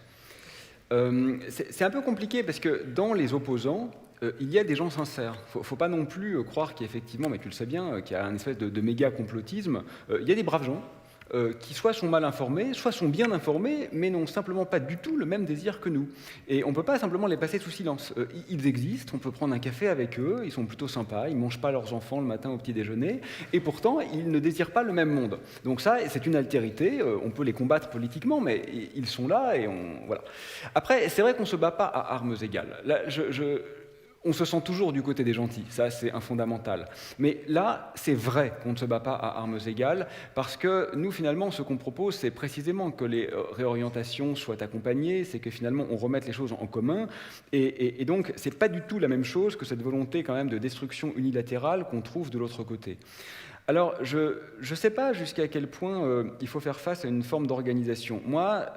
C'est un peu compliqué parce que dans les opposants, il y a des gens sincères. Faut pas non plus croire qu'effectivement, mais tu le sais bien, qu'il y a un espèce de méga complotisme. Il y a des braves gens qui soit sont mal informés, soit sont bien informés, mais n'ont simplement pas du tout le même désir que nous. Et on ne peut pas simplement les passer sous silence. Ils existent, on peut prendre un café avec eux, ils sont plutôt sympas, ils ne mangent pas leurs enfants le matin au petit déjeuner, et pourtant, ils ne désirent pas le même monde. Donc ça, c'est une altérité, on peut les combattre politiquement, mais ils sont là, et voilà. Après, c'est vrai qu'on ne se bat pas à armes égales. Là, on se sent toujours du côté des gentils, ça c'est un fondamental. Mais là, c'est vrai qu'on ne se bat pas à armes égales, parce que nous, finalement, ce qu'on propose, c'est précisément que les réorientations soient accompagnées, c'est que finalement, on remette les choses en commun, et donc, c'est pas du tout la même chose que cette volonté quand même de destruction unilatérale qu'on trouve de l'autre côté. Alors, je ne sais pas jusqu'à quel point il faut faire face à une forme d'organisation. Moi,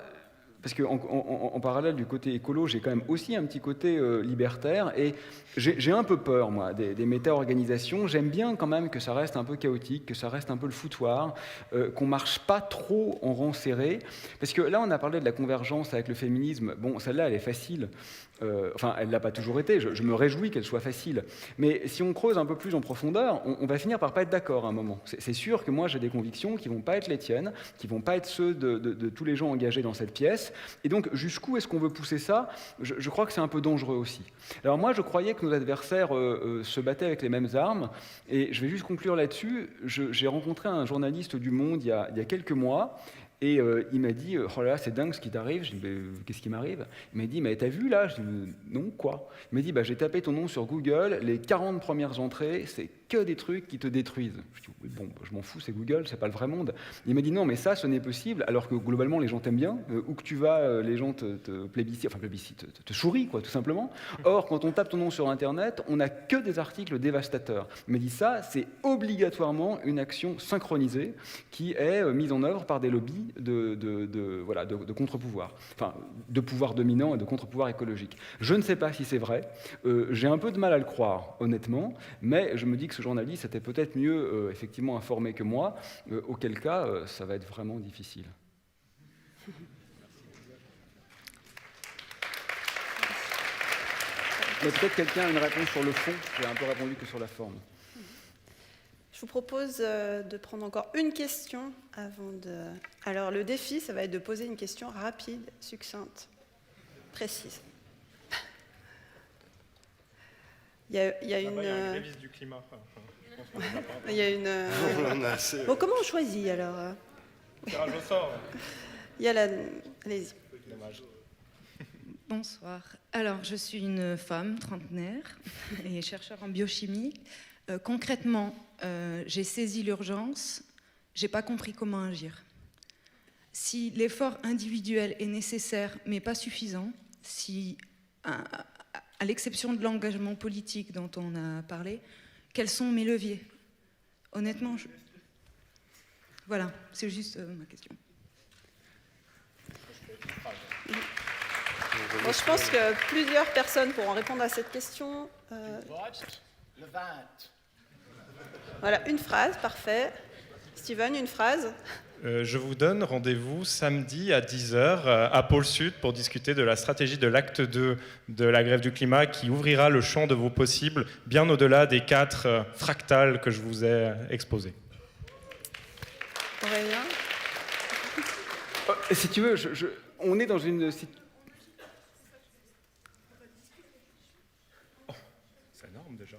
parce qu'en parallèle du côté écolo, j'ai quand même aussi un petit côté libertaire, et j'ai un peu peur, moi, des méta-organisations. J'aime bien quand même que ça reste un peu chaotique, que ça reste un peu le foutoir, qu'on ne marche pas trop en rang serré. Parce que là, on a parlé de la convergence avec le féminisme. Bon, celle-là, elle est facile. Enfin, elle ne l'a pas toujours été, je me réjouis qu'elle soit facile. Mais si on creuse un peu plus en profondeur, on va finir par pas être d'accord à un moment. C'est sûr que moi, j'ai des convictions qui ne vont pas être les tiennes, qui ne vont pas être ceux de tous les gens engagés dans cette pièce. Et donc, jusqu'où est-ce qu'on veut pousser ça ? Je crois que c'est un peu dangereux aussi. Alors moi, je croyais que nos adversaires se battaient avec les mêmes armes, et je vais juste conclure là-dessus. J'ai rencontré un journaliste du Monde il y a quelques mois, et il m'a dit « Oh là là, c'est dingue ce qui t'arrive ». Je lui ai dit « Qu'est-ce qui m'arrive ?» Il m'a dit « Mais t'as vu là ?» Je lui ai dit « Non, quoi ?» Il m'a dit « J'ai tapé ton nom sur Google, les 40 premières entrées, c'est que des trucs qui te détruisent. » Je dis « Bon, je m'en fous, c'est Google, c'est pas le vrai monde. » Il m'a dit « Non, mais ça, ce n'est possible, alors que globalement, les gens t'aiment bien. Où que tu vas, les gens te plébiscitent, te sourient, quoi, tout simplement. Or, quand on tape ton nom sur Internet, on n'a que des articles dévastateurs. » Il m'a dit « Ça, c'est obligatoirement une action synchronisée qui est mise en œuvre par des lobbies de contre-pouvoir, enfin de pouvoir dominant et de contre-pouvoir écologique. Je ne sais pas si c'est vrai, j'ai un peu de mal à le croire, honnêtement, mais je me dis que ce journaliste était peut-être mieux effectivement informé que moi, auquel cas ça va être vraiment difficile. Mais peut-être quelqu'un a une réponse sur le fond, j'ai un peu répondu que sur la forme. Je vous propose de prendre encore une question avant de... Alors, le défi, ça va être de poser une question rapide, succincte, précise. Il y a une... du climat. Il y a une... Bon, comment on choisit, alors Tirage au sort. Il y a la... Allez-y. Bonsoir. Alors, je suis une femme trentenaire et chercheur en biochimie. Concrètement, j'ai saisi l'urgence, j'ai pas compris comment agir. Si l'effort individuel est nécessaire mais pas suffisant, si, à l'exception de l'engagement politique dont on a parlé, quels sont mes leviers ? Honnêtement, Voilà, c'est juste ma question. Bon, je pense que plusieurs personnes pourront répondre à cette question. Le 20. Voilà, une phrase, parfait. Steven, une phrase. Je vous donne rendez-vous samedi à 10h à Pôle Sud pour discuter de la stratégie de l'acte 2 de la grève du climat qui ouvrira le champ de vos possibles bien au-delà des 4 fractales que je vous ai exposées. Aurélien. Si tu veux, on est dans une... C'est énorme déjà.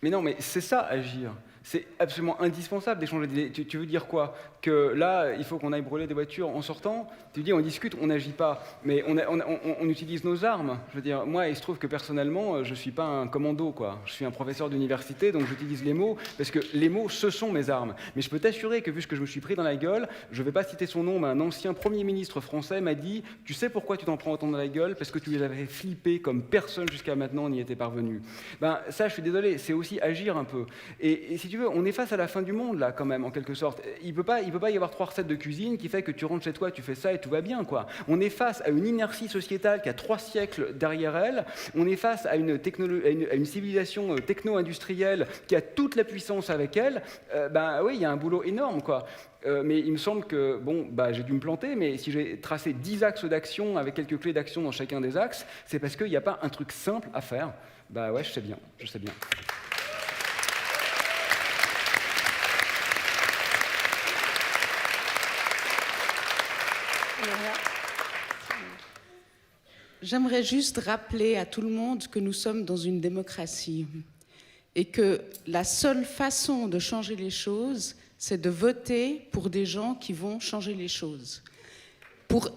Mais non, mais c'est ça, agir. C'est absolument indispensable d'échanger des idées. Tu veux dire quoi? Que là, il faut qu'on aille brûler des voitures en sortant? Tu dis, on discute, on n'agit pas. Mais on utilise nos armes. Je veux dire, moi, il se trouve que personnellement, je ne suis pas un commando, quoi. Je suis un professeur d'université, donc j'utilise les mots, parce que les mots, ce sont mes armes. Mais je peux t'assurer que, vu ce que je me suis pris dans la gueule, je ne vais pas citer son nom, mais un ancien Premier ministre français m'a dit, tu sais pourquoi tu t'en prends autant dans la gueule? Parce que tu les avais flippés comme personne jusqu'à maintenant n'y était parvenu. Ben, ça, je suis désolé, c'est aussi agir un peu. Et si tu veux, on est face à la fin du monde, là, quand même, en quelque sorte. Il peut pas y avoir 3 recettes de cuisine qui fait que tu rentres chez toi, tu fais ça et tout va bien, quoi. On est face à une inertie sociétale qui a 3 siècles derrière elle. On est face à une civilisation techno-industrielle qui a toute la puissance avec elle. Ben oui, il y a un boulot énorme, quoi. Mais il me semble que, bon, bah, j'ai dû me planter, mais si j'ai tracé 10 axes d'action avec quelques clés d'action dans chacun des axes, c'est parce qu'il n'y a pas un truc simple à faire. Bah ouais, je sais bien. J'aimerais juste rappeler à tout le monde que nous sommes dans une démocratie et que la seule façon de changer les choses, c'est de voter pour des gens qui vont changer les choses. Pour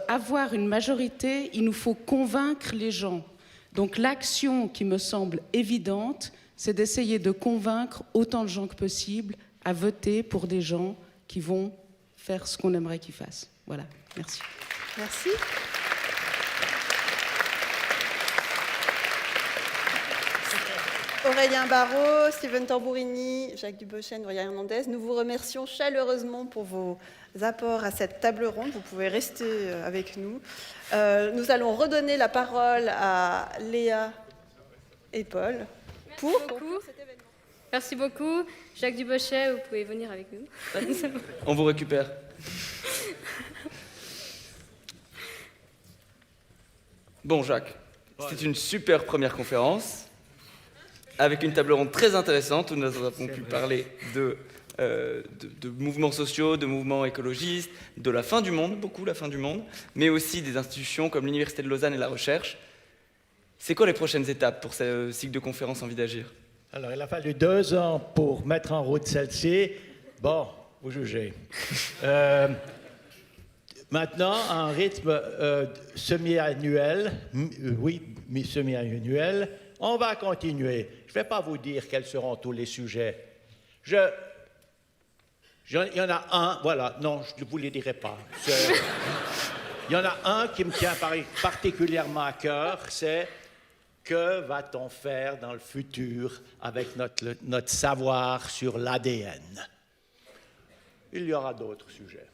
avoir une majorité, il nous faut convaincre les gens. Donc l'action qui me semble évidente, c'est d'essayer de convaincre autant de gens que possible à voter pour des gens qui vont faire ce qu'on aimerait qu'ils fassent. Voilà, merci. Merci. Aurélien Barraud, Steven Tambourini, Jacques Dubochet, Nouria Hernandez, nous vous remercions chaleureusement pour vos apports à cette table ronde. Vous pouvez rester avec nous. Nous allons redonner la parole à Léa et Paul pour cet événement. Merci beaucoup. Jacques Dubochet, vous pouvez venir avec nous. On vous récupère. Bon, Jacques, c'était une super première conférence, avec une table ronde très intéressante où nous avons pu parler de mouvements sociaux, de mouvements écologistes, de la fin du monde, beaucoup la fin du monde, mais aussi des institutions comme l'Université de Lausanne et la recherche. C'est quoi les prochaines étapes pour ce cycle de conférences Envie d'agir? Alors, il a fallu 2 ans pour mettre en route celle-ci. Bon, vous jugez. Maintenant, un rythme semi-annuel, semi-annuel, on va continuer. Je ne vais pas vous dire quels seront tous les sujets. Il y en a un, voilà, non, je ne vous les dirai pas. Il y en a un qui me tient particulièrement à cœur, c'est que va-t-on faire dans le futur avec notre savoir sur l'ADN? Il y aura d'autres sujets.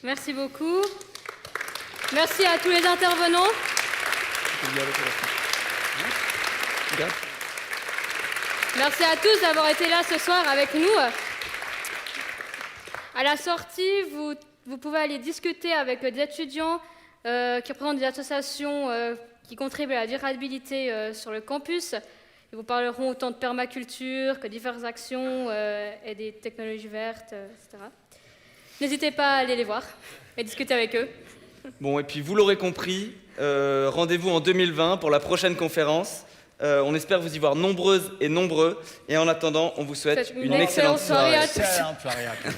Merci beaucoup. Merci à tous les intervenants. Merci à tous d'avoir été là ce soir avec nous. À la sortie, vous pouvez aller discuter avec des étudiants qui représentent des associations qui contribuent à la durabilité sur le campus. Ils vous parleront autant de permaculture que diverses actions et des technologies vertes, etc. N'hésitez pas à aller les voir et discuter avec eux. Bon, et puis vous l'aurez compris, rendez-vous en 2020 pour la prochaine conférence. On espère vous y voir nombreuses et nombreux. Et en attendant, on vous souhaite une excellente soirée à tous. Excellente soirée à tous.